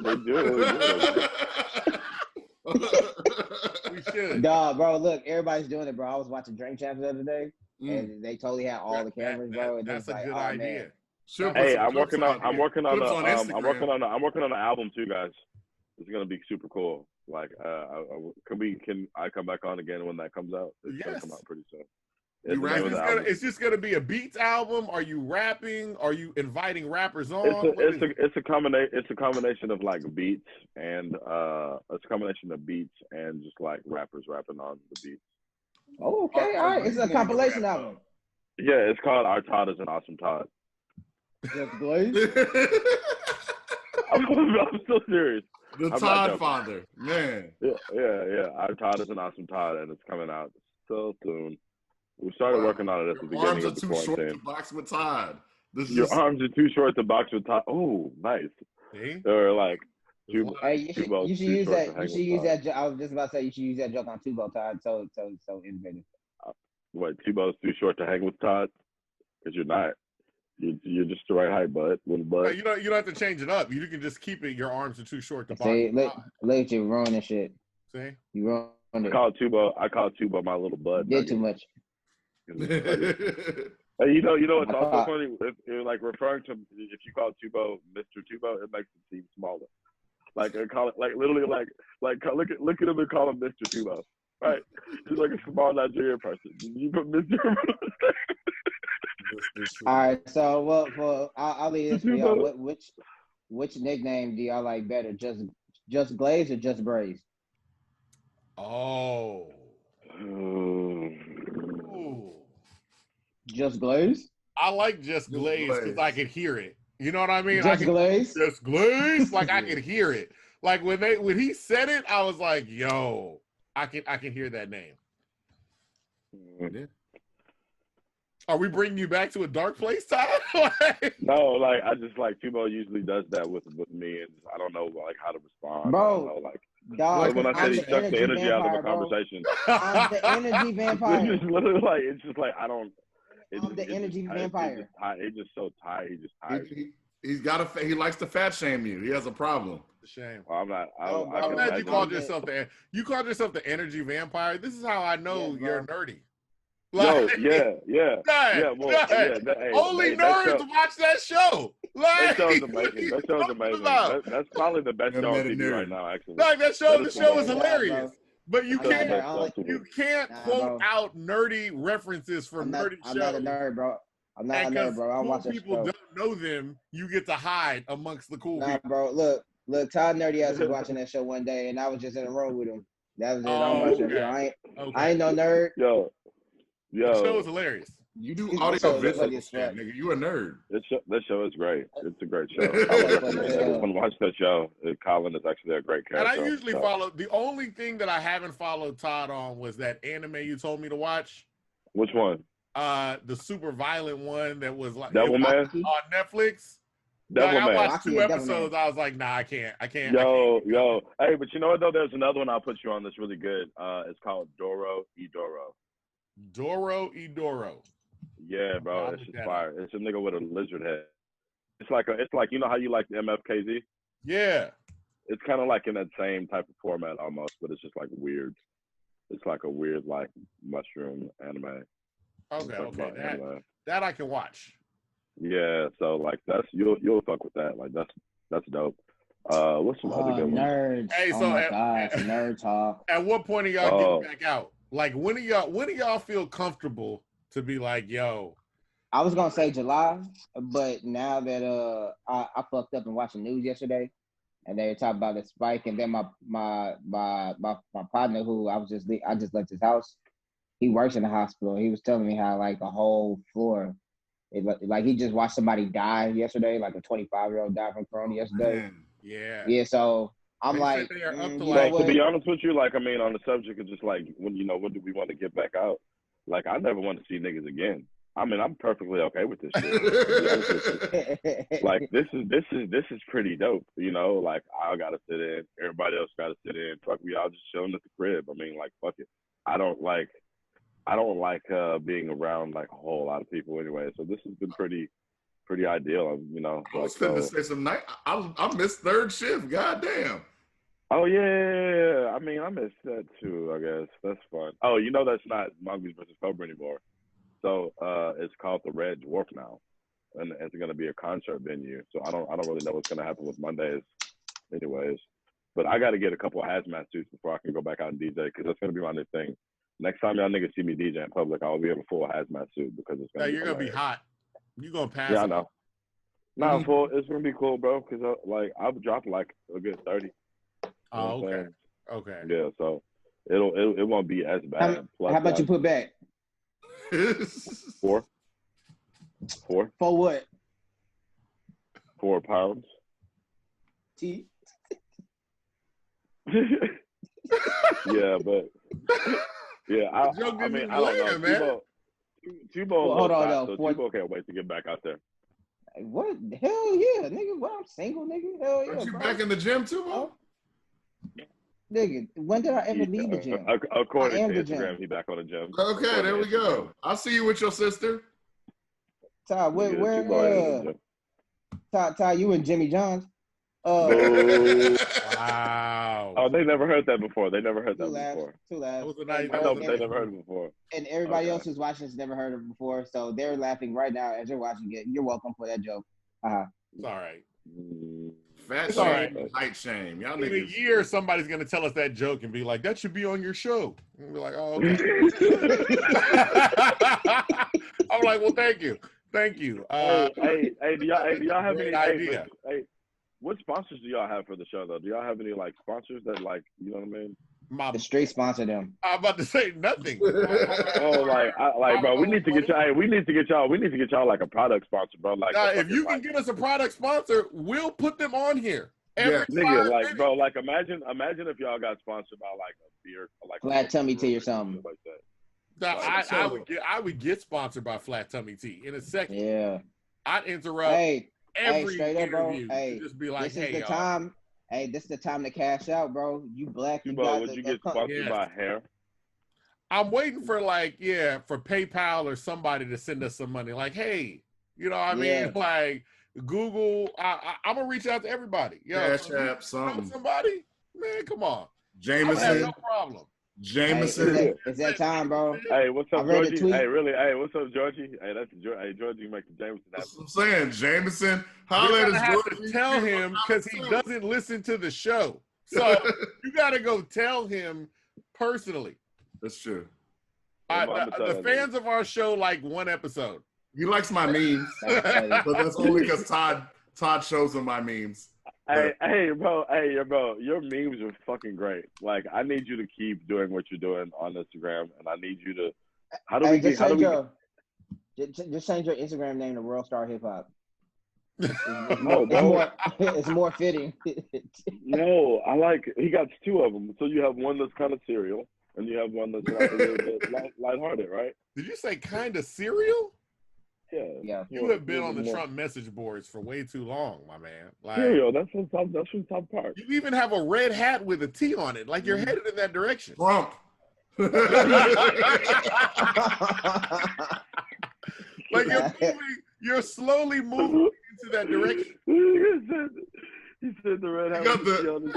They do. We should. Dog, bro, look, everybody's doing it, bro. I was watching Drink Champs the other day, and they totally had all the cameras, bro. And That's a like, good oh, idea. Man. Hey, I'm working on on an album too, guys. It's gonna be super cool. Like, can I come back on again when that comes out? It's gonna come out pretty soon. It's just gonna be a beats album. Are you rapping? Are you inviting rappers on? It's a combination of like beats and it's a combination of beats and just like rappers rapping on the beats. Oh, okay, all right. It's a compilation album. Yeah, it's called Our Todd is an Awesome Todd. Just Glaze? I'm so serious. The Todd Father, man. Yeah. Our Todd is an Awesome Todd, and it's coming out so soon. We started working on it at the beginning of the quarantine. Arms are too short to box with Todd. Your arms are too short to box with Todd. Oh, nice. See? Or like, you should use that. You should use that. I was just about to say you should use that joke on Tubo, Todd. So innovative. What, Tubo's too short to hang with Todd? Because you're not. You're just the right height, bud. Little bud. You don't have to change it up. You can just keep it. Your arms are too short to box. See, look at you ruining shit. See? You ruined it. I call Tubo my little bud. Did too much. Hey, you know what's also funny? If, like referring to, if you call Tubo Mr. Tubo, it makes him seem smaller. Like call it like literally like look at him and call him Mr. Tubo. Right? He's like a small Nigerian person. You put Mr. All right, so well, I'll leave this for y'all. Which nickname do y'all like better? Just Glaze or Just Braze? Oh. Just Glaze? I like Just Glaze because I could hear it. You know what I mean? Glaze? Just Glaze? Like I could hear it. Like when he said it, I was like, yo, I can hear that name. Are we bringing you back to a dark place, Todd? No, like I just like Tubo usually does that with me, and I don't know like how to respond. Bro, I don't know, like dog, when I said he sucks the energy out of a conversation. I'm the energy vampire. It's literally like it's just like I don't. I'm the energy vampire. It's just so tired. He just tired. He likes to fat shame you. He has a problem. It's a shame. Well, I'm not. I'm glad you called yourself the energy vampire. This is how I know you're nerdy. Like, yeah. Only nerds watch that show. That show's amazing. That's probably the best show on TV right now, actually. Like the show is hilarious. But you can't quote out nerdy references from nerdy shows. I'm not a nerd, bro. I'm not a nerd, bro. I watch that show. People don't know them. You get to hide amongst the cool people. Bro. Look. Todd Nerdy ass was watching that show one day, and I was just in a room with him. That was it. I'm watching that show. I ain't no nerd. Yo. The show is hilarious. You do audio visuals, nigga. You a nerd. That show is great. It's a great show. I would recommend everyone watch that show. Colin is actually a great character. And I usually follow. The only thing that I haven't followed Todd on was that anime you told me to watch. Which one? The super violent one that was like Devilman on Netflix. I watched 2 episodes. I was like, nah, I can't. Yo. Hey, but you know what though? There's another one I'll put you on that's really good. It's called Doro Edoro. Yeah, bro, it's just fire. It's a nigga with a lizard head. It's like you know how you like the MFKZ? Yeah. It's kind of like in that same type of format almost, but it's just like weird. It's like a weird like mushroom anime. Okay. That I can watch. Yeah, so like that's you'll fuck with that. Like that's dope. What's some other good ones? Nerds. Hey, so my God, nerd talk. At what point are y'all getting back out? Like when do y'all feel comfortable to be like, yo? I was gonna say July, but now that I fucked up and watched the news yesterday, and they were talking about the spike, and then my partner who I just left his house, he works in the hospital. He was telling me how like a whole floor, like he just watched somebody die yesterday, like a 25-year-old die from corona yesterday. Yeah. So I'm like, to be honest with you, like I mean, on the subject of just like when do we want to get back out? like I never want to see niggas again. I mean, I'm perfectly okay with this shit. To be honest with you. Like this is pretty dope. You know, like I gotta sit in, everybody else gotta sit in. Fuck, we all just chilling at the crib. I mean, like fuck it. I don't like being around like a whole lot of people anyway. So this has been pretty ideal. You know, I was like, finna say some night. I missed third shift. Goddamn. Oh yeah. I mean, I miss that too. I guess that's fun. Oh, you know, that's not Mongoose versus Cobra anymore. So it's called the Red Dwarf now, and it's going to be a concert venue. So I don't really know what's going to happen with Mondays, anyways. But I got to get a couple of hazmat suits before I can go back out and DJ, because that's going to be my new thing. Next time y'all niggas see me DJ in public, I'll be in a full hazmat suit because it's going to be. You're gonna be hot. You gonna pass? Yeah, I know. No, full. It's gonna be cool, bro. Because like I've dropped like a good 30. Oh, okay. Okay. Yeah, so it won't be as bad. How about you put back? 4. For what? 4 pounds. T. Yeah, but yeah, I mean, I don't know. Tubo, hold on, though. Tubo can't wait to get back out there. What? Hell yeah, nigga. What? I'm single, nigga. Hell yeah. Aren't you bro. back in the gym, Tubo? Nigga, when did I ever leave the gym? According to Instagram, he back on the gym. Okay, there we go. I'll see you with your sister. Todd, where Todd, you and Jimmy John's? Wow. Oh, they never heard that before. They never heard that before. Too loud. I know, but they never heard it before. And everybody else who's watching has never heard it before, so they're laughing right now as you're watching it. You're welcome for that joke. It's all right. Fat It's all shame, right. height shame. Y'all In niggas. a year, somebody's gonna tell us that joke and be like, "That should be on your show." And we're like, "Oh, okay." I'm like, "Well, thank you." Hey, do y'all have any idea? Hey, what sponsors do y'all have for the show though? Do y'all have any like sponsors that like, you know what I mean? The straight sponsor them. I'm about to say nothing. Bro, we need to get y'all. We need to get y'all like a product sponsor, bro. Like, if you can get us a product sponsor, we'll put them on here. Nigga, like, bro, like, imagine if y'all got sponsored by like a beer, like Flat Tummy Tea or something like that. I would get sponsored by Flat Tummy Tea in a second. Yeah, I'd interrupt every straight up, bro. interview to just be like, this is "Hey, the time. Hey, this is the time to cash out, bro. You black, you got would you get sponsored by hair? I'm waiting for for PayPal or somebody to send us some money. Like, hey, you know what I mean? Like Google, I'm gonna reach out to everybody. Cash App, something. Somebody, man, come on. Jameson. I have no problem. Jameson. It's that time, bro. Hey, what's up, Georgie? Hey, really? Hey, what's up, Georgie? Hey, Georgie, you make the Jameson happen. That's what I'm saying. Jameson. Holler at have to tell him because he doesn't listen to the show. So you got to go tell him personally. That's true. The fans of our show like one episode. He likes my memes, but that's only because Todd shows him my memes. Hey, bro, your memes are fucking great. Like, I need you to keep doing what you're doing on Instagram, and I need you to. Just change your Instagram name to World Star Hip Hop. It's more fitting. No, he got 2 of them. So you have one that's kind of serial, and you have one that's like a little bit lighthearted, right? Did you say kind of serial? Yeah. You have been on the Trump message boards for way too long, my man. Like, serial, that's the top part. You even have a red hat with a T on it. Like you're headed in that direction. Trump. Like you're slowly moving into that direction. He said the red hat. He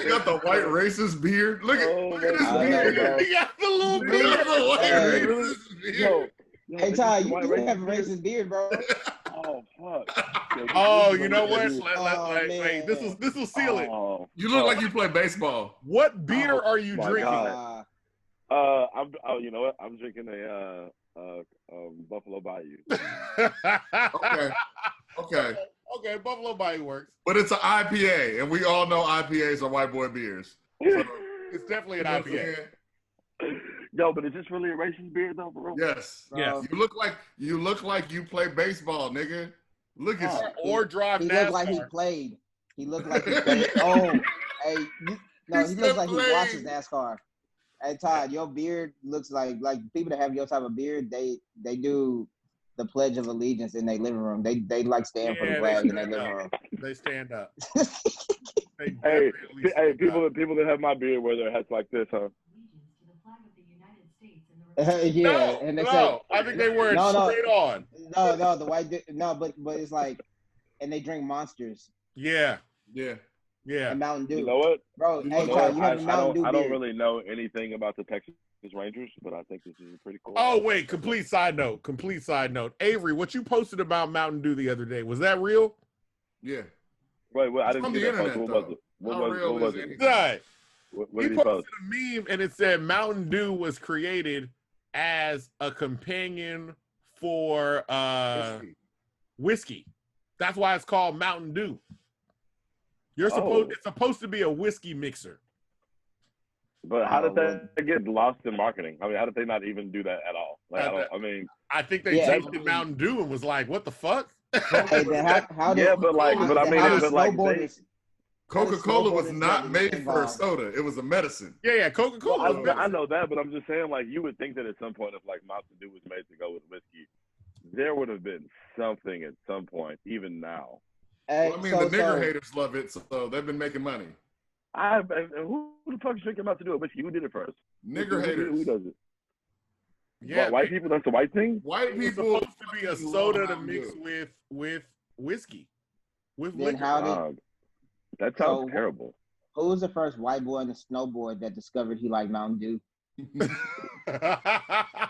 got the white racist beard. Look at this beard. He got the little beard. Hey, Ty, you do have a racist beard, bro. Oh, fuck. Oh, you know what? Wait, this will seal it. You look like you play baseball. What beer are you drinking? You know what? I'm drinking a Buffalo Bayou. Okay, Buffalo Bayou works. But it's an IPA, and we all know IPAs are white boy beers. So, it's definitely an IPA. No, but is this really a racist beard though, bro? Yes. You look like you play baseball, nigga. Look at you. Or drive NASCAR. He looked like he played. He looked like he played. Oh, hey, he looks like he watches NASCAR. Hey Todd, your beard looks like people that have your type of beard. They do the Pledge of Allegiance in their living room. They like stand for the flag in their living room. They stand up. They Hey, stand people up. that have my beard wear their hats like this, huh? Yeah, and they say I think they wear it no, straight on. no, the white no, but it's like, and they drink Monsters Yeah, Yeah. yeah. and Mountain Dew. You know what? Bro, You hey know Todd, what? you have a Mountain Dew I beard. don't really know anything about the Texas Rangers, but I think this is a pretty cool. Oh wait, complete side note. Avery, what you posted about Mountain Dew the other day, was that real? Yeah. Wait, I It's didn't from see the that post. internet, What was though. it? What How real was is it? anything? Right. What He did he posted post? a meme and it said Mountain Dew was created as a companion for whiskey. That's why it's called Mountain Dew. It's supposed to be a whiskey mixer. But how did that get lost in marketing? I mean, how did they not even do that at all? Like, I think they tasted Mountain Dew and was like, "What the fuck?" Hey, then how did Coca-Cola was not get made for a involved? soda. It was a medicine. Yeah, Coca-Cola. I know that, but I'm just saying, like, you would think that at some point, if like Mountain Dew was made to go with whiskey, there would have been something at some point, even now. Hey, Well, I mean, the nigger haters love it, so they've been making money. Who the fuck is drinking Mountain Dew with whiskey? Who did it first? Nigger haters. Who does it? Yeah, white people. That's a white thing. White It's people supposed to be a soda to mix with whiskey, with Then liquor. That sounds terrible. Who was the first white boy on the snowboard that discovered he liked Mountain Dew?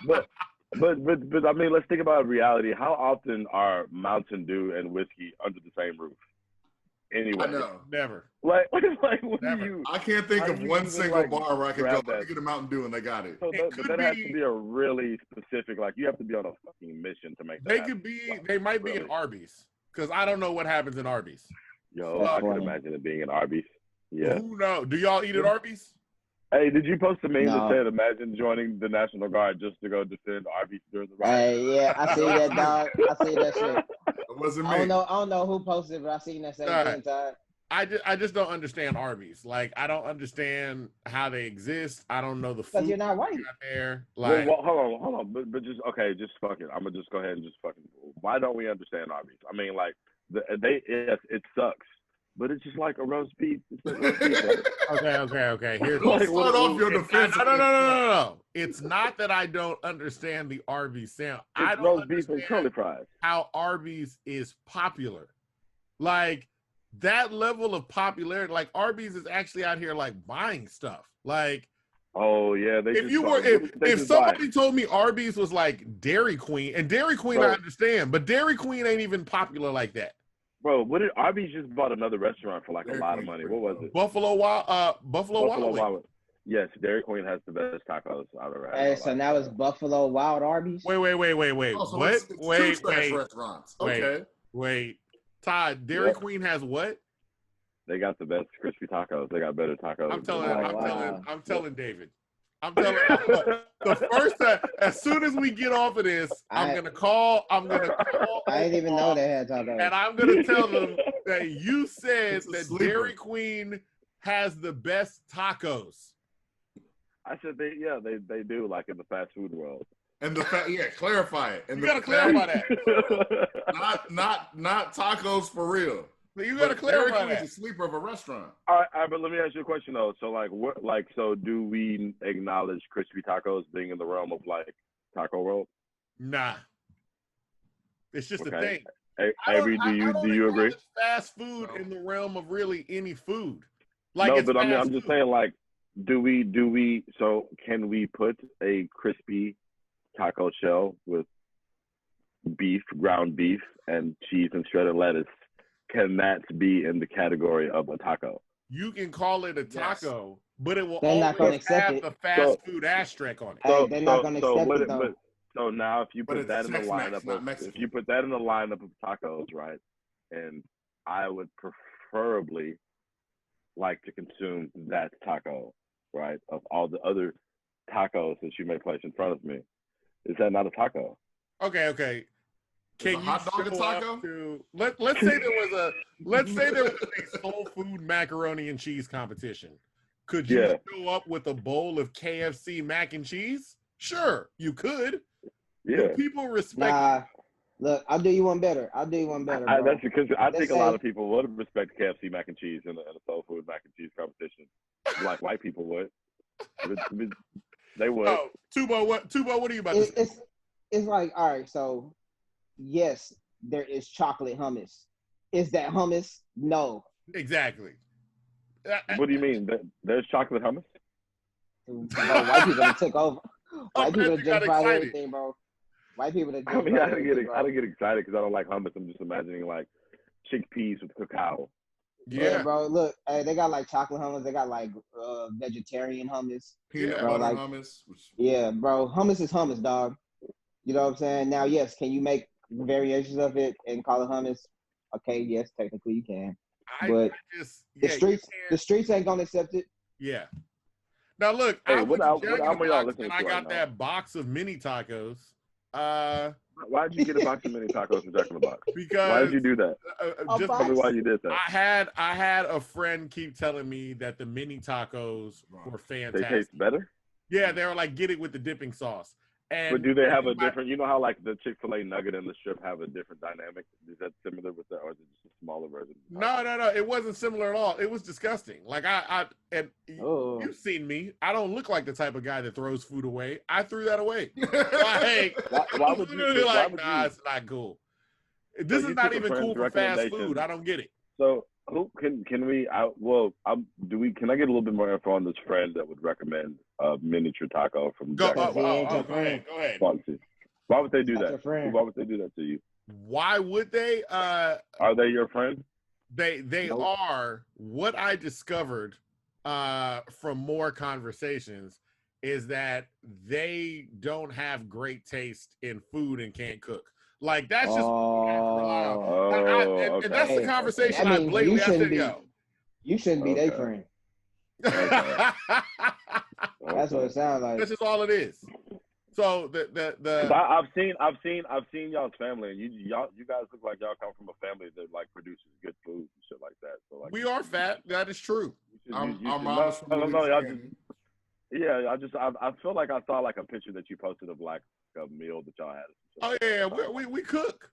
but I mean, let's think about reality. How often are Mountain Dew and whiskey under the same roof? Anyway, I know. Never. Like what Never. do you? I can't think of one single bar where I could go, let me get a Mountain Dew, and they got it. So that has to be a really specific, like, you have to be on a fucking mission to make that happen. They might be in Arby's, because I don't know what happens in Arby's. Yo, I can imagine it being in Arby's. Yeah. Who knows? Do y'all eat at Arby's? Hey, did you post a meme that said, imagine joining the National Guard just to go defend Arby's during the riot? Hey, yeah, I see that, dog. I see that shit. It wasn't me. I don't know who posted it, but I seen that same thing, Todd. I just don't understand Arby's. Like, I don't understand how they exist. I don't know the food. Because you're not white. There. Like, well, hold on. But just fuck it. I'm gonna just go ahead and just fucking. Why don't we understand Arby's? I mean, like, it sucks, but it's just like a roast beef. It's like roast beef, right? Okay. Here's Don't start off your defense. No. It's not that I don't understand the Arby's sound. I don't roast beef and curly understand fries. how Arby's is popular. Like, that level of popularity, like, Arby's is actually out here like buying stuff. Like, oh yeah, if somebody told me Arby's was like Dairy Queen, and Dairy Queen I understand, but Dairy Queen ain't even popular like that. Bro, Arby's just bought another restaurant for like a lot of money. What was it? Buffalo Wild. Yes, Dairy Queen has the best tacos I've ever had. Hey, so now it's Buffalo Wild Arby's? Wait. Oh, so What? it's Wait. restaurants. Okay. Wait. Todd, Dairy Queen has what? They got the best crispy tacos. They got better tacos. I'm telling David. The first time, as soon as we get off of this, I'm gonna call. I didn't even know they had tacos. And I'm gonna tell them that you said that Dairy Queen has the best tacos. I said they do, like, in the fast food world. And clarify it. And you gotta clarify that. not tacos for real. You gotta clarify that. It's a sleeper of a restaurant. All right, but let me ask you a question though. So, like, so do we acknowledge crispy tacos being in the realm of, like, taco world? Nah, it's just a thing. Avery, do you agree? Fast food in the realm of really any food. Like, no, but I mean, I'm just saying, like, do we? So, can we put a crispy taco shell with ground beef, and cheese and shredded lettuce? Can that be in the category of a taco? You can call it a taco, but it will always have the fast food asterisk on it. They're not going to accept it, though. So now, if you put that in the lineup, of tacos, right? And I would preferably like to consume that taco, right? Of all the other tacos that you may place in front of me, is that not a taco? Okay. Can you hot dog a taco? Let's say there was a soul food macaroni and cheese competition. Could you show up with a bowl of KFC mac and cheese? Sure, you could. Yeah. But people respect. Nah, look, I'll do you one better. Bro. That's because I think a lot of people would respect KFC mac and cheese in a soul food mac and cheese competition, like white people would. They would. Oh, Tubo, what are you about to say? It's like, all right, so yes, there is chocolate hummus. Is that hummus? No. Exactly. What do you mean? There's chocolate hummus? Bro, white people that took over. White people that just fried excited. everything, bro. White people that just I didn't get excited because I don't like hummus. I'm just imagining like chickpeas with cacao. Yeah, bro. Look, hey, they got like chocolate hummus. They got like vegetarian hummus. Peanut butter hummus. Yeah, bro. Hummus is hummus, dog. You know what I'm saying? Now, yes, can you make variations of it and call it hummus? Okay, yes, technically you can. But the streets ain't gonna accept it. Yeah. Now look, hey, I went to Jack in the Box and I got right that box of mini tacos. Why did you get a box of mini tacos from Jack in the Box? Because why did you do that? Just tell me why you did that. I had a friend keep telling me that the mini tacos were fantastic. They taste better? Yeah, they were like, get it with the dipping sauce. And but do they have a different? You know how like the Chick-fil-A nugget and the strip have a different dynamic? Is that similar with that, or is it just a smaller version? No. It wasn't similar at all. It was disgusting. Like you've seen me. I don't look like the type of guy that throws food away. I threw that away. Why would you? Nah, it's not cool. This is not even cool for fast food. I don't get it. So who can we? Can I get a little bit more info on this friend that would recommend a miniature taco from? Go ahead. Why would they do that? Why would they do that to you? Why would they? Are they your friend? They are. What I discovered from more conversations is that they don't have great taste in food and can't cook. Like that's just and that's the conversation I blatantly have to go. You shouldn't be their friend. That's what it sounds like. That's just all it is. So I've seen y'all's family, and you guys look like y'all come from a family that like produces good food and shit like that. So like we are fat. That is true. Our mom's from Louisiana. I feel like I saw like a picture that you posted of like a meal that y'all had. Oh yeah, we cook.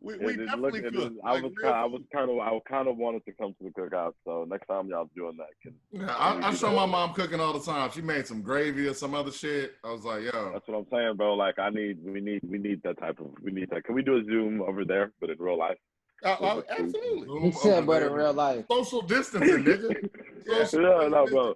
We definitely cook. I kind of wanted to come to the cookout. So next time y'all doing that, I show my mom cooking all the time. She made some gravy or some other shit. I was like, yo, that's what I'm saying, bro. Like we need that type of Can we do a Zoom over there, but in real life? Absolutely. He said, but in real life, social distancing, nigga. No, bro.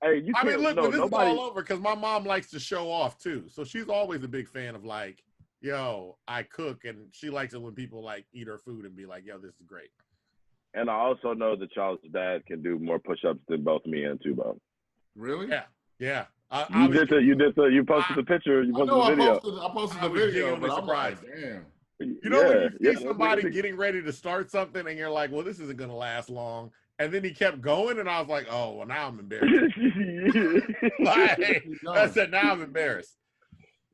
Hey, look, this is all over because my mom likes to show off too. So she's always a big fan of like, yo, I cook, and she likes it when people like eat her food and be like, yo, this is great. And I also know that y'all's dad can do more push-ups than both me and Tubo. Really? Yeah. You posted the picture. You posted the video. I posted the video, but I'm like, damn. You know when you see somebody getting ready to start something and you're like, well, this isn't going to last long. And then he kept going, and I was like, oh, well, now I'm embarrassed. I said, now I'm embarrassed.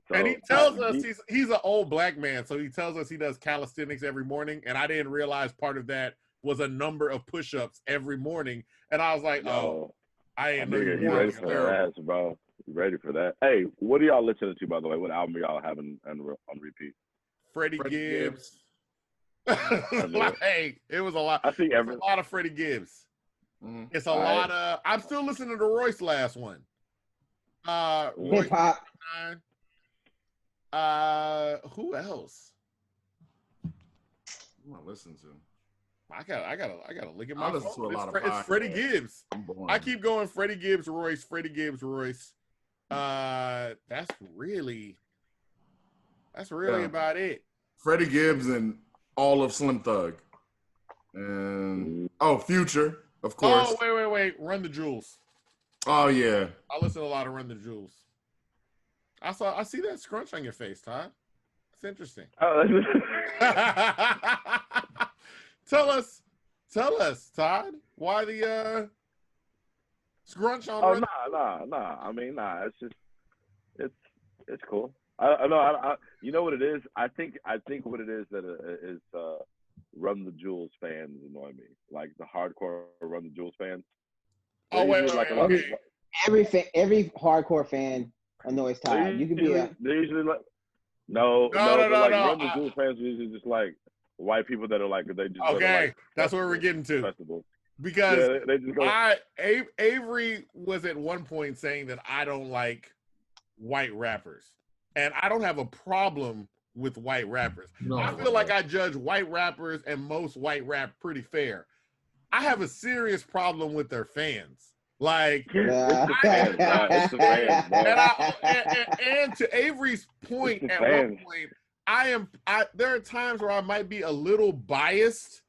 So, and he tells us he's an old black man, so he tells us he does calisthenics every morning, and I didn't realize part of that was a number of push-ups every morning. And I was like, I ain't know you ready for that, bro. You ready for that? Hey, what are y'all listening to, by the way? What album are y'all having on repeat? Freddie Gibbs. Hey, it was a lot. I see a lot of Freddie Gibbs. Mm-hmm. It's a lot of. I'm still listening to Royce's last one. Hip hop. Who else? Who am I listening to? I gotta look at my phone. To a lot of it's Freddie Gibbs. I keep going Freddie Gibbs, Royce, Freddie Gibbs, Royce. That's really about it. Freddie Gibbs and all of Slim Thug. And Future, of course. Oh, wait. Run the Jewels. Oh yeah. I listen to a lot of Run the Jewels. I see that scrunch on your face, Todd. It's interesting. Tell us, Todd, why the scrunch on? Oh, nah. I mean, nah. It's just, it's cool. I you know what it is? I think what it is that is Run the Jewels fans annoy me. Like the hardcore Run the Jewels fans. Oh wait, like every hardcore fan annoys Todd. You could be a they usually like no, but like Run the Jewel fans are usually just like white people that are like they just go to, like, that's what we're getting to. Festivals. Because yeah, they just go. Avery was at one point saying that I don't like white rappers, and I don't have a problem with white rappers. No, I feel like I judge white rappers and most white rap pretty fair. I have a serious problem with their fans. Like, Yeah. It's the fans, and to Avery's point, at one point, there are times where I might be a little biased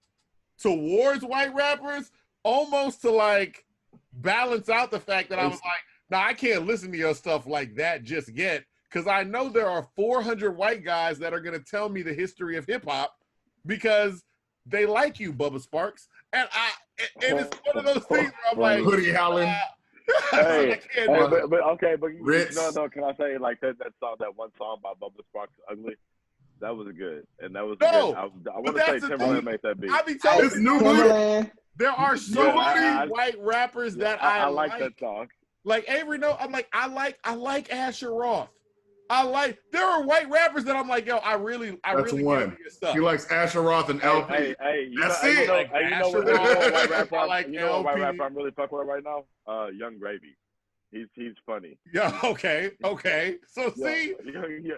towards white rappers, almost to like balance out the fact that I was like, no, I can't listen to your stuff like that just yet, because I know there are 400 white guys that are going to tell me the history of hip hop because they like you, Bubba Sparks. And it's one of those things where I'm like, Hoodie Howlin'. but Ritz. no, can I say like that song, that one song by Bubba Sparks, Ugly? That was good, and that was good. I want to say Timberland made that beat. I be telling It's new booty. there are so many white rappers that I like that song. Like Avery, I'm like, I like Asher Roth. There are white rappers that I'm like, yo, I really That's one. Your stuff. He likes Asher Roth and LP. That's it. You know what white rapper I'm really fucking with right now? Young Gravy. He's funny. Yeah, okay. So see,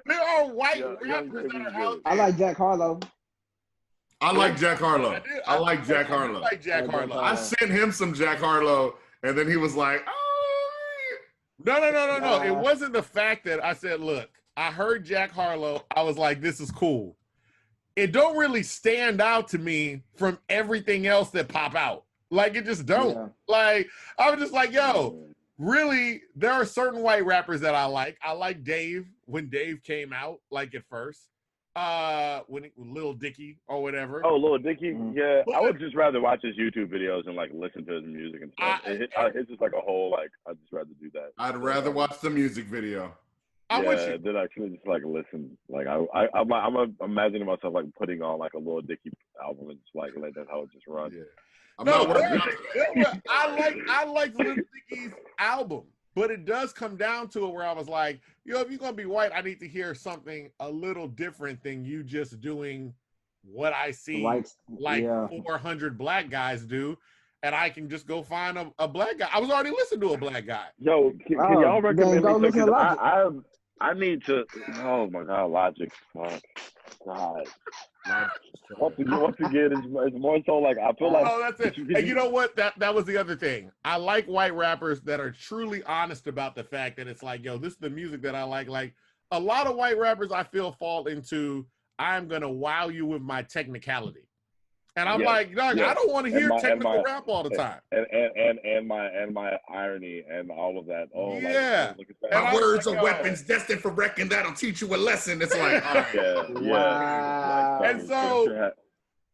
there are white rappers that are out there. I like Jack Harlow. I like Jack Harlow. I like Jack Harlow. I like Jack Harlow. I sent him some Jack Harlow, and then he was like, oh. No. It wasn't the fact that I said, look, I heard Jack Harlow. I was like, this is cool. It don't really stand out to me from everything else that pop out. Like, it just don't. Yeah. Like, I was just like, yo, really, there are certain white rappers that I like. I like Dave when Dave came out, like at first. When Lil Dicky or whatever. Oh, Lil Dicky, yeah. I would just rather watch his YouTube videos and like listen to his music and stuff. It's just like a whole like. I'd just rather do that. I'd rather watch the music video. Then actually just like listen. Like I'm imagining myself like putting on like a Lil Dicky album and just like let that how it just run. Yeah. I like Lil Dicky's album. But it does come down to it where I was like, yo, if you're going to be white, I need to hear something a little different than you just doing what I see 400 black guys do. And I can just go find a black guy. I was already listening to a black guy. Yo, can y'all recommend me something? I need to, oh my God, Logic. Fuck. God. Once again, it's more so like I feel like. Oh, that's it. And you know what? That was the other thing. I like white rappers that are truly honest about the fact that it's like, yo, this is the music that I like. Like a lot of white rappers, I feel fall into I'm gonna wow you with my technicality, and I'm like, dog, I don't want to hear technical rap all the time. And my irony and all of that. Oh yeah. My words are weapons destined for wrecking. That'll teach you a lesson. It's like, Wow. And so,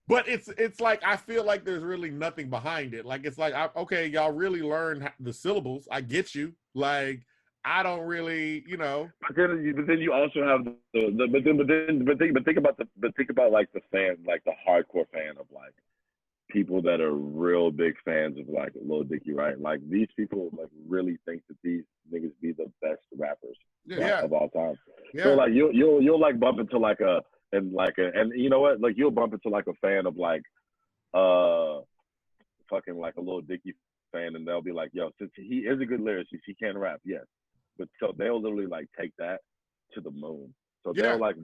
but it's like I feel like there's really nothing behind it. Like it's like, okay, y'all really learn the syllables. I get you. Like I don't really, But then you also have think about like the fan, like the hardcore fan of like people that are real big fans of like Lil Dicky, right? Like these people like really think that these niggas be the best rappers of all time. Yeah. So like you'll like bump into like and you know what? Like you'll bump into like a fan of like fucking like a Lil Dicky fan, and they'll be like, yo, since he is a good lyricist, he can rap, yes. But so they'll literally like take that to the moon. So they'll like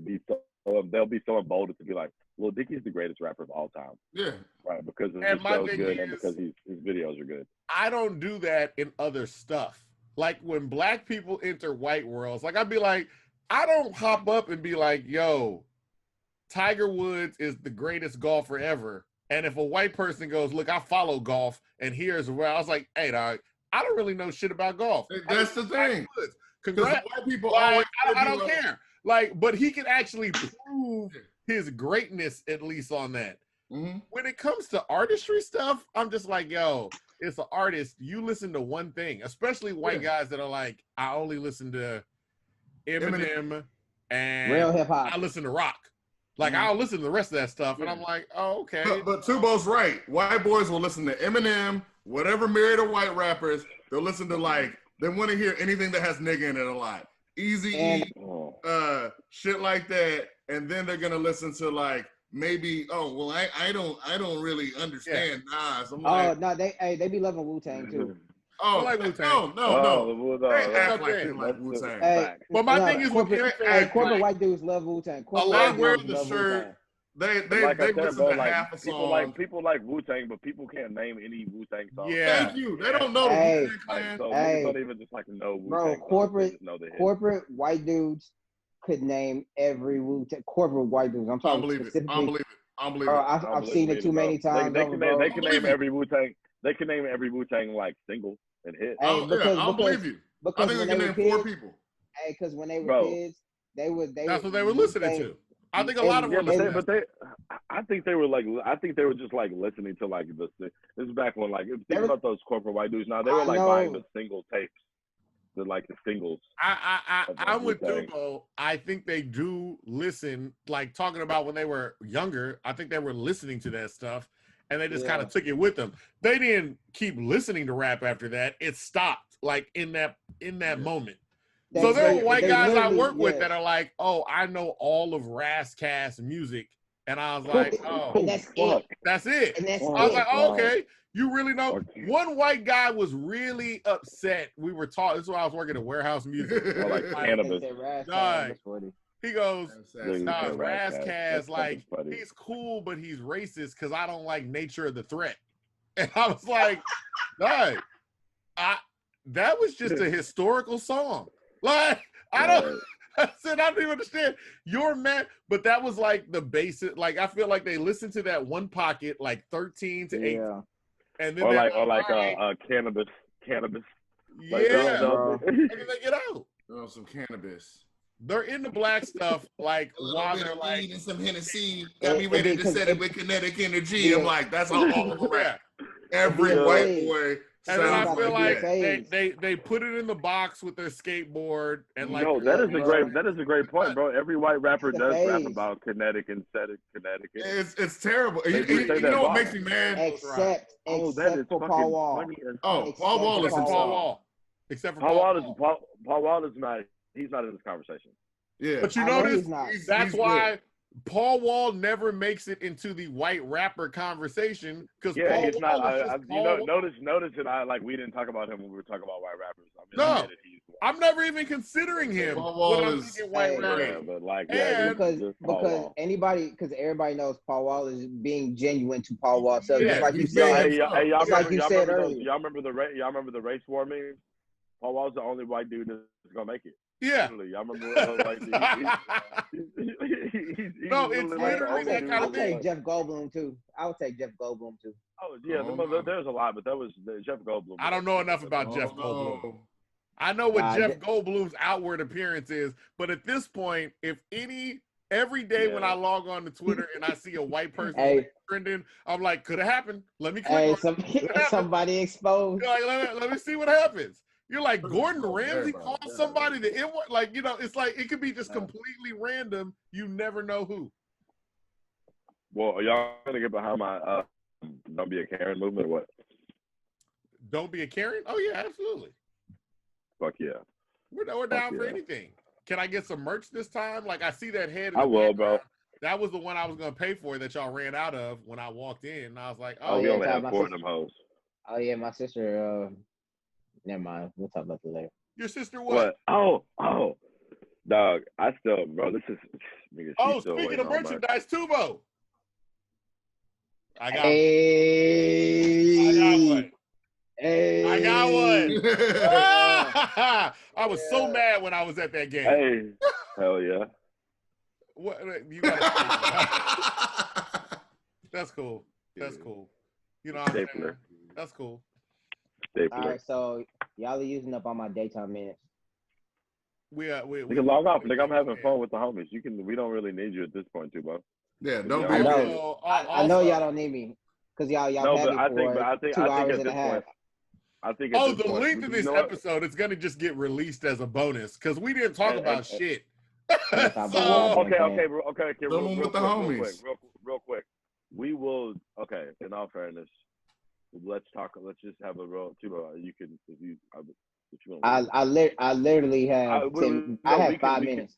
they'll be so emboldened to be like, Lil Dicky's the greatest rapper of all time. Yeah. Right. Because his show's good and because his videos are good. I don't do that in other stuff. Like when black people enter white worlds, like I'd be like, I don't hop up and be like, yo, Tiger Woods is the greatest golfer ever. And if a white person goes, look, I follow golf and here's where I was like, hey, dog, I don't really know shit about golf. That's the thing. Congrats. White people always I don't care. Like, but he can actually prove his greatness at least on that. Mm-hmm. When it comes to artistry stuff, I'm just like, yo, it's an artist. You listen to one thing, especially white guys that are like, I only listen to Eminem and real hip hop. I listen to rock. Like I'll listen to the rest of that stuff, and I'm like, oh, okay. But Tubo's right. White boys will listen to Eminem, whatever married to white rappers. They'll listen to they want to hear anything that has nigga in it a lot. Easy, shit like that, and then they're gonna listen to like maybe. Oh well, I don't really understand Nas. I'm like, no, they be loving Wu-Tang too. Oh, like Wu-Tang. no. They act like they like Wu-Tang. Hey, but my thing is, corporate white dudes love Wu-Tang. A lot wear the shirt. They listen to half a song. People like Wu-Tang, but people can't name any Wu-Tang songs. Yeah. Thank you. They don't know the Wu-Tang Clan. So they don't even just like know Wu-Tang. Bro, corporate white dudes could name every Wu-Tang. Corporate white dudes. I'm talking specifically. I don't believe it. Bro, I've seen it too many times. They can name every Wu-Tang. They can name every Wu-Tang like single and hit. I don't believe you. I think they can name 4 people. Hey, because when they were kids, they that's what they were listening to. I think a lot of them were listening. I think they were just like listening to like this is back when like think about those corporate white dudes. Now they were like buying the single tapes, the singles. I'm with Tubo. I think they do listen, like talking about when they were younger. I think they were listening to that stuff, and they just kind of took it with them. They didn't keep listening to rap after that. It stopped like in that moment. So there are white guys I work with that are like, oh, I know all of Razzcast music. And I was like, oh, that's it. I was like, oh, okay, you really know? One white guy was really upset. We were taught, this is why I was working at Warehouse Music. Like cannabis. He goes, nah, Razzcast, like, he's cool, but he's racist because I don't like Nature of the Threat. And I was like, nah, that was just a historical song. Like, I said, I don't even understand. You're mad, but that was like the basic. Like, I feel like they listened to that one pocket, like 13 to 18, and then cannabis. Yeah, like, and then they get out. Some cannabis. They're into black stuff, like while they're like and some Hennessy. Got me ready to set it with kinetic energy. I'm like, that's all the rap. Every white boy. And then I feel like they put it in the box with their skateboard and like. No, that is a great point, bro. Every white rapper does rap about kinetic and Connecticut. It's terrible. You know what makes me mad? Except for Paul Wall. Paul Wall is Paul Wall. Except for Paul Wall is not. He's not in this conversation. Yeah, but you notice that's why Paul Wall never makes it into the white rapper conversation because he's not. Notice that we didn't talk about him when we were talking about white rappers. I'm never even considering him. Paul Wall is white rapper. Because everybody knows Paul Wall is being genuine to Paul Wall. So y'all said earlier. Y'all remember the race war memes? Paul Wall's the only white dude that's gonna make it. Yeah. Y'all remember no, it's literally that kind of thing. I'll take Jeff Goldblum too. Oh yeah, there's a lot, but that was Jeff Goldblum. I don't know enough about Jeff Goldblum. I know what Jeff Goldblum's outward appearance is, but at this point, every day when I log on to Twitter and I see a white person trending, I'm like, could it happen? Let me click somebody exposed. Like, let me see what happens. You're like, Gordon Ramsay called somebody the N-word. Like, it's like it could be just completely random. You never know who. Well, are y'all gonna get behind my Don't Be a Karen movement or what? Don't Be a Karen? Oh yeah, absolutely. Fuck yeah. We're down for anything. Can I get some merch this time? Like I see that head. I will, bro. That was the one I was gonna pay for that y'all ran out of when I walked in. And I was like, we only have 4 of them hoes. Oh yeah, my sister. Never mind. We'll talk about that later. Your sister what? Oh, dog. I still, bro. This is. Nigga, speaking of merchandise, Tubo. I got one. Hey. I got one. I was so mad when I was at that game. Hey, hell yeah. What you got? That's cool. That's cool. You know what I'm saying? That's cool. All right, so y'all are using up all my daytime minutes. We can log off. Nigga, I'm having fun with the homies. We don't really need you at this point, too, bro. Yeah, don't be. I know y'all don't need me because y'all had me for 2 hours and a half. I think. The length of this episode is gonna just get released as a bonus because we didn't talk about shit. That's how So- big Okay, Someone with the homies. real quick. We will. Okay, in all fairness, let's talk. Let's just have a real. Tubo, you can if you. If you want I literally have I have 5 minutes.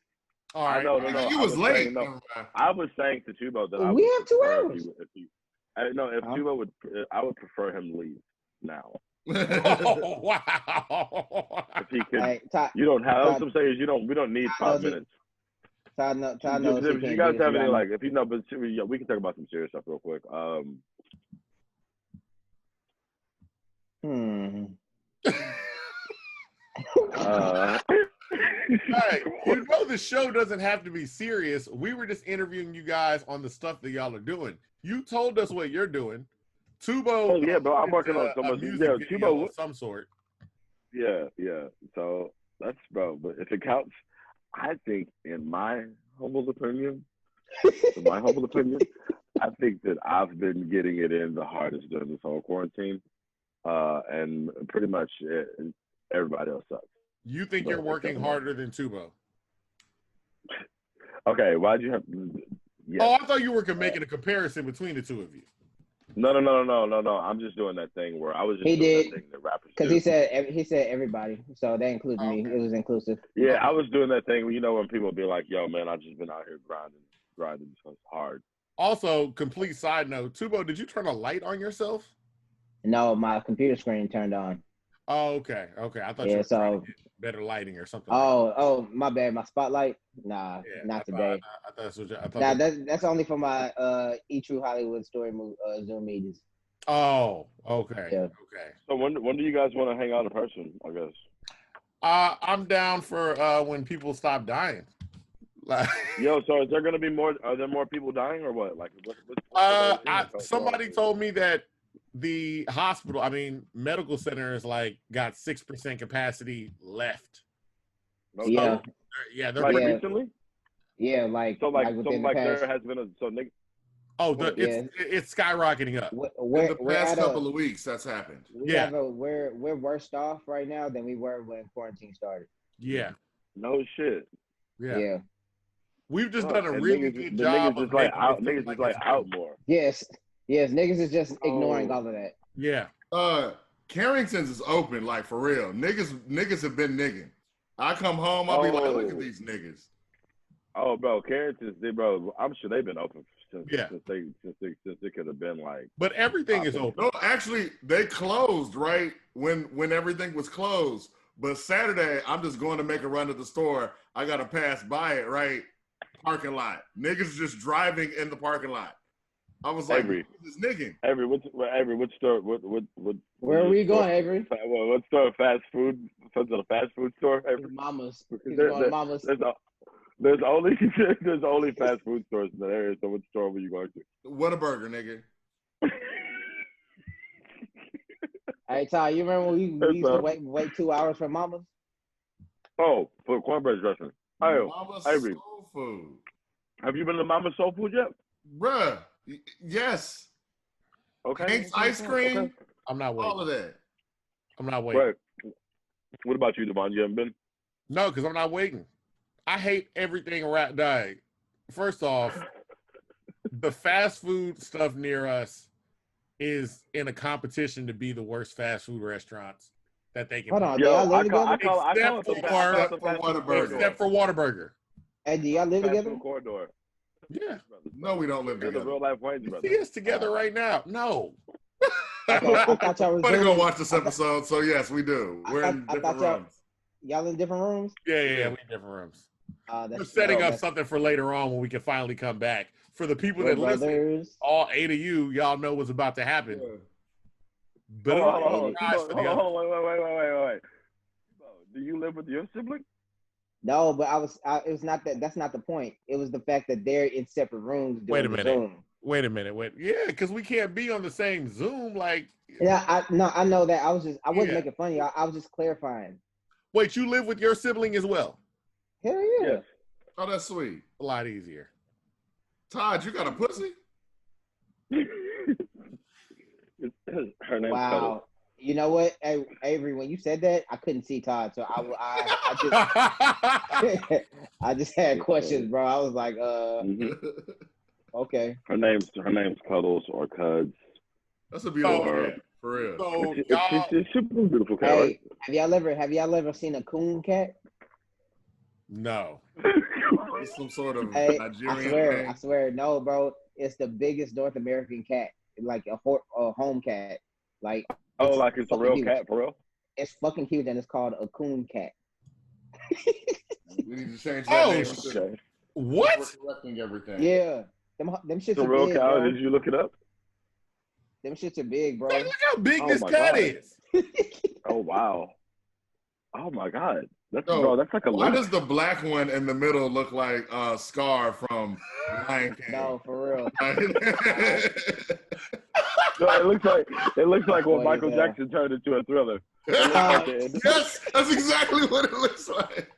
all right. No. Nigga, you I was late. saying, no, I was saying to Tubo that I We would have 2 prefer hours. if Tubo would, I would prefer him leave now. Oh, wow. If he could, Hey, Todd, you don't have. That's Todd- what I'm saying is we don't need 5 minutes. Todd knows he If you can't guys do this have any without like, me. if you know, but yeah, we can talk about some serious stuff real quick. Hey, you know the show doesn't have to be serious. We were just interviewing you guys on the stuff that y'all are doing. You told us what you're doing. Tubo. Oh yeah, bro, I'm working on a some of music yeah, video Tubo. of some sort. Yeah. So that's bro. But if it counts, I think, in my humble opinion, I think that I've been getting it in the hardest during this whole quarantine, and pretty much everybody else sucks. You think you're working harder than Tubo? Okay, why'd you have? Yes. Oh, I thought you were making a comparison between the two of you. No. I'm just doing that thing where I was just He doing did, that thing that rappers because do. he said everybody, so that includes me. Okay. It was inclusive. Yeah, I was doing that thing, you know, when people be like, "Yo, man, I've just been out here grinding so hard." Also, complete side note, Tubo, did you turn a light on yourself? No, my computer screen turned on. Oh, okay. I thought you Yeah, were trying so to get better lighting or something. oh, my bad. My spotlight? Nah, Yeah, not today. I thought that's what I thought. Nah, that's only for my True Hollywood Story Zoom meetings. Oh, okay. Yeah. Okay. So when do you guys want to hang out in person? I guess. I'm down for when people stop dying. Like, Yo, so is there gonna be more? Are there more people dying or what? Like, somebody told me that the hospital, medical center is like got 6% capacity left. No, Yeah. Yeah, they're like Yeah. recently. Yeah, like So within the past. there has been a nigga. it's skyrocketing up. We're In the past at couple of weeks, that's happened. we're worse off right now than we were when quarantine started. Yeah. No shit. Yeah. We've just done a really good the job niggas of is like making out. it feel Niggas like is like it's out over. more. Yes, niggas is just ignoring all of that. Yeah. Carrington's is open, like for real. Niggas have been nigging. I come home, I'll be like, look at these niggas. Oh, bro, Carrington's, bro. I'm sure they've been open since Yeah. since they could have been like. But everything is open. No, actually, they closed right when everything was closed. But Saturday, I'm just going to make a run to the store. I gotta pass by it, right? Parking lot. Niggas just driving in the parking lot. I was like, this nigging. Avery, what store? What? Where are we going, Avery? What store? Fast food? Some sort of fast food store? Avery? Mama's. There's only fast food stores in that area. So what store were you going to? Whataburger, nigga. Hey, Ty, you remember when we used to wait 2 hours for Mama's? Oh, for cornbread dressing. Oh, Mama's Avery. Soul Food. Have you been to Mama's Soul Food yet? Bruh, yes. Okay. Hank's ice cream. Okay. I'm not waiting. All of that. I'm not waiting. Right. What about you, Devon? You haven't been? No, because I'm not waiting. I hate everything around dying. First off, the fast food stuff near us is in a competition to be the worst fast food restaurants that they can. Hold on, Yo, y'all live together? Except for Whataburger. Except for Whataburger. Hey, do y'all live Fast together? food corridor. Yeah. No, we don't live They're the together. real life Wayne's brothers. See us together right now. No. I thought y'all was I'm gonna go Zooming. watch this episode. So yes, we do. We're in different rooms. Y'all in different rooms? Yeah, we in different rooms. That's We're setting up that's something for later on when we can finally come back. For the people We're that listen, brothers. all 8 of you, y'all know what's about to happen. But Hold on. Wait. Do you live with your sibling? No, but it was not that. That's not the point. It was the fact that they're in separate rooms doing Wait a minute. Zoom. Wait a minute. Yeah, because we can't be on the same Zoom. Like, Yeah, I know that. I wasn't Yeah. making fun of y'all. I was just clarifying. wait, you live with your sibling as well? Hell yeah. Yes. Oh, that's sweet. A lot easier. Todd, you got a pussy? Her name's Wow. Cuddles. You know what, Avery? When you said that, I couldn't see Todd, so I I just had questions, bro. I was like, okay. Her name's Cuddles or Cuds. That's a beautiful Or- cat, for real. So it's super beautiful cat, right? Have y'all ever seen a coon cat? No. It's some sort of Hey, Nigerian I swear, no, bro. It's the biggest North American cat, like a home cat. Like, like it's a real huge. cat for real? It's fucking huge, and it's called a coon cat. We need to change that name. Okay. What? We're correcting everything. Yeah, them shits It's a are real big, cow. bro. Did you look it up? Them shits are big, bro. Hey, look how big Oh this my cat God. is. Oh wow. Oh my God. That's So, bro. That's like a why lynx. does the black one in the middle look like Scar from Lion King? No, for real. No, it looks like when Boy, Michael yeah. Jackson turned into a Thriller. It looks like the- Yes, that's exactly what it looks like.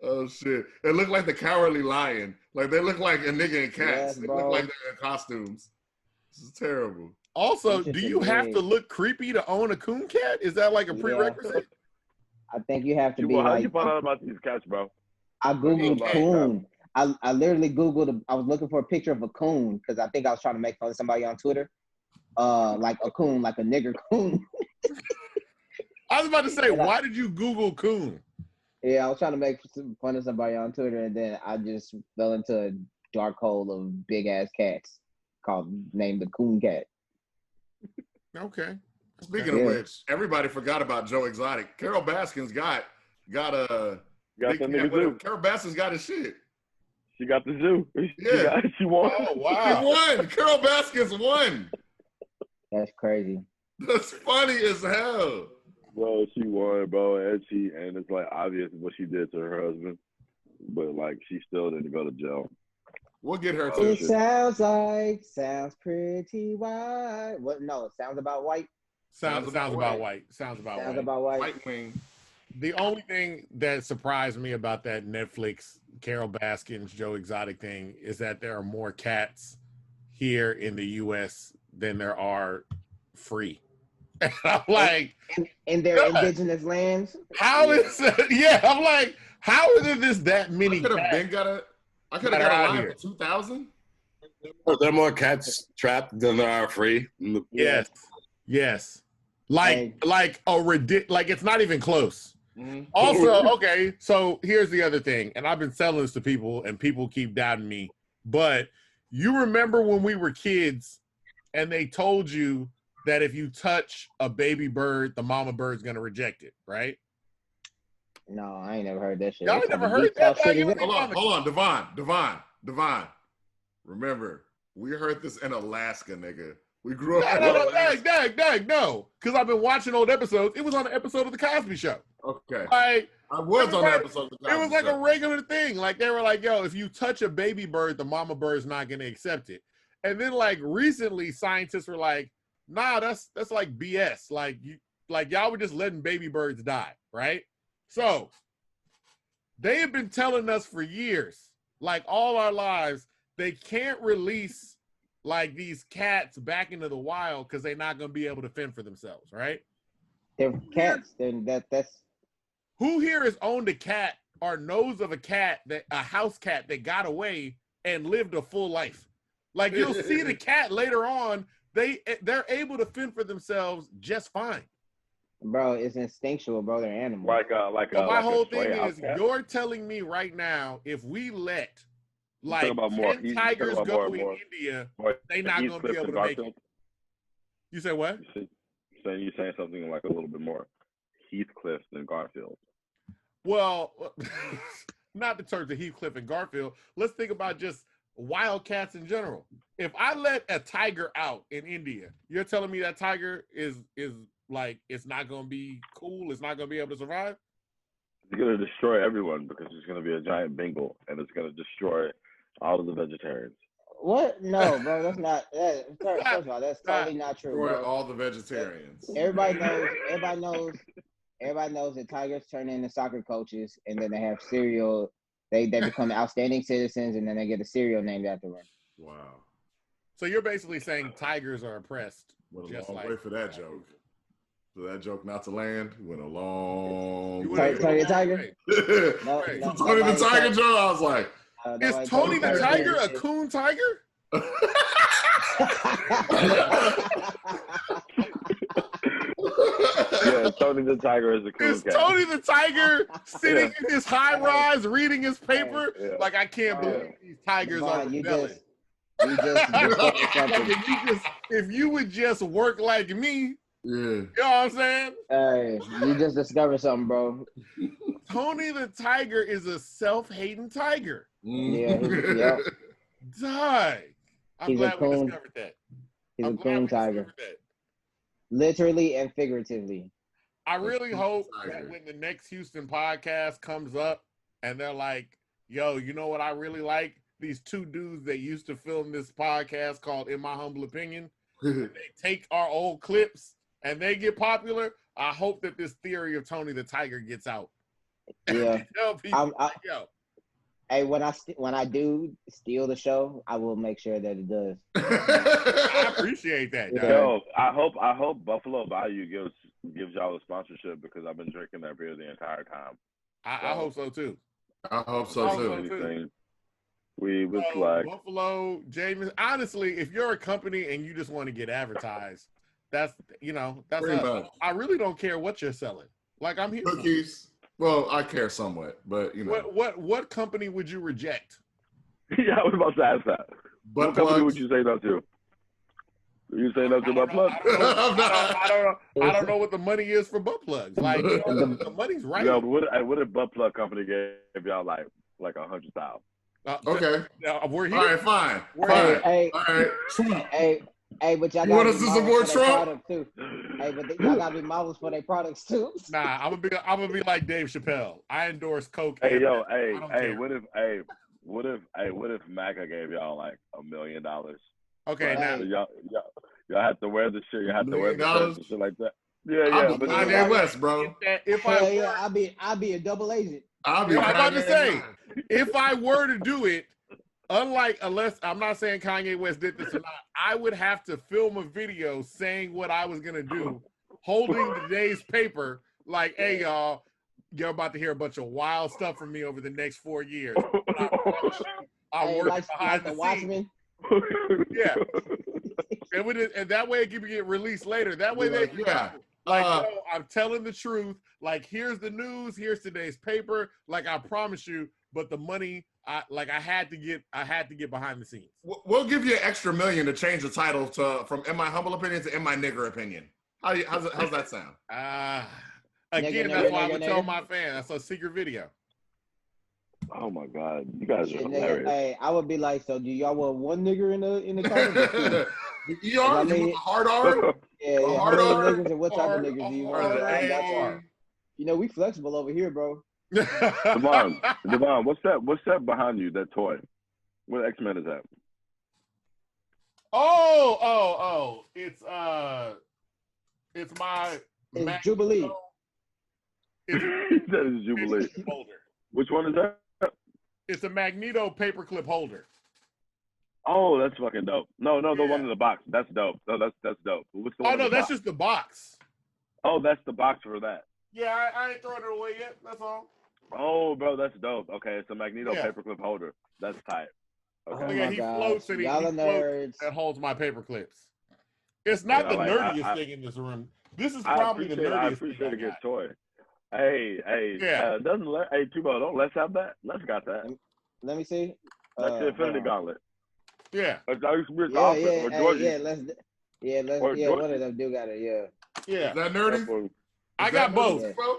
Oh shit! It looked like the Cowardly Lion. Like they look like a nigga and cats. Yes, They bro. look like they're in costumes. This is terrible. Also, Them shits do are you have big. to look creepy to own a coon cat? Is that like a Yeah. prerequisite? I think you have to be How like. you find out about these cats, bro? I googled Okay. coon. I literally googled. I was looking for a picture of a coon because I think I was trying to make fun of somebody on Twitter. Like a coon, like a nigger coon. I was about to say, And why did you Google coon? Yeah, I was trying to make fun of somebody on Twitter, and then I just fell into a dark hole of big ass cats named the coon cat. Okay. Speaking of which, everybody forgot about Joe Exotic. Carol Baskin's got a Got the nigga zoo. Carol Baskin's got his shit. She got the zoo. Yeah. She won. Oh, She wow. won. Carol Baskins won. That's crazy. That's funny as hell. Bro, she won, bro, and it's like obvious what she did to her husband, but like she still didn't go to jail. We'll get her It too. sounds pretty white. What? No, it sounds about white. Sounds about white. Sounds about Sounds white. about white. White Wing. The only thing that surprised me about that Netflix Carol Baskins Joe Exotic thing is that there are more cats here in the U.S. than there are free. And I'm like, In their God. indigenous lands. how is that? Yeah, I'm like, how are there just that many I could have cats? got a that are out line here? for 2,000. There are more cats trapped than there are free. Yes. Like Hey. like it's not even close. Mhm. Also, okay, so here's the other thing, and I've been selling this to people, and people keep doubting me. But you remember when we were kids, and they told you that if you touch a baby bird, the mama bird's gonna reject it, right? No, I ain't never heard that shit. Y'all What type never of heard geek that? talk shit is Hold on, Devon. Remember, we heard this in Alaska, nigga. We grew up in Alaska. No, because I've been watching old episodes. It was on an episode of the Cosby Show. Okay. Like, I was on the episode. Of the it was like Cosby a Show. regular thing. Like they were like, "Yo, if you touch a baby bird, the mama bird's not gonna accept it." And then like recently, scientists were like, "Nah, that's like BS. Like y'all were just letting baby birds die, right?" So they have been telling us for years, like all our lives, they can't release like these cats back into the wild because they're not gonna be able to fend for themselves, right? They're cats. Then that's Who here has owned a cat or knows of a house cat that got away and lived a full life? Like you'll see the cat later on, they're able to fend for themselves just fine. bro. It's instinctual, bro. They're animals. So my whole thing stray house is, cat. you're telling me right now, if we let like talking about more 10 heat- tigers talking go about in more- India, Boy, they're not going to be Heathcliff able and to make it. Garfield. You say what? You saying something like a little bit more Heathcliff than Garfield. Well, not in terms of Heathcliff and Garfield. Let's think about just wildcats in general. If I let a tiger out in India, you're telling me that tiger is like it's not going to be cool? It's not going to be able to survive? It's going to destroy everyone because it's going to be a giant Bengal and it's going to destroy all of the vegetarians. What? No, bro. That's not. First of all, that's totally not true, Destroy bro. all the vegetarians. Everybody knows that tigers turn into soccer coaches, and then they have cereal. They become outstanding citizens, and then they get a cereal named after them. For that joke not to land, went a long Tony the Tiger? way. No, Tony the nobody Tiger told- joke, I was like, Is nobody Tony told the me Tiger a shit. coon tiger? Yeah, Tony the Tiger is a cool Is cat. Tony the Tiger sitting in his high rise reading his paper? Yeah. Like, I can't believe these tigers are Devon, rebelling. you just discovered something. If you would just work like me, yeah. you know what I'm saying? Hey, you just discovered something, bro. Tony the Tiger is a self-hating tiger. Yeah, yep. Die. I'm He's a glad we coon. discovered that. He's I'm a glad coon we tiger, discovered that. literally and figuratively. I really coon hope tiger. that when the next Houston podcast comes up and they're like, yo, you know what I really like? These two dudes that used to film this podcast called In My Humble Opinion, they take our old clips and they get popular. I hope that this theory of Tony the Tiger gets out. Yeah. Tell people, yo. Hey, when I do steal the show, I will make sure that it does. I appreciate that. Yeah. Yo, I hope Buffalo Bayou gives y'all a sponsorship because I've been drinking that beer the entire time. I hope so too. I hope so too. Anything, we was So, like Buffalo, James. Honestly, if you're a company and you just want to get advertised, that's Pretty us. much. I really don't care what you're selling. Like, I'm here. for it. Cookies. Well, I care somewhat, but you know. What company would you reject? yeah, I was about to ask that. Butt What company plugs. would you say no to? You say no to butt plugs? I don't know what the money is for butt plugs. Like, the money's right. Yo, what if butt plug company gave y'all like $100,000? Okay. We're here. All right, fine. Hey, All right. Trump. hey, but y'all You want gotta us be to models support for their Trump? product too. Hey, but y'all gotta be models for their products too. Nah, I'm gonna be like Dave Chappelle. I endorse Coke. Hey, and yo, I hey, don't hey, care. what if MAGA gave y'all like $1 million? Okay, Hey. now Y'all have to wear the shit. You have to wear the shirts and shit like that. Yeah, I'll yeah. be But Kanye West, bro. if Hell I yeah, I'll be a double agent. I'll be I'm about to Kanye say, West. if I were to do it, unless I'm not saying Kanye West did this or not, I would have to film a video saying what I was gonna do, holding today's paper, like, hey y'all, you're about to hear a bunch of wild stuff from me over the next 4 years. But I promise you, I'm Hey, working like behind the the scenes. Watchmen. Yeah. And that way it can get released later. That way they can Yeah. yo, I'm telling the truth. Like, here's the news. Here's today's paper. Like, I promise you. But the money, I had to get behind the scenes. We'll give you an extra $1 million to change the title from "In My Humble Opinion" to "In My Nigger Opinion." How's that sound? Again, that's why I would tell my fans. That's a secret video. Oh my God, you guys are Shit, hilarious. nigga, hey, I would be like, so do y'all want one nigger in the comments? Or two? The ER? You I want mean- the hard R? Yeah, yeah. How hard many R? niggers and what type of niggers do you want? hard I got you. R. You know, we flexible over here, bro. Devon, what's that behind you? That toy? What X-Men is that? Oh! It's my It's Jubilee. It's That is Jubilee. holder. Which one is that? It's a Magneto paperclip holder. Oh, that's fucking dope. No, the Yeah. one in the box. That's dope. No, that's dope. What's the Oh one no, in the that's box? just the box. Oh, that's the box for that. Yeah, I ain't throwing it away yet. That's all. Oh, bro, that's dope. Okay, it's a Magneto Yeah. paperclip holder. That's tight. Okay. Oh Yeah, my he gosh. floats and he Y'all are floats nerds. that holds my paper clips. It's not the Yeah, nerdiest thing in this room. This is probably the I nerdiest appreciate thing a I good got. toy. Hey, Yeah. hey, Tubo, don't let's have that. Let's got that. Let me see. That's the Infinity hold on. Gauntlet. Yeah. Or Yeah, Georgie. Or one of them do got it. Yeah. Yeah. Is that nerdy? I got Is that both. nerdy, bro?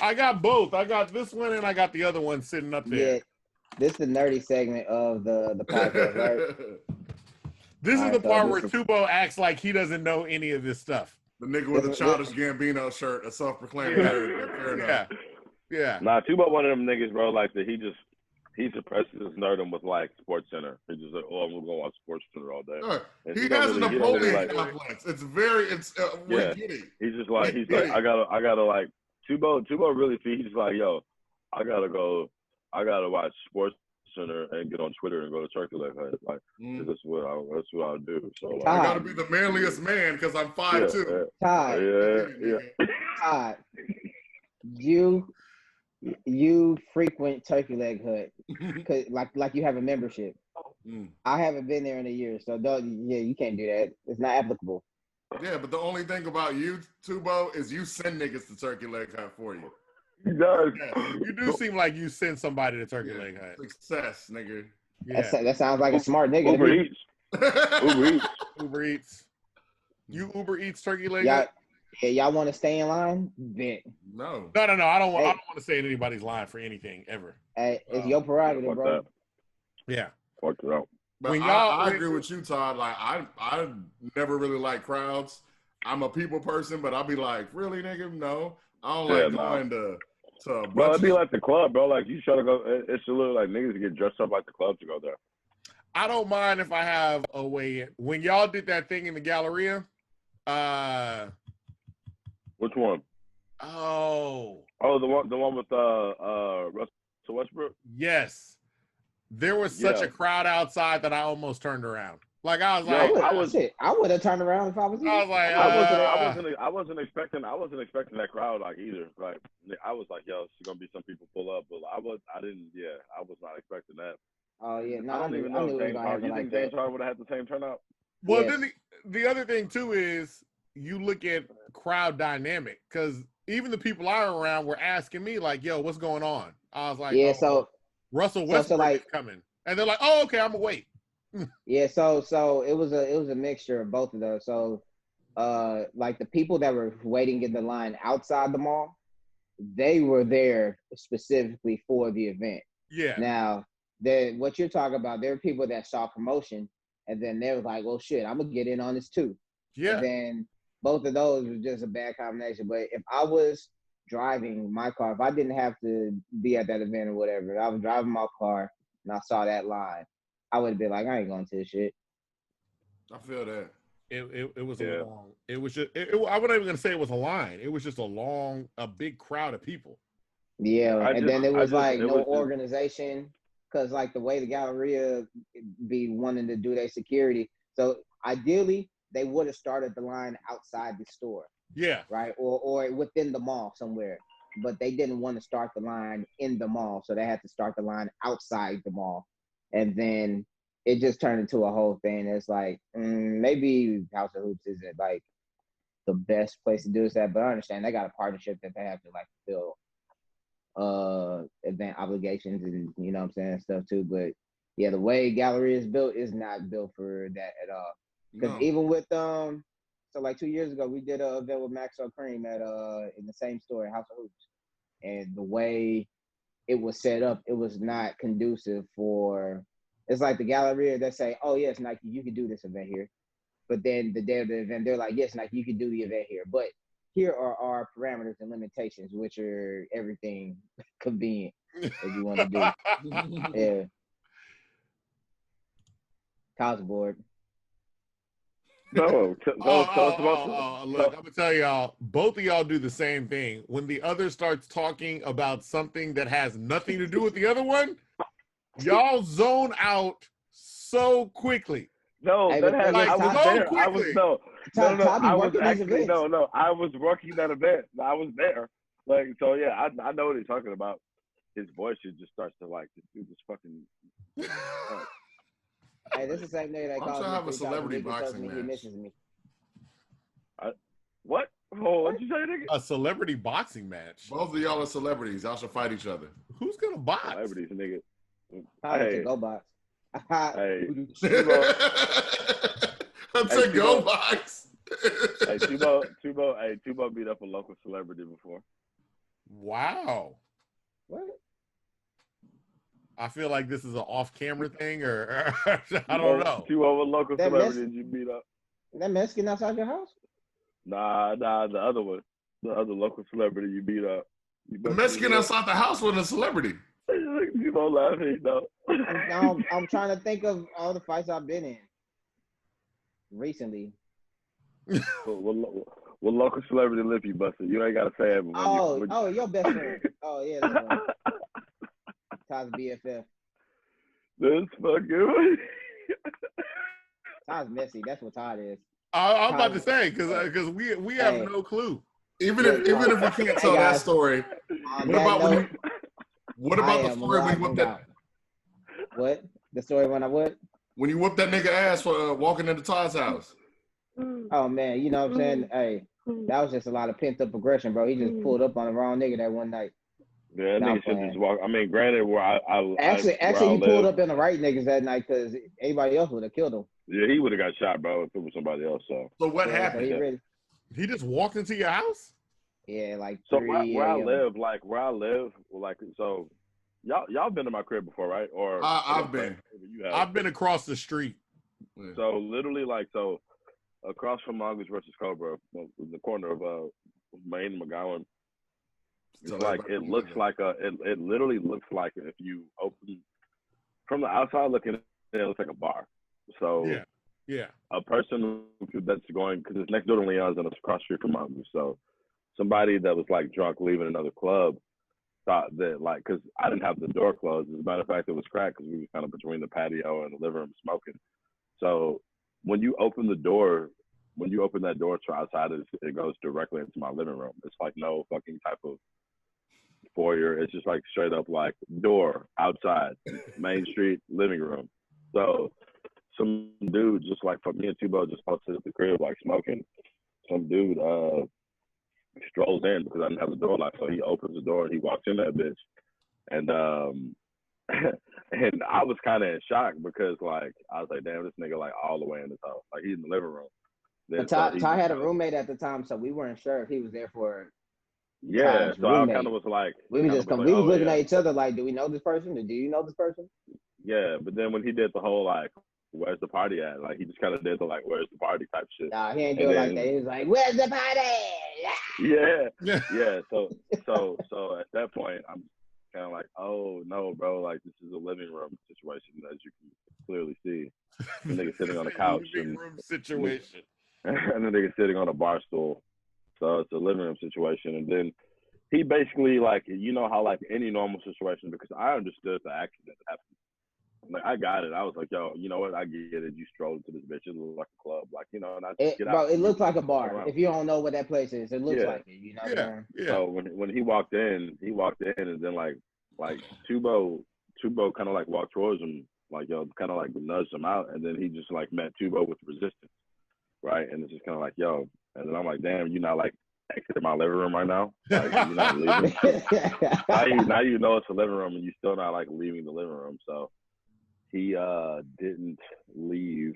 I got both. I got this one and I got the other one sitting up there. Yeah. This is the nerdy segment of the podcast, right? This is All the right, so part this where Tubo acts like he doesn't know any of this stuff. The nigga with the Childish Gambino shirt, a self-proclaimed nerd. Fair enough. Yeah. Nah, Tubo one of them niggas, bro. Like that, he suppresses his nerdom with like Sports Center. He's just like, oh, I'm gonna go watch Sports Center all day. And He don't has a really- he don't really, Napoleon like- complex. It's we Yeah. get it. He's just like I gotta like Tubo really he's just like, yo, I gotta watch Sports Center and get on Twitter and go to Turkey Leg Hut. Like, that's what I'll do. So like, I gotta be the manliest man because I'm 5'2". Todd. Yeah. Todd. You frequent Turkey Leg Hut, cause like you have a membership. I haven't been there in a year, so you can't do that. It's not applicable. Yeah, but the only thing about you, Tubo, is you send niggas to Turkey Leg Hut for you. He does. Yeah. You do seem like you send somebody to Turkey Leg Hut. Success, nigga. Yeah. That sounds like a smart nigga. Uber Eats. Uber Eats. You Uber Eats Turkey Leg Y'all, Hut? yeah, y'all want to stay in line? Bet. No. No. I don't want to stay in anybody's line for anything ever. Hey, it's your prerogative, bro. That. Yeah. Fuck it out. But I agree with you, Todd. Like I never really like crowds. I'm a people person, but I'll be like, really, nigga? No. I don't like going to a bunch. Bro, it'd be like the club, bro. Like you try to go, it's a little like niggas get dressed up like the club to go there. I don't mind if I have a way in. When y'all did that thing in the Galleria, which one? Oh, the one with Russell Westbrook. Yes, there was such a crowd outside that I almost turned around. Like I was like, I would have turned around if I was you. I was like, I wasn't expecting that crowd like either. Like I was like, yo, it's gonna be some people pull up, but I was not expecting that. Oh yeah, no, I don't even know if James Harden. You think James Harden would have had the same turnout? Well, then the other thing too is you look at crowd dynamic because even the people I were around were asking me like, "Yo, what's going on?" I was like, "Yeah, so Russell Westbrook is coming," and they're like, "Oh, okay, I'm gonna wait." Yeah, so it was a mixture of both of those. So, like the people that were waiting in the line outside the mall, they were there specifically for the event. Yeah. Now, what you're talking about, there are people that saw promotion, and then they were like, "Well, shit, I'm gonna get in on this too." Yeah. And then both of those was just a bad combination. But if I was driving my car, if I didn't have to be at that event or whatever, if I was driving my car and I saw that line, I would have been like, I ain't going to this shit. I feel that. It was a long. It was just. I wasn't even gonna say it was a line. It was just a big crowd of people. Yeah, then it was no organization, because like the way the Galleria be wanting to do their security. So ideally, they would have started the line outside the store. Yeah. Right, or within the mall somewhere. But they didn't want to start the line in the mall, so they had to start the line outside the mall. And then it just turned into a whole thing. It's like, maybe House of Hoops isn't like the best place to do that, but I understand they got a partnership that they have to like fulfill event obligations and you know what I'm saying, stuff too. But yeah, the way Gallery is built is not built for that at all. Because even with so like 2 years ago we did an event with Maxwell Cream at in the same store at House of Hoops, and the way it was set up, it was not conducive for. It's like the Galleria that say, "Oh yes, Nike, you can do this event here," but then the day of the event, they're like, "Yes, Nike, you can do the event here, but here are our parameters and limitations, which are everything convenient if you want to do." Yeah, college board. No, look, I'm gonna tell y'all, both of y'all do the same thing. When the other starts talking about something that has nothing to do with the other one, y'all zone out so quickly. No, Hey, that had like, I was so there. quickly. I was no. I was actually no. I was working that event. I was there. Like so, yeah. I know what he's talking about. His voice just starts to like this dude just fucking. Hey, this is the same nigga that calls me. I'm trying to have a celebrity boxing match. He misses me. What? Oh, what'd you say, nigga? A celebrity boxing match. Both of y'all are celebrities. Y'all should fight each other. Who's gonna box? Celebrities, nigga. I like to go box. Hey, I said go box. Hey, Tubo beat up a local celebrity before. Wow. What? I feel like this is an off-camera thing, or I don't know. Tubo, what local celebrity did you beat up? That Mexican outside your house? Nah, the other one. The other local celebrity you beat up. The Mexican outside the house was a celebrity. You don't laugh, though. I'm trying to think of all the fights I've been in recently. What local celebrity lip you busted? You ain't gotta say it. Oh, your best friend. Oh yeah, that's right. Todd's BFF. This fucking. Todd's messy. That's what Todd is. I'm about to say because we have no clue. Even if we can't tell that story, what about the story when you whipped that? What? The story when I what? When you whooped that nigga ass for walking into Todd's house. Oh man, you know what I'm saying? Hey, that was just a lot of pent up aggression, bro. He just pulled up on the wrong nigga that one night. Yeah, that nigga should just walk. I mean, granted, Actually, he pulled up in the right niggas that night because anybody else would have killed him. Yeah, he would have got shot, bro, if it was somebody else. So what happened? So he just walked into your house? Yeah, like so where I live, so y'all been to my crib before, right? Or I've been. I've been across the street. So literally, across from Mongoose versus Cobra, in the corner of Maine and McGowan. It's it literally looks like if you open from the outside looking in, it looks like a bar. So yeah. A person that's going, because it's next door to Leon's and it's across the street from Mongoose. So somebody that was like drunk leaving another club thought that because I didn't have the door closed. As a matter of fact, it was cracked because we were kind of between the patio and the living room smoking. So when you open that door to outside, it goes directly into my living room. It's like no fucking type of foyer. It's just like straight up like door outside, Main Street, living room. So some dude just like for me and Tubo just posted at the crib like smoking. Some dude strolls in because I didn't have the door locked. So he opens the door and he walks in that bitch. And and I was kind of in shock because like I was like, damn, this nigga like all the way in his house. Like he's in the living room. Then Ty had a roommate at the time, so we weren't sure if he was there for Yeah, so roommate. I kind of was like, we was looking at each other like, do we know this person? Or do you know this person? Yeah, but then when he did the whole like, where's the party at? Like he just kind of did the like, where's the party type shit. Nah, he ain't do it like that. He was like, where's the party? Yeah. So at that point, I'm kind of like, oh no, bro, like this is a living room situation as you can clearly see. The nigga sitting on the couch. Living room situation. And the nigga sitting on a bar stool. So it's a living room situation. And then he basically like, you know how like any normal situation, because I understood the accident that happened. Like I got it. I was like, yo, you know what? I get it. You strolled into this bitch. It looks like a club. Like, you know, and I just get out. Bro, it looks like a bar. If you don't know what that place is, it looks like it. You know what I'm saying? So when he walked in, and then like Tubo kind of like walked towards him, like yo, kind of like nudged him out, and then he just like met Tubo with resistance, right? And it's just kind of like yo, and then I'm like, damn, you not like exiting my living room right now? Like you're not leaving. now you know it's a living room, and you still not like leaving the living room. So he didn't leave.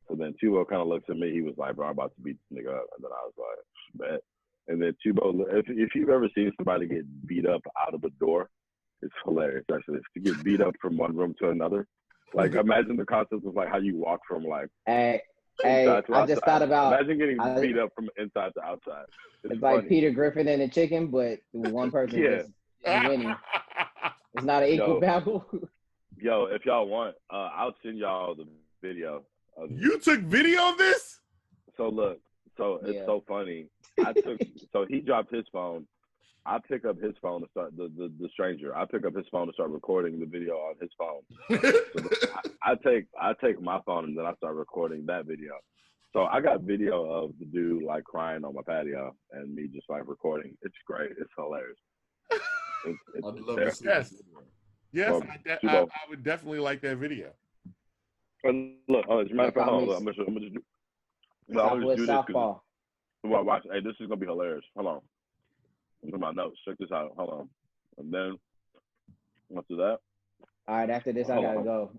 So then Tubo kind of looks at me. He was like, bro, I'm about to beat this nigga up. And then I was like, bet. And then Tubo, if you've ever seen somebody get beat up out of a door, it's hilarious, actually. To get beat up from one room to another. Like, imagine the concept of, like, how you walk from, like, I just thought about... Imagine getting beat up from inside to outside. It's like funny. Peter Griffin and the chicken, but one person is winning. It's not an equal battle. Yo, if y'all want, I'll send y'all the video. You took video of this? So look, it's so funny. So he dropped his phone. I pick up his phone to start the stranger. I pick up his phone to start recording the video on his phone. So I take my phone and then I start recording that video. So I got video of the dude like crying on my patio and me just like recording. It's great. It's hilarious. I'd love to see this video. Yes, I would definitely like that video. And look, as a matter of fact, I'm gonna just do this. Softball. Watch. Hey, this is gonna be hilarious. Hold on. Look at my notes. Check this out. Hold on. And then after that. All right. After this, I gotta go.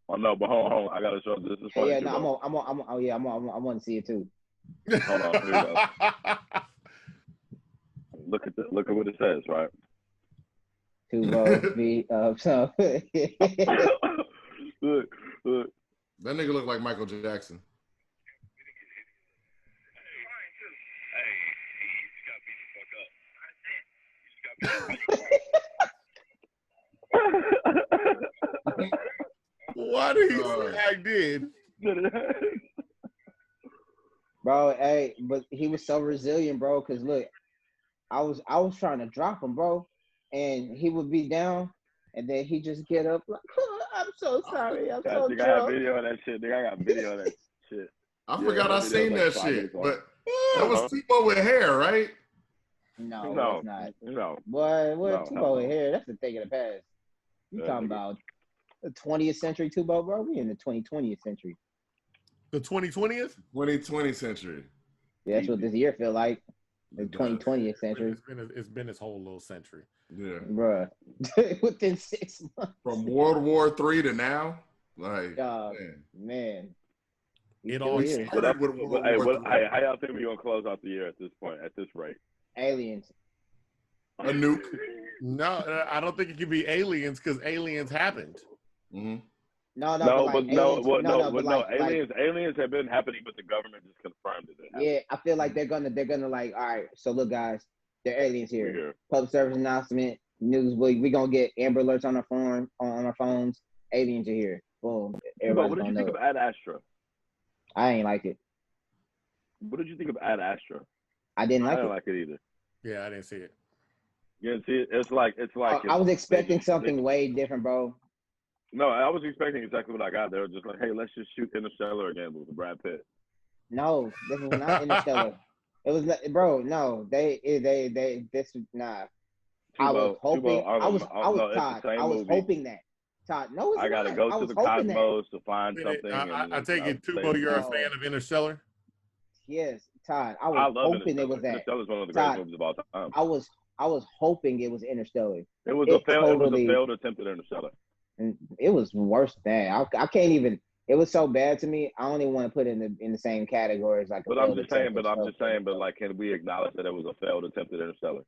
Oh no, but hold on. I gotta show this. Is funny. Yeah, no, I want to see it too. Hold on. Here we go. Look at what it says, right? Tubo beat up. So. Look. That nigga look like Michael Jackson. What did he say I did? Bro, hey, but he was so resilient, bro, because look, I was trying to drop him, bro, and he would be down, and then he just get up like, oh, I'm so sorry. I'm I so think I have drunk. video of that shit. Nigga, I got video of that shit. I Yeah, forgot that I video seen was like that 5 minutes shit, long. but that was Tubo with hair, right? No, No, that's not. no. Boy, what No, Tubo hell in no. here? That's the thing of the past. You Yeah, talking nigga. about the 20th century Tubo, bro? We in the 2020th century. The 2020th? 2020 century. Yeah, that's what this year feel like. The It does. 2020th century, It's been this whole little century. Yeah. bruh. Within 6 months. From World War III to now, like, Man. It all is. started. started with World War III. How y'all think we gonna close out the year at this point, at this rate? Aliens. A nuke. No, I don't think it could be aliens because aliens happened. Mm-hmm. Aliens have been happening, but the government just confirmed it. Yeah, I feel like they're gonna like, all right, so look guys, they're aliens We're here. here. Public service announcement, news, we gonna get Amber Alerts on our phones. Aliens are here. Boom. But what did you think of Ad Astra? I ain't like it. What did you think of Ad Astra? I didn't like it. like it either. Yeah, I didn't see it. You didn't see it? It's like I was expecting something way different, bro. No, I was expecting exactly what I got. They were just like, hey, let's just shoot Interstellar again with Brad Pitt. No, this was not Interstellar. It was not, bro. No, this is not. I was hoping. I was hoping that. Todd, no, it's I gotta not. go to the cosmos to find something. I take it, Tubo, you're a fan of Interstellar? Yes, Todd. I was hoping it was that. Interstellar is one of the greatest movies of all time. I was hoping it was Interstellar. It was a failed attempt at Interstellar. And it was worse than I can't even. It was so bad to me. I don't even want to put it in the same category as like. I'm just saying. But like, can we acknowledge that it was a failed attempt at Interstellar?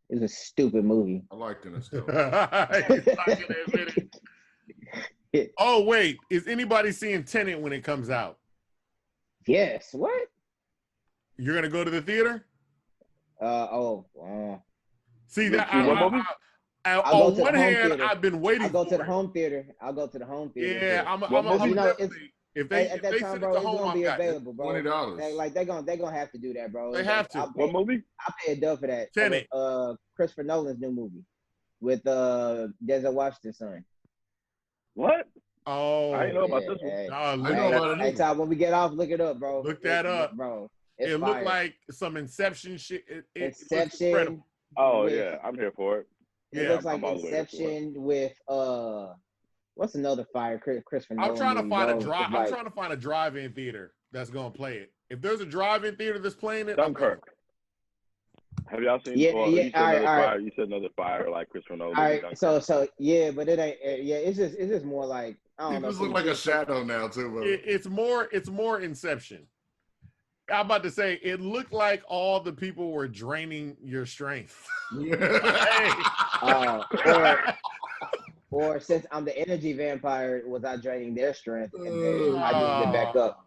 It was a stupid movie. I liked Interstellar. Oh wait, is anybody seeing Tenet when it comes out? Yes. What? You're gonna go to the theater? See that? On one hand, I've been waiting. I'll go to the home theater. Yeah, I'm if they at that time, bro, it's gonna be available, bro. $20. Like they're gonna have to do that, bro. They have to. What movie? I pay a dub for that. Tenet. Christopher Nolan's new movie with Denzel Washington's son. What? Oh, I didn't know about this one. I know about it. Hey, Todd, when we get off, look it up, bro. Look that up, bro. It looked like some Inception shit. Inception. Oh yeah, I'm here for it. It looks like Inception with what's another fire Christopher Nolan? I'm trying to find a drive-in theater that's gonna play it. If there's a drive-in theater that's playing it, Dunkirk. Have y'all seen? You said another fire like Christopher Nolan. All right, so yeah, but it ain't. Yeah, it's just more like I don't know. It just look like a shadow now too, bro. It's more Inception. I'm about to say it looked like all the people were draining your strength. Or since I'm the energy vampire, was I draining their strength and then I just get back up?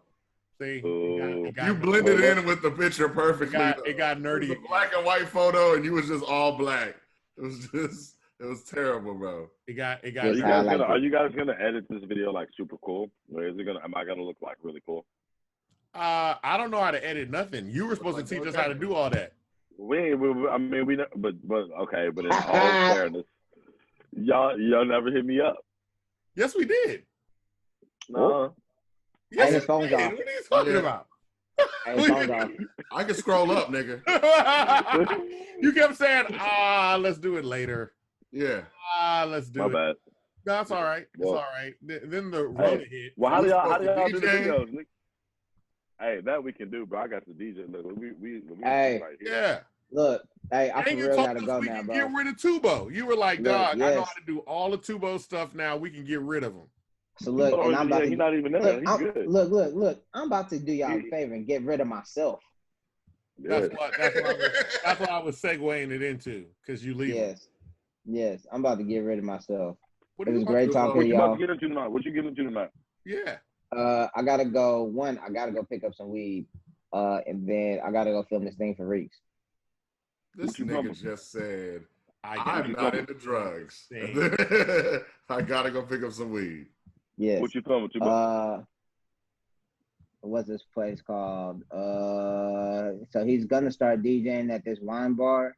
See, you blended in with the picture perfectly. It got nerdy. It was a black and white photo, and you was just all black. It was terrible, bro. It got. Are you guys gonna edit this video like super cool? Or is it gonna? Am I gonna look like really cool? I don't know how to edit nothing. You were supposed to teach us how to do all that. But okay, but in all fairness, y'all never hit me up. Yes, we did. No. Yes, his phone's off. What are you talking about? I can scroll up, nigga. You kept saying, let's do it later. Yeah. Let's do My it. bad. No, that's all right. It's all right. Then the Rona hit. Well, how do y'all do the videos, Nick? Hey, that we can do, bro. I got the DJ. Look, we hey, right here. Yeah. Look, hey, I and for real gotta go now, bro. Get rid of Tubo. You were like, dog, yes. I know how to do all the Tubo stuff now. We can get rid of them. So look, and I'm about to. He's not even there. He's good. Look. I'm about to do y'all a favor and get rid of myself. That's what I was segueing it into, because you leave. Yes. I'm about to get rid of myself. It was great talking to y'all. What you get into tonight? Yeah. I gotta go. I gotta go pick up some weed. And then I gotta go film this thing for Reeks. This nigga just said, I'm not into drugs. I gotta go pick up some weed. Yes. What you filming? What's this place called? So he's gonna start DJing at this wine bar,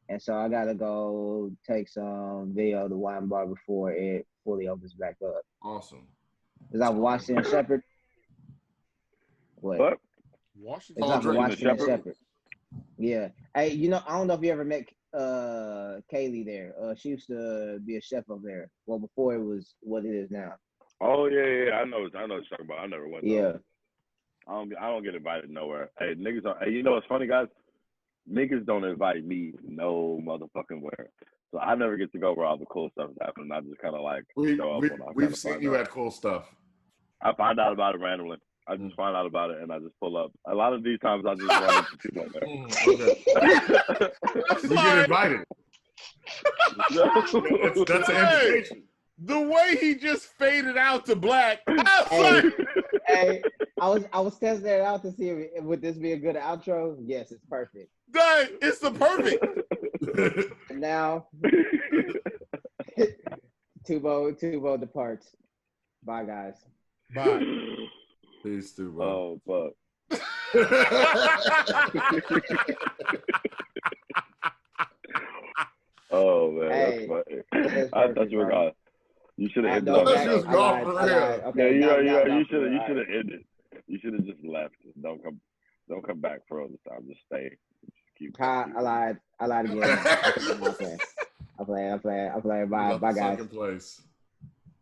and so I gotta go take some video of the wine bar before it fully opens back up. Awesome. Is that Washington Shepherd? What? Washington. It's like Washington Shepherd? Shepherd. Yeah. Hey, you know, I don't know if you ever met Kaylee there. She used to be a chef up there. Well, before it was what it is now. Oh yeah. I know what you're talking about. I never went. Yeah. I don't get invited nowhere. Hey, niggas. Hey, you know what's funny, guys? Niggas don't invite me no motherfucking where. So I never get to go where all the cool stuff is happening. I just kind of like show up when I We've seen you at cool stuff. I find out about it randomly. I just find out about it and I just pull up. A lot of these times I just run into people there. You get invited. That's an invitation. The way he just faded out to black. Hey, I was testing it out to see if would this be a good outro. Yes, it's perfect. It's the perfect. And now Tubo departs. Bye, guys. Bye. Peace, Tubo. Oh fuck. Oh man, Hey, that's funny. I thought you were gone. You should have ended. I thought you was gone for real. Okay, yeah, you should have ended. You should have just left. Don't come back for all this time. Just stay. Just keep. I lied again. I'm playing. Bye, guys. Second place.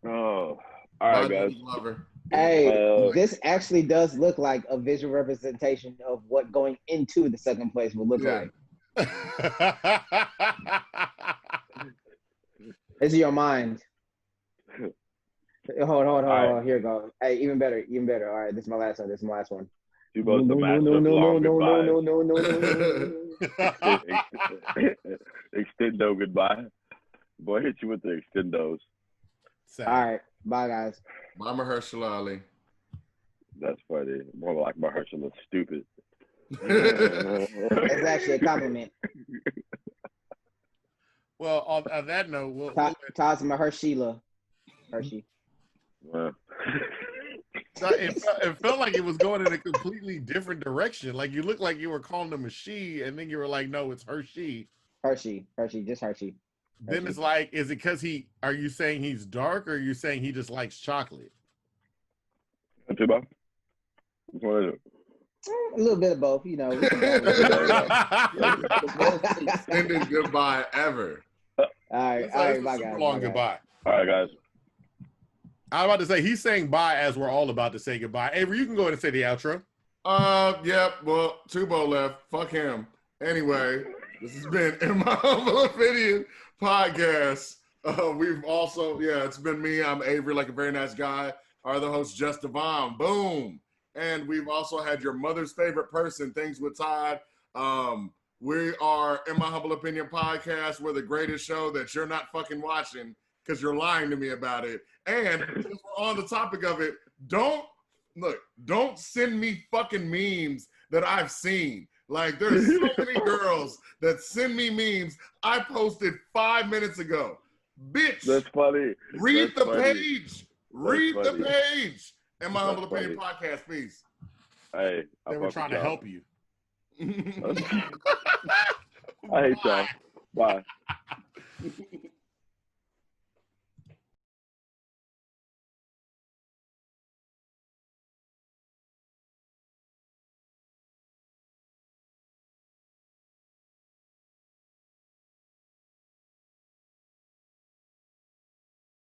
Oh, all right, guys. Lover. Hey, this actually does look like a visual representation of what going into the second place would look like. It's your mind. Hold on. Here we go. Hey, even better. All right, this is my last one. You both the master of long goodbyes. No. Extendo goodbye. Boy, hit you with the extendos. All right, bye, guys. Bye, Mahershala Ali. That's funny. More like Mahershala is stupid. That's actually a compliment. Well, on that note, Todd's Mahershala. Hershey. It felt like it was going in a completely different direction. Like you looked like you were calling him a she, and then you were like, no, it's Hershey. Hershey, just Hershey. Then it's like, is it because are you saying he's dark, or are you saying he just likes chocolate? Tubo? Which one is it? A little bit of both, you know. Extended goodbye ever. All right, bye, guys. Long goodbye. All right, guys. I was about to say, he's saying bye as we're all about to say goodbye. Avery, you can go ahead and say the outro. Yep. Well, Tubo left. Fuck him. Anyway, this has been In My Humble Opinion podcast. We've also, it's been me. I'm Avery, like a very nice guy. Our other host, Just Devon. Boom. And we've also had your mother's favorite person, Things with Todd. We are In My Humble Opinion podcast. We're the greatest show that you're not fucking watching because you're lying to me about it. And since we're on the topic of it, don't send me fucking memes that I've seen. Like, there's so many girls that send me memes I posted 5 minutes ago. Bitch. That's funny. Read the funny. page. Read funny. the page. In My Humble funny. Opinion podcast, please. Hey, They were trying to help you. I hate y'all. Bye.